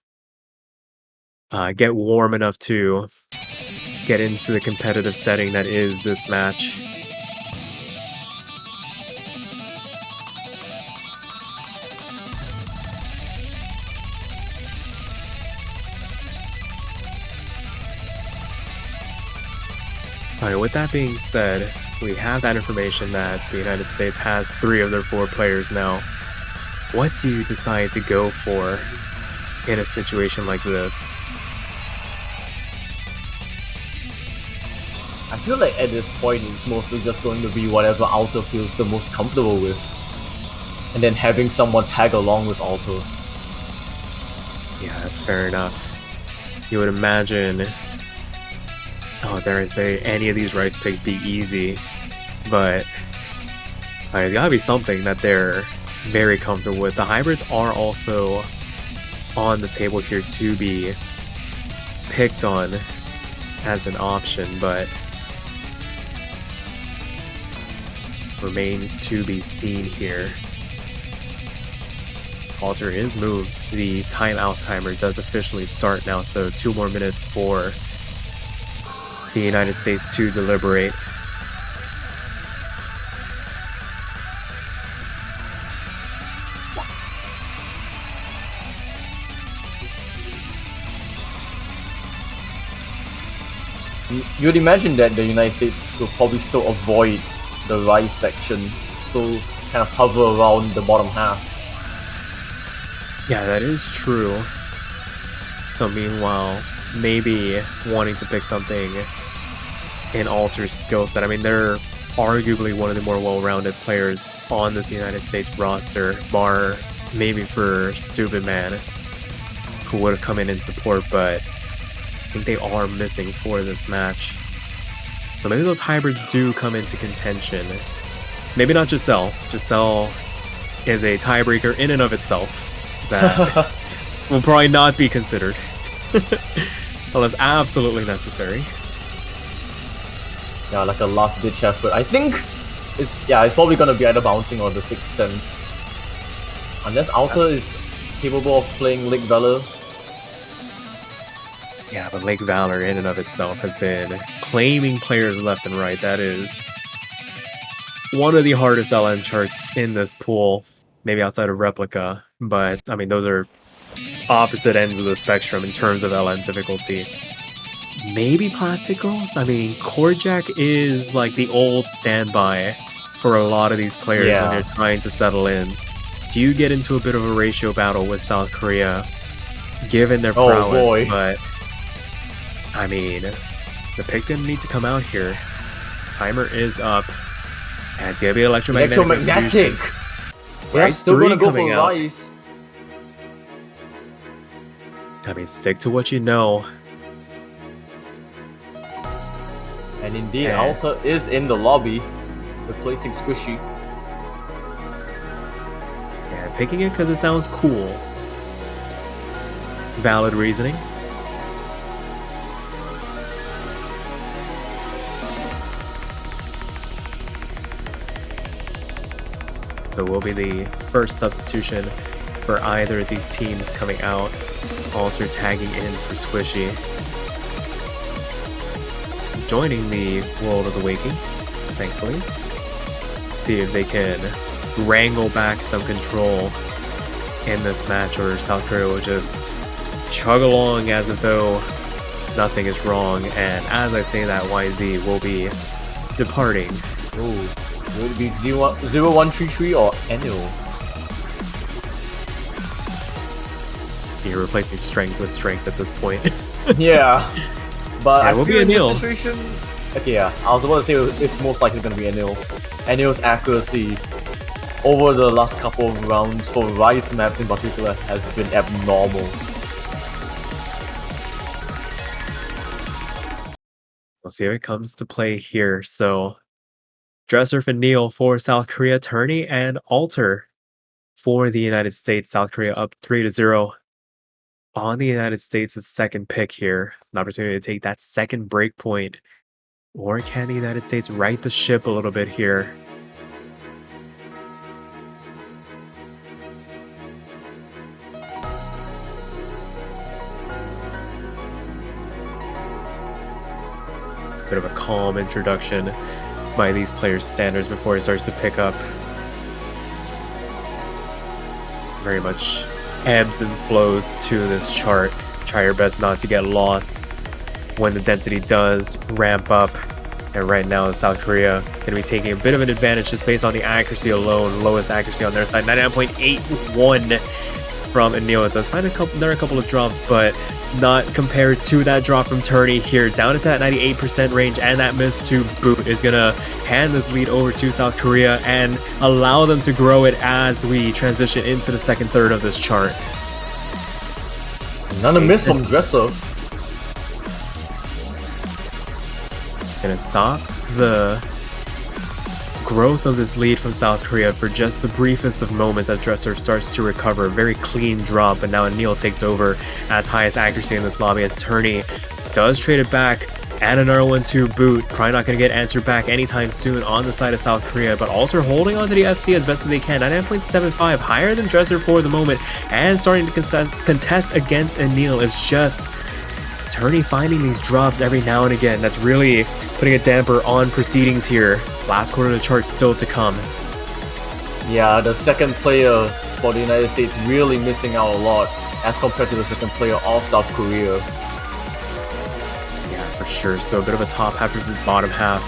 get warm enough to get into the competitive setting that is this match. Alright, with that being said, we have that information that the United States has 3 of their 4 players now. What do you decide to go for in a situation like this? I feel like at this point it's mostly just going to be whatever Alter feels the most comfortable with. And then having someone tag along with Alter. Yeah, that's fair enough. You would imagine, oh, dare I say, any of these rice picks be easy, but there's gotta be something that they're very comfortable with. The hybrids are also on the table here to be picked on as an option, but remains to be seen here. Alter is moved. The timeout timer does officially start now, so 2 more minutes for the United States to deliberate. You'd imagine that the United States will probably still avoid the rice section, still kind of hover around the bottom half. Yeah, that is true. So meanwhile, maybe wanting to pick something in Alter's skill set. I mean, they're arguably one of the more well-rounded players on this United States roster, bar maybe for Stupid Man, who would have come in support, but I think they are missing for this match. So maybe those hybrids do come into contention. Maybe not Giselle. Giselle is a tiebreaker in and of itself that will probably not be considered unless absolutely necessary. Yeah, like a last-ditch effort. I think it's probably gonna be either bouncing or the Sixth Sense. Unless Alter is capable of playing Lake Valor. Yeah, but Lake Valor in and of itself has been claiming players left and right. That is one of the hardest LN charts in this pool, maybe outside of Replica. But, I mean, those are opposite ends of the spectrum in terms of LN difficulty. Maybe Plastic Girls? I mean, Korjak is like the old standby for a lot of these players when they're trying to settle in. Do you get into a bit of a ratio battle with South Korea, given their prowess? Boy. But, I mean, the pick's gonna need to come out here. Timer is up. And it's gonna be electromagnetic. We're still gonna go for out. rice. I mean, stick to what you know. And indeed, Alter is in the lobby, replacing Squishy. Yeah, picking it because it sounds cool. Valid reasoning. So will be the first substitution for either of these teams coming out. Alter tagging in for Squishy. Joining the World of the Waking, thankfully. See if they can wrangle back some control in this match, or South Korea will just chug along as if though nothing is wrong. And as I say that, YZ will be departing. Ooh. Will it be 0133 or Annual? You're replacing strength with strength at this point. Yeah. But I will feel be in this Anil. situation... Okay, yeah. I was about to say it's most likely going to be Anil. Anil's accuracy over the last couple of rounds for Rice maps in particular has been abnormal. We'll see if it comes to play here. So, Dresser for Neil for South Korea, Turney and Alter for the United States. South Korea up 3-0 on the United States' second pick here. An opportunity to take that second break point. Or can the United States right the ship a little bit here? Bit of a calm introduction by these players' standards before it starts to pick up. Very much ebbs and flows to this chart. Try your best not to get lost when the density does ramp up. And right now, South Korea going to be taking a bit of an advantage just based on the accuracy alone. Lowest accuracy on their side, 99.81 from Anil. It does find there are a couple of drops, but not compared to that drop from Turney here. Down into that 98% range, and that miss to boot is going to hand this lead over to South Korea and allow them to grow it as we transition into the second third of this chart. Another miss from Dresser. Gonna stop the growth of this lead from South Korea for just the briefest of moments as Dresser starts to recover. Very clean drop, but now Anil takes over as highest accuracy in this lobby as Turney does trade it back, and another one to boot. Probably not going to get answered back anytime soon on the side of South Korea, but Alter holding onto the FC as best as they can. 99.75, higher than Dresser for the moment, and starting to contest against Anil. Is just Turney finding these drops every now and again. That's really putting a damper on proceedings here. Last quarter of the chart still to come. Yeah, the second player for the United States really missing out a lot as compared to the second player of South Korea. Yeah, for sure. So a bit of a top half versus bottom half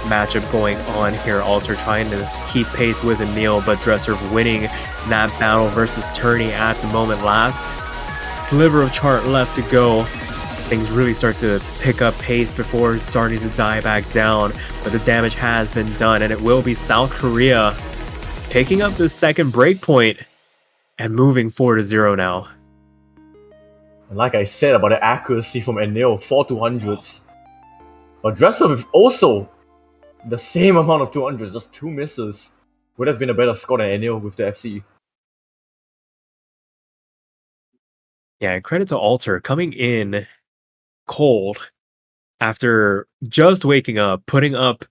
matchup going on here. Alter trying to keep pace with Anil, but Dresser winning that battle versus Turney at the moment. Last sliver of chart left to go. Things really start to pick up pace before starting to die back down, but the damage has been done, and it will be South Korea picking up the second break point and moving 4-0 now. And like I said about the accuracy from Anil, 4 200s. But Dresser with also the same amount of 200s, just 2 misses. Would have been a better score than Anil with the FC. Yeah, and credit to Alter coming in cold after just waking up, putting up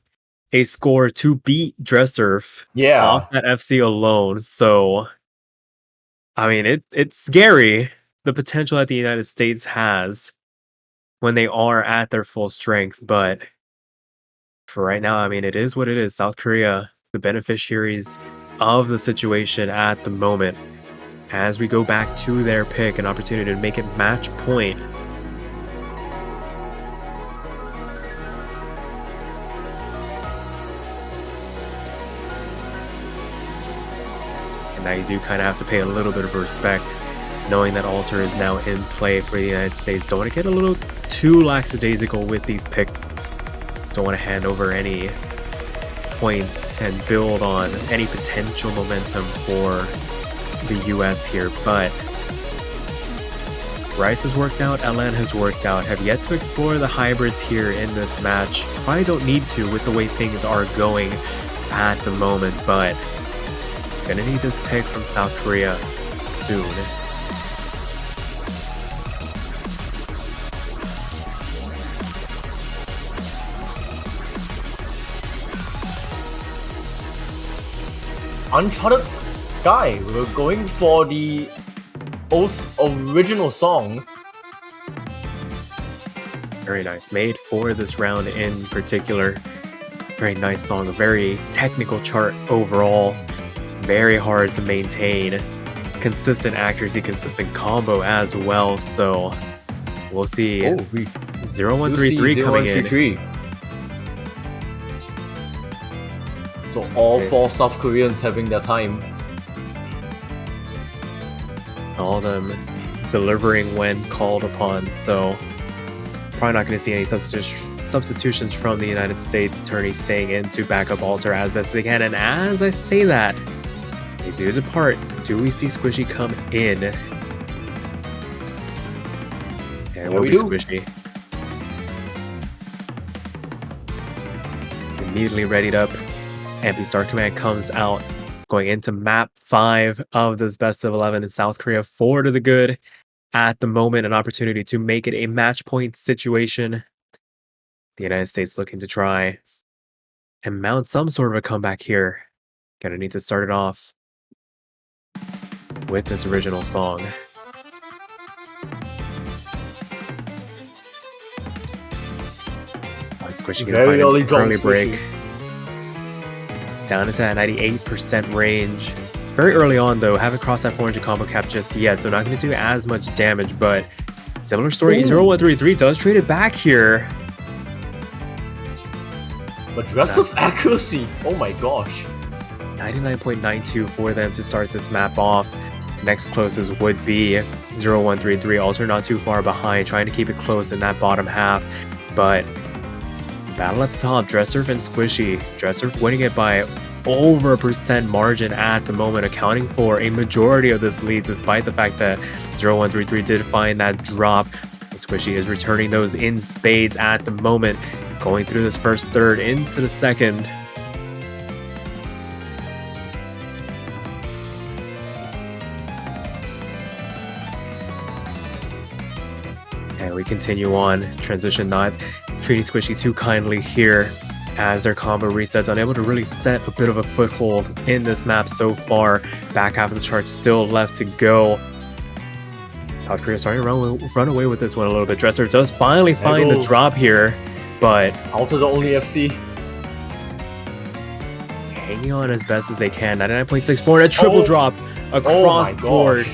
a score to beat Dresser off that FC alone. So, I mean, it's scary, the potential that the United States has when they are at their full strength. But for right now, I mean, it is what it is. South Korea, the beneficiaries of the situation at the moment. As we go back to their pick, an opportunity to make it match point. Now you do kind of have to pay a little bit of respect, knowing that Alter is now in play for the United States. Don't want to get a little too lackadaisical with these picks. Don't want to hand over any point and build on any potential momentum for the US here. But Rice has worked out, LN has worked out. Have yet to explore the hybrids here in this match. Probably don't need to with the way things are going at the moment, but gonna need this pick from South Korea soon. Uncharted Sky, we're going for the original song. Very nice. Made for this round in particular. Very nice song. A very technical chart overall. Very hard to maintain. Consistent accuracy, consistent combo as well. So we'll see. 0133 coming in. So all 4 South Koreans having their time. All of them delivering when called upon. So probably not going to see any substitutions from the United States. Turney staying in to back up Alter as best they can. And as I say that, they do depart. Do we see Squishy come in? And it will be Squishy. Immediately readied up. MP Star Command comes out. Going into map 5 of this best of 11 in South Korea. 4 to the good. At the moment, an opportunity to make it a match point situation. The United States looking to try and mount some sort of a comeback here. Gonna need to start it off with this original song. Squishy gonna Very find an early break. Down into that 98% range. Very early on though, haven't crossed that 400 combo cap just yet, so not going to do as much damage, but similar story, 0133 does trade it back here. But Dresser's accuracy, oh my gosh. 99.92 for them to start this map off. Next closest would be 0133, also not too far behind, trying to keep it close in that bottom half. But battle at the top, Dressurf and Squishy. Dressurf winning it by over a % margin at the moment, accounting for a majority of this lead, despite the fact that 0133 did find that drop. Squishy is returning those in spades at the moment, going through this first third into the second. And we continue on. Transition not treating Squishy too kindly here as their combo resets, unable to really set a bit of a foothold in this map so far. Back half of the chart still left to go. South Korea starting to run away with this one a little bit. Dresser does finally find the drop here, but Out of the only FC. hanging on as best as they can. 99.64 and a triple drop across the board.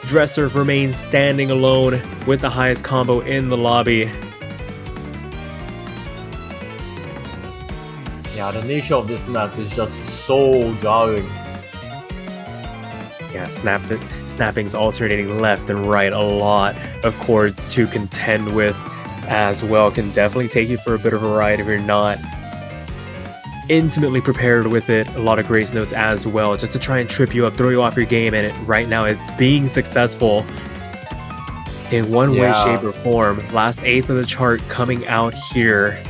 Dresser remains standing alone with the highest combo in the lobby. Yeah, the nature of this map is just so jarring. Yeah, snapping's alternating left and right. A lot of chords to contend with as well. Can definitely take you for a bit of a ride if you're not intimately prepared with it. A lot of grace notes as well, just to try and trip you up, throw you off your game. And right now it's being successful in one way, shape, or form. Last eighth of the chart coming out here.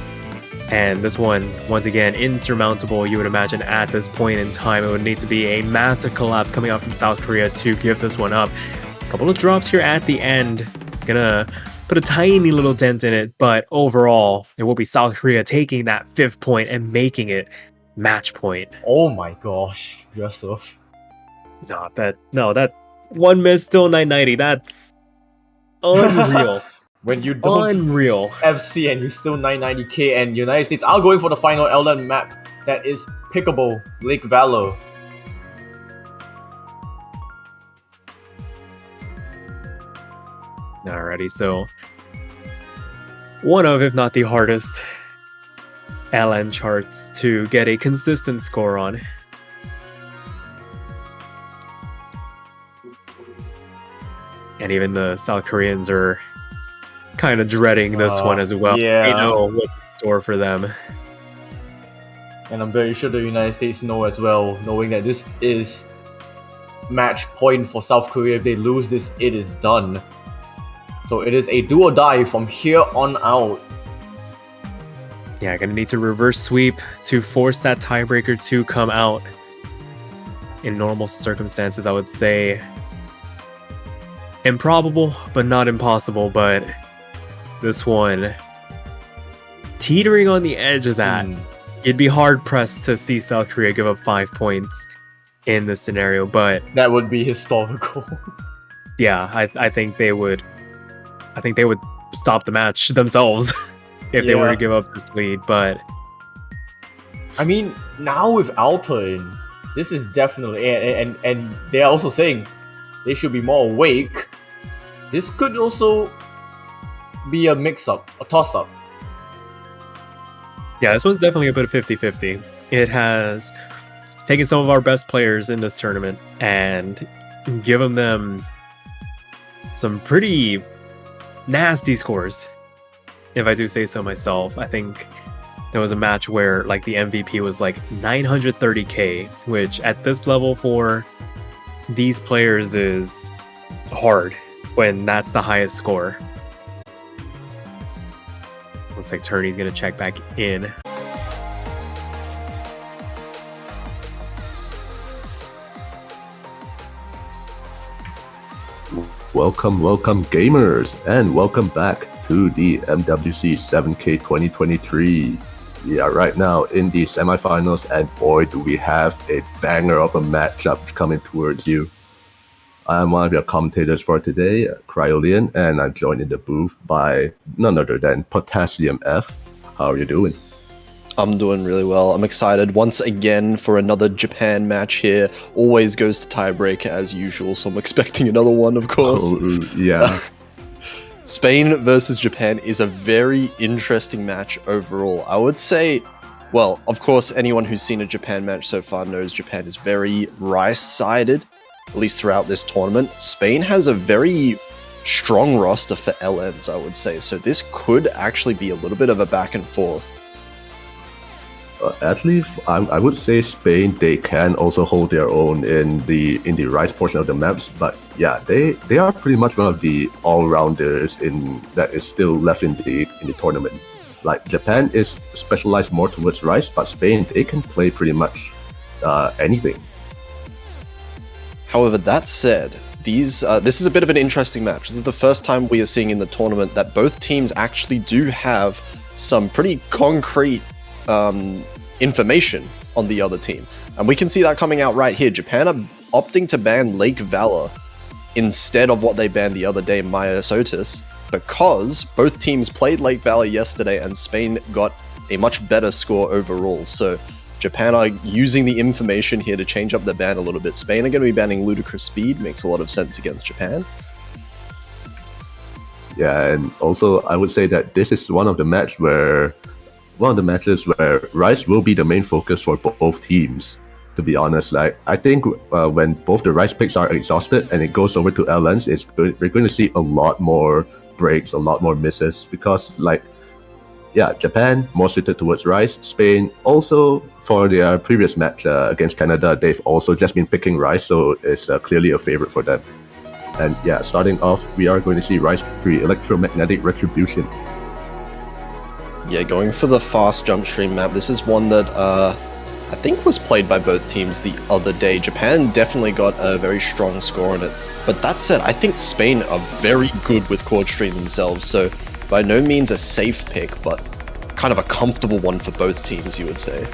And this one, once again, insurmountable, you would imagine, at this point in time. It would need to be a massive collapse coming out from South Korea to give this one up. A couple of drops here at the end. Gonna put a tiny little dent in it, but overall, it will be South Korea taking that 5th point and making it match point. Oh my gosh, Dresser. That one miss, still 990. That's unreal. When you don't Unreal. FC and you still 990k, and United States are going for the final LN map that is pickable, Lake Valor. Alrighty, so one of, if not the hardest, LN charts to get a consistent score on. And even the South Koreans are kind of dreading this one as well. Yeah. They know what's in store for them. And I'm very sure the United States know as well, knowing that this is match point for South Korea. If they lose this, it is done. So it is a do or die from here on out. Yeah, gonna need to reverse sweep to force that tiebreaker to come out. In normal circumstances, I would say improbable, but not impossible. But this one, teetering on the edge of that. It'd be hard pressed to see South Korea give up 5 points in this scenario, but That would be historical. yeah, I think they would. I think they would stop the match themselves if they were to give up this lead. But I mean, now with Alta in, this is definitely, and they are also saying they should be more awake. This could also be a mix-up, a toss-up. yeah, this one's definitely a bit of 50-50. It has taken some of our best players in this tournament and given them some pretty nasty scores, if I do say so myself. I think there was a match where like the MVP was like 930k, which at this level for these players is hard when that's the highest score. Looks like Turney's gonna check back in. Welcome gamers, and welcome back to the MWC 7K 2023. We are right now in the semifinals, and boy do we have a banger of a matchup coming towards you. I'm one of your commentators for today, Cryolian, and I'm joined in the booth by none other than Potassium F. How are you doing? I'm doing really well. I'm excited once again for another Japan match here. Always goes to tiebreak as usual, so I'm expecting another one, of course. Oh, yeah. Spain versus Japan is a very interesting match overall. I would say Well, of course, anyone who's seen a Japan match so far knows Japan is very Rice-sided, at least throughout this tournament. Spain has a very strong roster for LNs, I would say, so this could actually be a little bit of a back and forth. Actually, I would say Spain, they can also hold their own in the Rice portion of the maps, but yeah, they are pretty much one of the all-rounders that is still left in the tournament. Like, Japan is specialized more towards Rice, but Spain, they can play pretty much anything. However, that said, this is a bit of an interesting match. This is the first time we are seeing in the tournament that both teams actually do have some pretty concrete information on the other team. And we can see that coming out right here. Japan are opting to ban Lake Valor instead of what they banned the other day, Maya Sotis, because both teams played Lake Valor yesterday and Spain got a much better score overall. So Japan are using the information here to change up the ban a little bit. Spain are going to be banning Ludicrous Speed, makes a lot of sense against Japan. Yeah, and also I would say that this is one of the matches where Rice will be the main focus for both teams. To be honest, like, I think when both the Rice picks are exhausted and it goes over to LNs, we're going to see a lot more breaks, a lot more misses, because, like, yeah, Japan more suited towards Rice. Spain also, for their previous match against Canada, they've also just been picking Rice, so it's clearly a favorite for them. And yeah, starting off, we are going to see Rice 3 Electromagnetic Retribution. Yeah, going for the fast jump stream map. This is one that I think was played by both teams the other day. Japan definitely got a very strong score on it. But that said, I think Spain are very good with Chord Stream themselves, so by no means a safe pick, but kind of a comfortable one for both teams, you would say.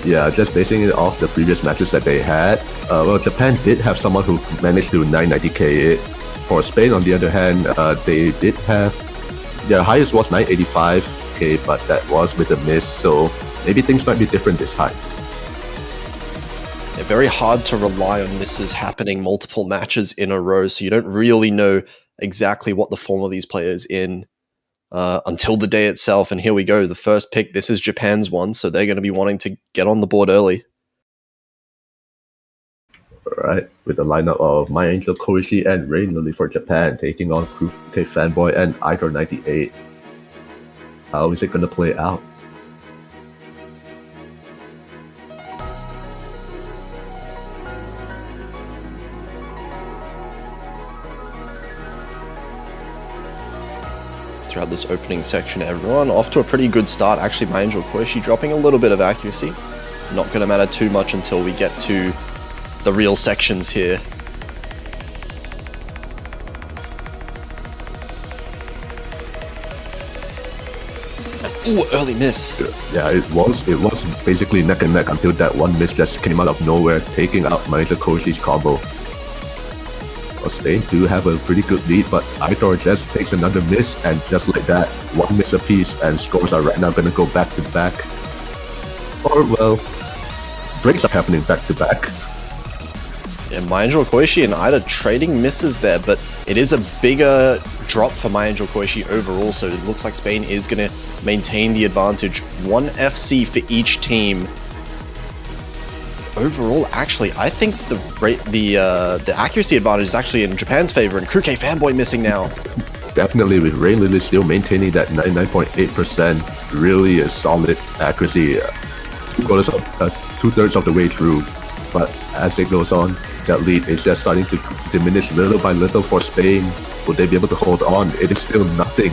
Yeah, just basing it off the previous matches that they had, well, Japan did have someone who managed to 990k it. For Spain, on the other hand, they did have, their highest was 985k, but that was with a miss, so maybe things might be different this time. Yeah, very hard to rely on misses happening multiple matches in a row, so you don't really know exactly what the form of these players in until the day itself. And here we go, the first pick. This is Japan's one, so they're going to be wanting to get on the board early. Alright, with the lineup of My Angel Koichi and Rain Lily for Japan, taking on Kuke Fanboy and Idor98. How is it going to play out? Throughout this opening section, everyone off to a pretty good start. Actually, My Angel Koichi dropping a little bit of accuracy. Not going to matter too much until we get to the real sections here. Ooh, early miss. Yeah, it was basically neck and neck until that one miss just came out of nowhere, taking out My Angel Koichi's combo. Well, Spain do have a pretty good lead, but Aitor just takes another miss, and just like that, one miss apiece, and scores are right now going to go back to back. Or, well, breaks are happening back to back. Yeah, My Angel Koichi and Ida trading misses there, but it is a bigger drop for My Angel Koichi overall, so it looks like Spain is going to maintain the advantage. 1 FC for each team. Overall, actually, I think the accuracy advantage is actually in Japan's favor, and Kuke Fanboy missing now. Definitely, with Rain Lily still maintaining that 99.8%, really a solid accuracy, two-thirds of the way through. But as it goes on, that lead is just starting to diminish little by little for Spain. Will they be able to hold on? It is still nothing.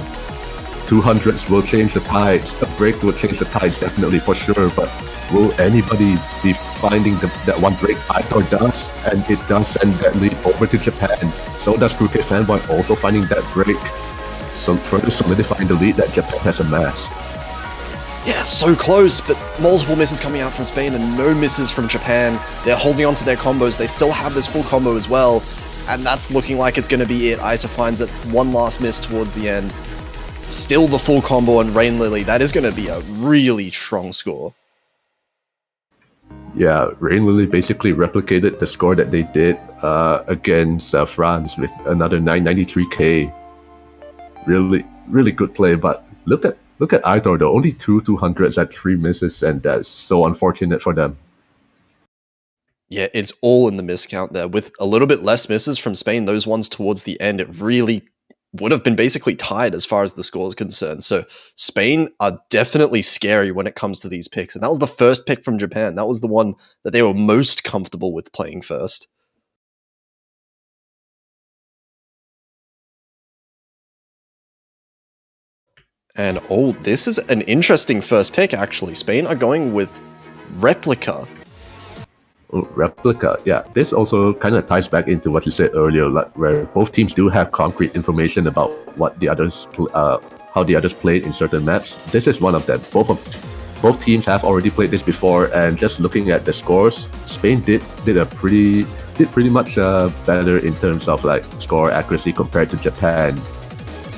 200s will change the tides. A break will change the tides, definitely, for sure. But will anybody be finding that one break? Aitor does, and it does send that lead over to Japan. So does Kuke Fanboy also finding that break. So further solidifying the lead that Japan has amassed. Yeah, so close, but multiple misses coming out from Spain and no misses from Japan. They're holding on to their combos. They still have this full combo as well, and that's looking like it's going to be it. Aita finds it, one last miss towards the end. Still the full combo and Rain Lily. That is going to be a really strong score. Yeah, Rain Lily basically replicated the score that they did against France with another 993k. Really, really good play, but look at Look at Aitor though, only 200s at 3 misses, and that's so unfortunate for them. Yeah, it's all in the miscount there. With a little bit less misses from Spain, those ones towards the end, it really would have been basically tied as far as the score is concerned. So Spain are definitely scary when it comes to these picks. And that was the first pick from Japan. That was the one that they were most comfortable with playing first. And oh, this is an interesting first pick, actually. Spain are going with Replica. Replica, yeah. This also kind of ties back into what you said earlier, like where both teams do have concrete information about what the others, how the others played in certain maps. This is one of them. Both teams have already played this before, and just looking at the scores, Spain did pretty much better in terms of like score accuracy compared to Japan.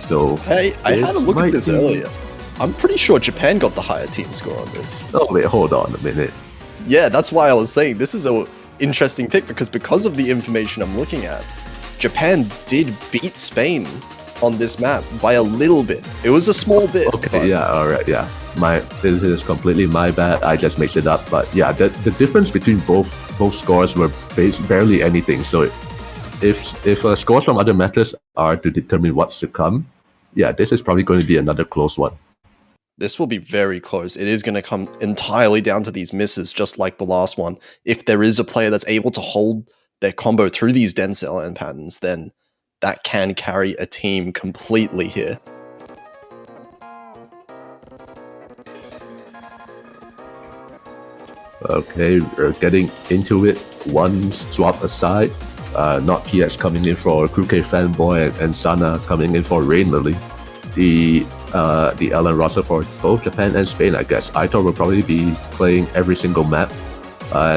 So hey, I had a look at this earlier. I'm pretty sure Japan got the higher team score on this. Oh wait, hold on a minute. Yeah, that's why I was saying this is an interesting pick because of the information I'm looking at, Japan did beat Spain on this map by a little bit. It was a small bit. Okay, yeah, alright, yeah. This is completely my bad. I just mixed it up. But yeah, the difference between both scores were barely anything. So if scores from other matches are to determine what's to come, yeah, this is probably going to be another close one. This will be very close. It is going to come entirely down to these misses, just like the last one. If there is a player that's able to hold their combo through these dense LN patterns, then that can carry a team completely here. Okay, we're getting into it. One swap aside. Not PX coming in for Kruke Fanboy and Sana coming in for Rain Lily. The LN roster for both Japan and Spain, I guess. Aitor will probably be playing every single map.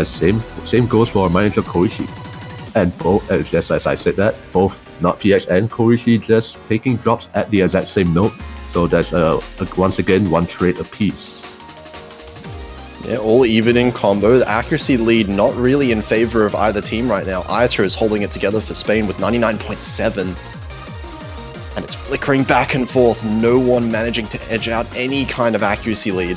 Same goes for Manager Koichi. And both, just as I said that, both Not PX and Koichi just taking drops at the exact same note. So that's once again one trade apiece. Yeah, all even in combo. The accuracy lead not really in favor of either team right now. Aitor is holding it together for Spain with 99.7. And it's flickering back and forth, no one managing to edge out any kind of accuracy lead.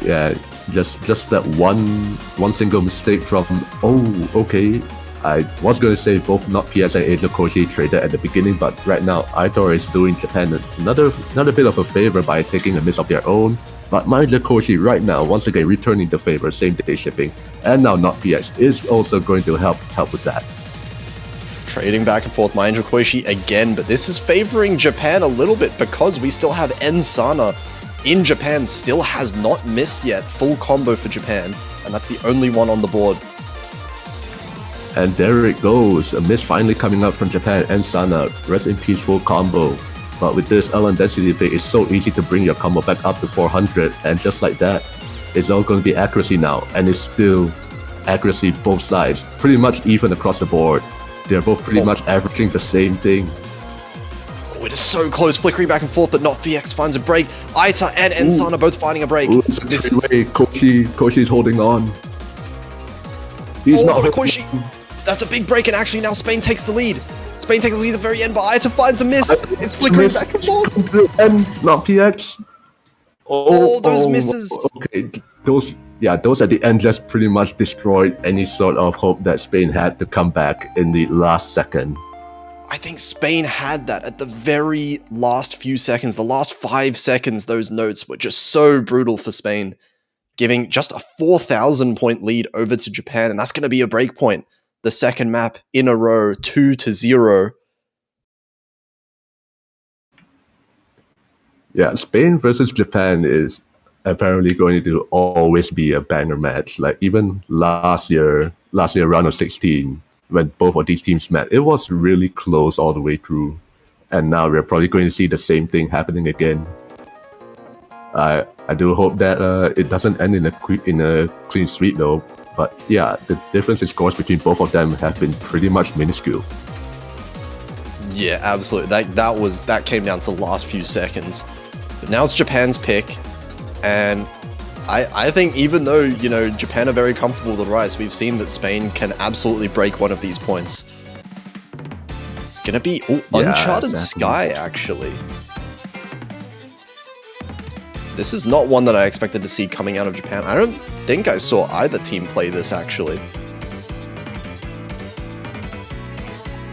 Yeah, just that one single mistake from, oh, okay. I was going to say both Not PS and Angel Koichi traded at the beginning, but right now Aitor is doing Japan another bit of a favor by taking a miss of their own. But Manager Koichi right now, once again returning the favor, same day shipping, and now Not PS is also going to help with that. Trading back and forth, Manager Koichi again, but this is favoring Japan a little bit because we still have Sana in Japan, still has not missed yet, full combo for Japan, and that's the only one on the board. And there it goes, a miss finally coming up from Japan and Sana, rest in peace full combo. But with this LN density pick, it's so easy to bring your combo back up to 400, and just like that, it's all going to be accuracy now, and it's still accuracy both sides, pretty much even across the board. They're both pretty much averaging the same thing. Oh, it is so close, flickering back and forth, but Not VX finds a break. Aita and Ensan are both finding a break. Ooh, this is Koichi's holding on. He's not Koichi. That's a big break, and actually now Spain takes the lead. Spain takes the lead at the very end, but Aita finds a miss. It's flickering back and forth. And Not PX. Oh, those misses. Okay, those at the end just pretty much destroyed any sort of hope that Spain had to come back in the last second. I think Spain had that at the very last few seconds. The last 5 seconds, those notes were just so brutal for Spain, giving just a 4,000 point lead over to Japan, and that's going to be a break point. The second map in a row, 2-0. Yeah, Spain versus Japan is apparently going to always be a banger match. Like even last year round of 16, when both of these teams met, it was really close all the way through. And now we're probably going to see the same thing happening again. I do hope that it doesn't end in a clean sweep though. But yeah, the difference in scores between both of them have been pretty much minuscule. Yeah, absolutely. That came down to the last few seconds. But now it's Japan's pick, and I think even though, Japan are very comfortable with the rise, we've seen that Spain can absolutely break one of these points. gonna be Yeah, Uncharted definitely. Sky, actually. This is not one that I expected to see coming out of Japan. I don't think I saw either team play this, actually.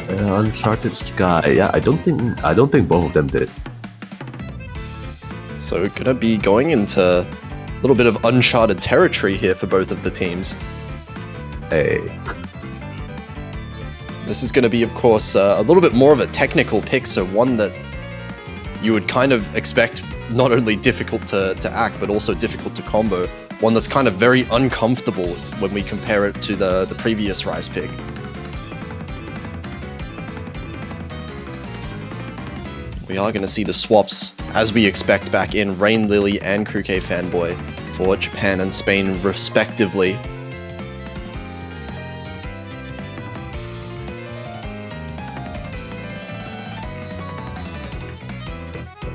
Uncharted Sky. Yeah, I don't think both of them did. So gonna be going into a little bit of uncharted territory here for both of the teams. Hey, This is gonna be, of course, a little bit more of a technical pick, so one that you would kind of expect not only difficult to act, but also difficult to combo. One that's kind of very uncomfortable when we compare it to the previous Rise pick. We are going to see the swaps, as we expect, back in Rain Lily and Kruke Fanboy for Japan and Spain, respectively.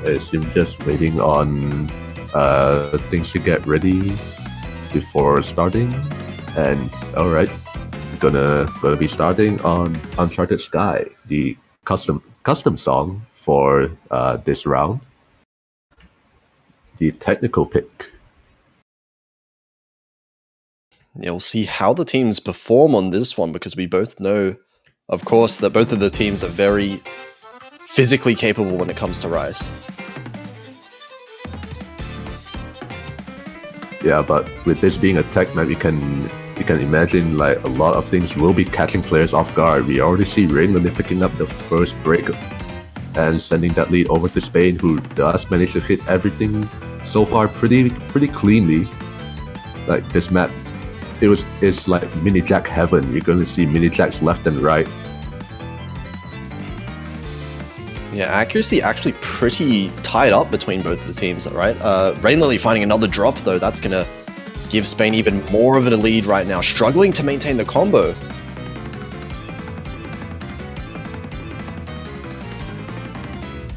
I assume just waiting on things to get ready before starting. And all right, gonna be starting on Uncharted Sky, the custom song for this round. The technical pick. Yeah, we'll see how the teams perform on this one, because we both know, of course, that both of the teams are very physically capable when it comes to Rise. Yeah, but with this being a tech map, you can imagine like a lot of things will be catching players off guard. We already see Rain Lily picking up the first break and sending that lead over to Spain, who does manage to hit everything so far pretty cleanly. Like this map, it's like mini jack heaven. You're gonna see mini jacks left and right. Yeah, accuracy actually pretty tied up between both of the teams, right? Rain Lily finding another drop, though. That's going to give Spain even more of a lead right now, struggling to maintain the combo.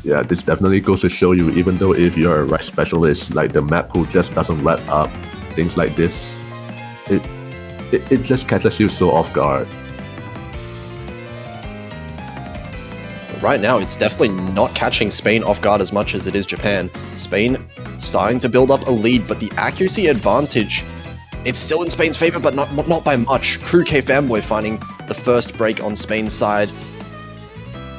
Yeah, this definitely goes to show you, even though if you're a Rise specialist, like the map pool just doesn't let up. Things like this, it just catches you so off guard. Right now, it's definitely not catching Spain off guard as much as it is Japan. Spain starting to build up a lead, but the accuracy advantage, it's still in Spain's favor, but not by much. Kruke Fanboy finding the first break on Spain's side.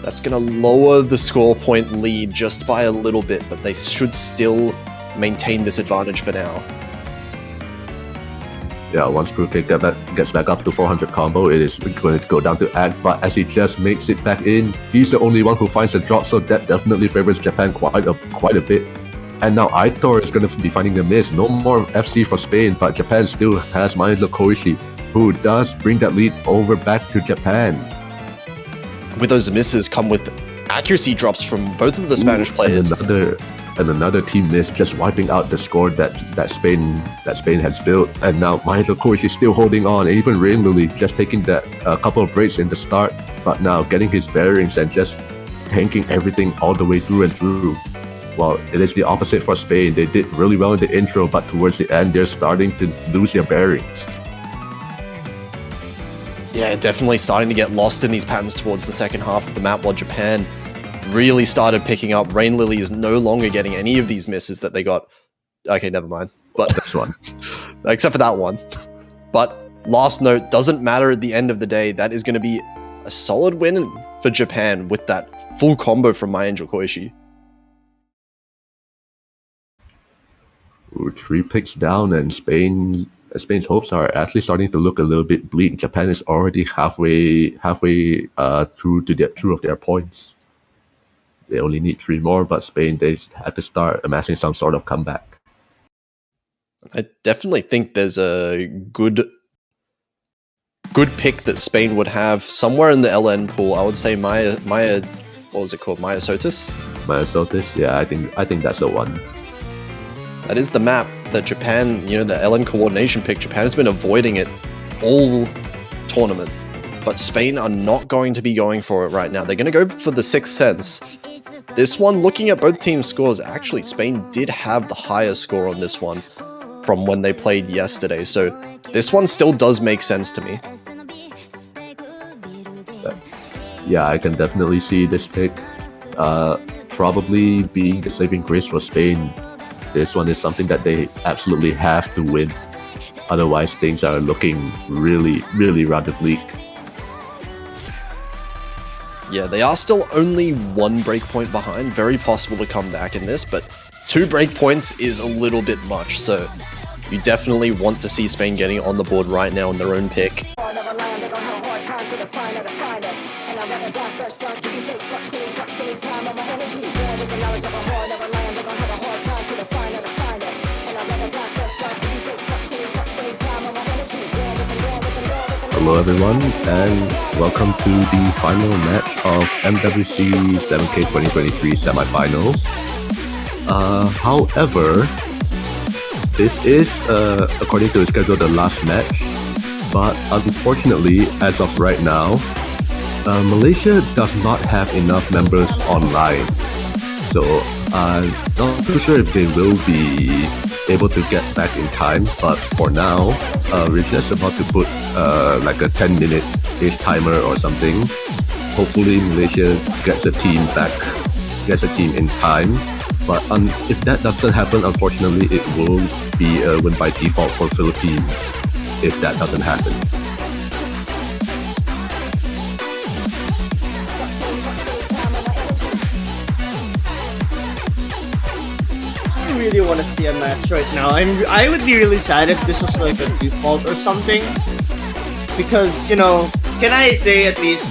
That's going to lower the score point lead just by a little bit, but they should still maintain this advantage for now. Yeah, once Kruke gets back up to 400 combo, it is going to go down to Ag, but as he just makes it back in, he's the only one who finds the drop, so that definitely favors Japan quite a bit. And now Aitor is going to be finding the miss. No more FC for Spain, but Japan still has Mania Koichi, who does bring that lead over back to Japan. With those misses come with accuracy drops from both of the Spanish players. And another team miss, just wiping out the score that Spain has built. And now Mania Koichi is still holding on. Even Rain Lily just taking that couple of breaks in the start, but now getting his bearings and just tanking everything all the way through and through. Well, it is the opposite for Spain. They did really well in the intro, but towards the end, they're starting to lose their bearings. Yeah, definitely starting to get lost in these patterns towards the second half of the map, while Japan really started picking up. Rain Lily is no longer getting any of these misses that they got. Okay, never mind. But This one. except for that one. But last note, doesn't matter at the end of the day. That is going to be a solid win for Japan with that full combo from My Angel Koichi. Ooh, 3 picks down, and Spain's hopes are actually starting to look a little bit bleak. Japan is already halfway through of their points. They only need 3 more, but Spain, they have to start amassing some sort of comeback. I definitely think there's a good pick that Spain would have somewhere in the LN pool. I would say Maya what was it called? Maya Sotis? Maya Sotis, yeah, I think that's the one. That is the map that Japan, the LN coordination pick, Japan has been avoiding it all tournament. But Spain are not going to be going for it right now. They're going to go for the Sixth Sense. This one, looking at both teams' scores, actually Spain did have the higher score on this one from when they played yesterday. So this one still does make sense to me. yeah, I can definitely see this pick probably being the saving grace for Spain. This one is something that they absolutely have to win. Otherwise, things are looking really, really rather bleak. Yeah, they are still only 1 breakpoint behind. Very possible to come back in this, but 2 breakpoints is a little bit much, so you definitely want to see Spain getting on the board right now in their own pick. Hello everyone, and welcome to the final match of MWC 7K 2023 semifinals. However, this is, according to the schedule, the last match, but unfortunately, as of right now, Malaysia does not have enough members online. So I'm not too sure if they will be able to get back in time, but for now, we're just about to put like a 10-minute-ish timer or something. Hopefully Malaysia gets a team in time. But if that doesn't happen, unfortunately, it will be a win by default for Philippines if that doesn't happen. I really want to see a match right now. I would be really sad if this was like a default or something. Because, you know, can I say at least,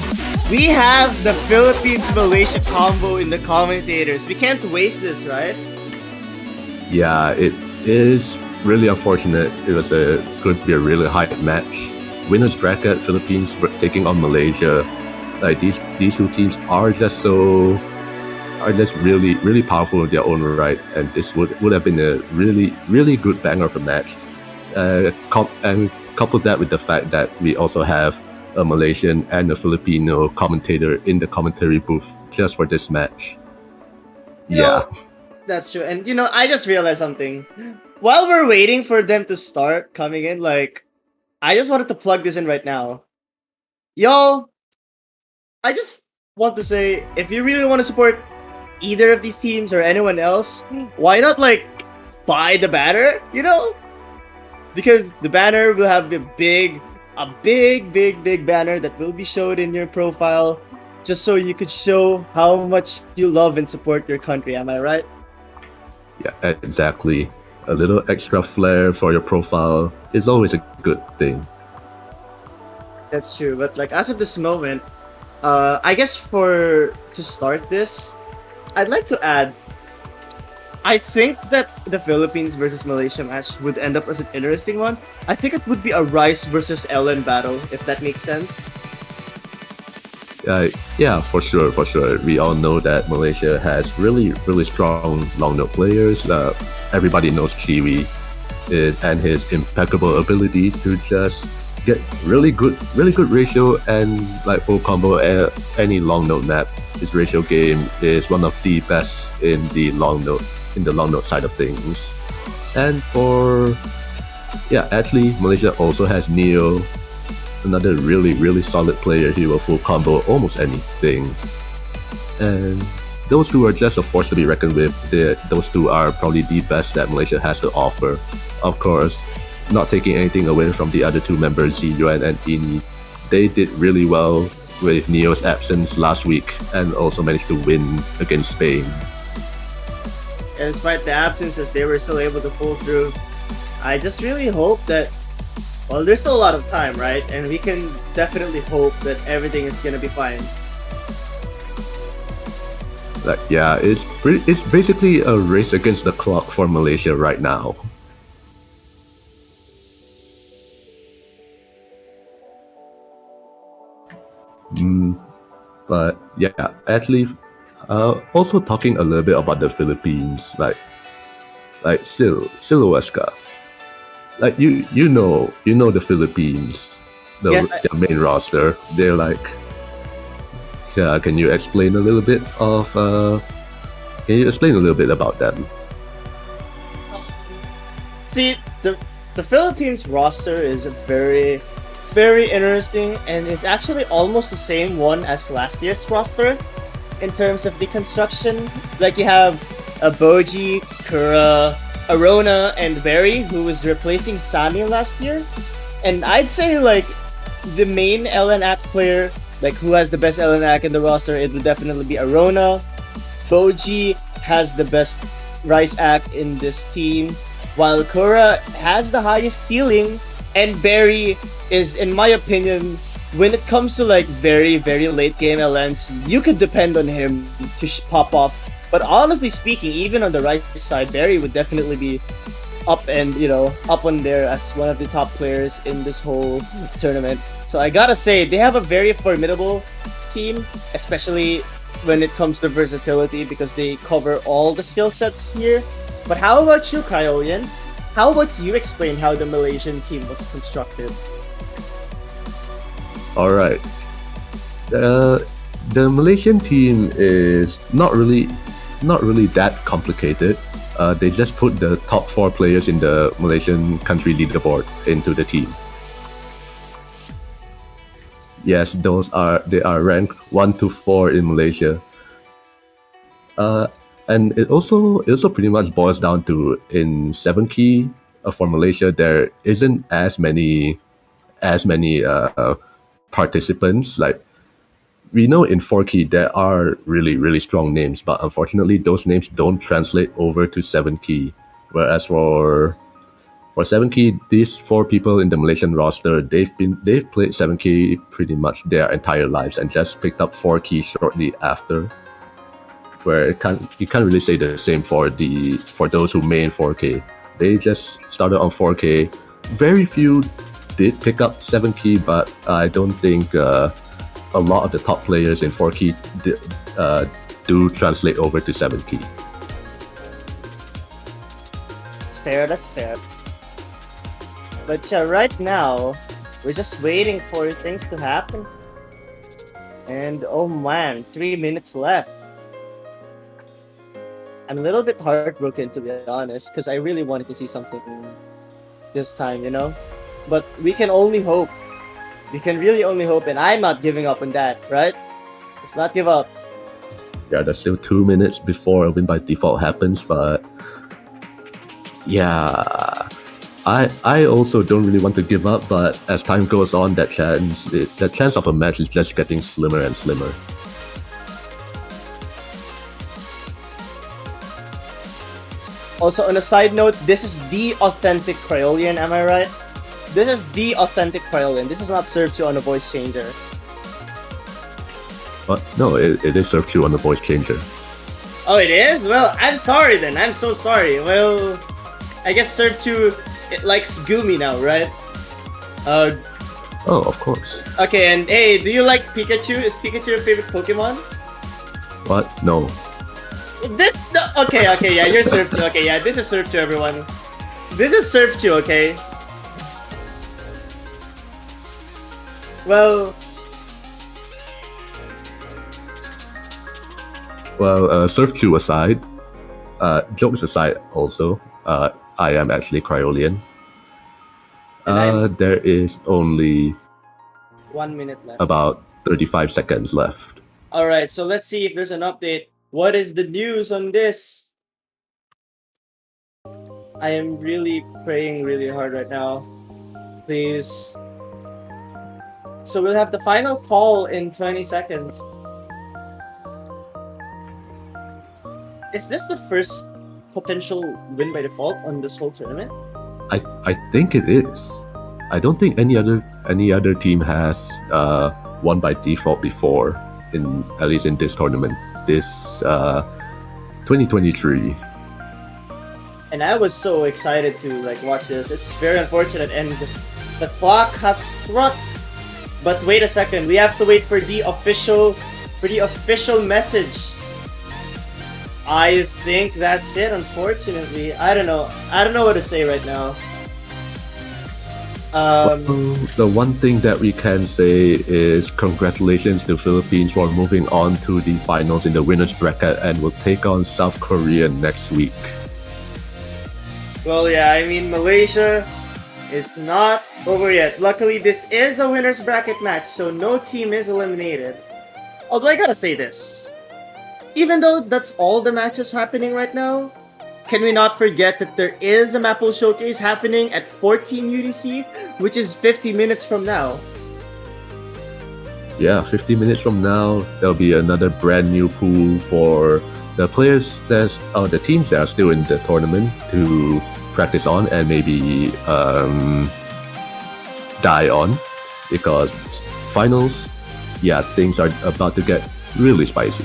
we have the Philippines-Malaysia combo in the commentators. We can't waste this, right? Yeah, it is really unfortunate. It was could be a really high match. Winners bracket, Philippines taking on Malaysia. Like these two teams are just really, really powerful in their own right, and this would have been a really, really good banger of a match. And couple that with the fact that we also have a Malaysian and a Filipino commentator in the commentary booth just for this match. Yeah. That's true. And, you know, I just realized something. While we're waiting for them to start coming in, like, I just wanted to plug this in right now. Y'all, I just want to say, if you really want to support either of these teams or anyone else, why not, like, buy the banner, you know? Because the banner will have a big banner that will be showed in your profile, just so you could show how much you love and support your country. Am I right? Yeah, exactly. A little extra flair for your profile is always a good thing. That's true. But like as of this moment, I guess to start this, I'd like to add. I think that the Philippines versus Malaysia match would end up as an interesting one. I think it would be a Rice versus Ellen battle, if that makes sense. Yeah, for sure. We all know that Malaysia has really, really strong long note players. Everybody knows Kiwi and his impeccable ability to just get really good ratio and like full combo any long note map. His ratio game is one of the best in the long note side of things. And actually Malaysia also has Neo, another really, really solid player. He will full combo almost anything. And those two are just a force to be reckoned with. Those two are probably the best that Malaysia has to offer. Of course, not taking anything away from the other two members, Ziyuan and Ini. They did really well with Neo's absence last week and also managed to win against Spain. And despite the absences, they were still able to pull through. I just really hope that, well, there's still a lot of time, right? And we can definitely hope that everything is gonna be fine. Like, yeah, it's basically a race against the clock for Malaysia right now. But yeah, actually, also talking a little bit about the Philippines, like Siloeska. Like you know the Philippines, Yes, their main roster. They're like, yeah. Can you explain a little bit about them? See, the Philippines roster is a very very interesting, and it's actually almost the same one as last year's roster in terms of the construction. Like you have a Boji, Kura, Arona, and Barry, who was replacing Sami last year. And I'd say like the main LN Act player, like who has the best LN Act in the roster, it would definitely be Arona. Boji has the best Rice Act in this team, while Kura has the highest ceiling, and Barry is, in my opinion, when it comes to like very, very late game LNs, you could depend on him to pop off. But honestly speaking, even on the right side, Barry would definitely be up and, up on there as one of the top players in this whole tournament. So I gotta say, they have a very formidable team, especially when it comes to versatility, because they cover all the skill sets here. But how about you, Cryolian? How about you explain how the Malaysian team was constructed? All right. The Malaysian team is not really that complicated. They just put the top 4 players in the Malaysian country leaderboard into the team. Yes, they are ranked 1 to 4 in Malaysia. And it also pretty much boils down to in 7 key for Malaysia there isn't as many participants. Like we know in 4 key there are really strong names, but unfortunately those names don't translate over to 7 key. Whereas for 7 key, these 4 people in the Malaysian roster, they've played 7 key pretty much their entire lives and just picked up 4 key shortly after. Where you can't really say the same for those who main 4K. They just started on 4K. Very few did pick up 7 key, but I don't think a lot of the top players in 4 key do translate over to 7 key. That's fair. But right now, we're just waiting for things to happen. And oh man, 3 minutes left. I'm a little bit heartbroken, to be honest, because I really wanted to see something this time, But we can only hope. We can really only hope, and I'm not giving up on that, right? Let's not give up. Yeah, there's still 2 minutes before a win by default happens, but yeah, I also don't really want to give up. But as time goes on, that chance of a match is just getting slimmer and slimmer. Also, on a side note, this is the authentic Cryolian, am I right? This is the authentic Cryolian. This is not served to on a voice changer. But no, it is served to on the voice changer. Oh, it is? Well, I'm sorry then. I'm so sorry. Well, I guess served to it likes Gumi now, right? Oh, of course. Okay, and hey, do you like Pikachu? Is Pikachu your favorite Pokemon? What? No. Okay, yeah, you're served to. Okay, yeah, this is served to everyone. This is served to, okay? Well, serve 2 aside, jokes aside also, I am actually Cryolian. There is only 1 minute left. about 35 seconds left. Alright, so let's see if there's an update. What is the news on this? I am really praying really hard right now. Please. So we'll have the final call in 20 seconds. Is this the first potential win by default on this whole tournament? I think it is. I don't think any other team has won by default before, at least in this tournament. This 2023. And I was so excited to watch this. It's very unfortunate, and the clock has struck. But wait a second, we have to wait for the official message. I think that's it, unfortunately. I don't know what to say right now. The one thing that we can say is congratulations to Philippines for moving on to the finals in the winners bracket and will take on South Korea next week. Well, yeah, I mean, Malaysia is not over yet. Luckily, this is a winner's bracket match, so no team is eliminated. Although I gotta say this, even though that's all the matches happening right now, can we not forget that there is a Maple Showcase happening at 14 UTC, which is 50 minutes from now. Yeah, 50 minutes from now, there'll be another brand new pool for the players the teams that are still in the tournament to practice on and maybe die on, because finals, yeah, things are about to get really spicy.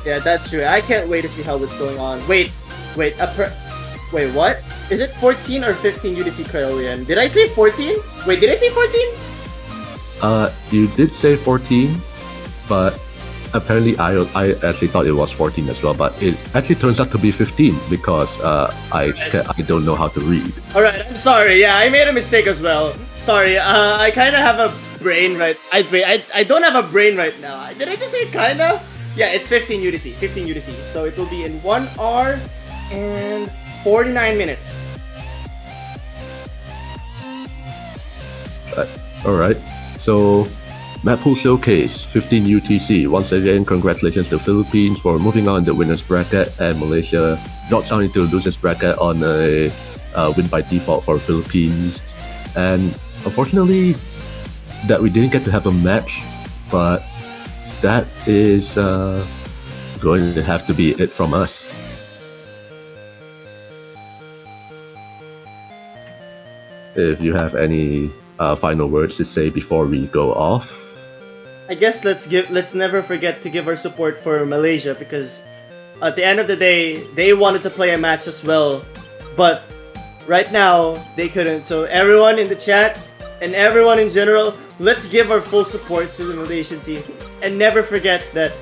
Yeah, that's true. I can't wait to see how it's going on. Wait, what? Is it 14 or 15 UTC Cryolian? Did I say 14? Wait, did I say 14? You did say 14, but apparently I actually thought it was 14 as well, but it actually turns out to be 15 because I don't know how to read. Alright, I'm sorry. Yeah, I made a mistake as well. Sorry, I kind of have a brain right... I don't have a brain right now. Did I just say kinda? Yeah, it's 15 UTC. 15 UTC. So it will be in 1 hour and 49 minutes. Alright, so Map Pool Showcase 15 UTC. Once again, congratulations to Philippines for moving on in the winners bracket, and Malaysia drops down into the losers bracket on a win by default for Philippines. And unfortunately, that we didn't get to have a match, but that is going to have to be it from us. If you have any final words to say before we go off. I guess let's never forget to give our support for Malaysia, because at the end of the day, they wanted to play a match as well, but right now they couldn't. So everyone in the chat and everyone in general, let's give our full support to the Malaysian team, and never forget that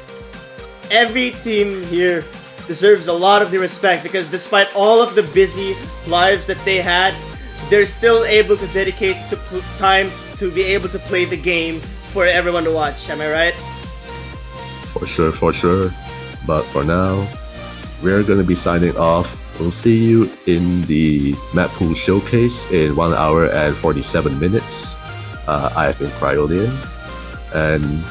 every team here deserves a lot of the respect, because despite all of the busy lives that they had, they're still able to dedicate time to be able to play the game for everyone to watch. Am I right? For sure. But for now, we're going to be signing off. We'll see you in the Map Pool Showcase in 1 hour and 47 minutes. I have been Cryolian, and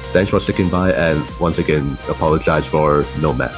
thanks for sticking by, and once again, apologize for no match.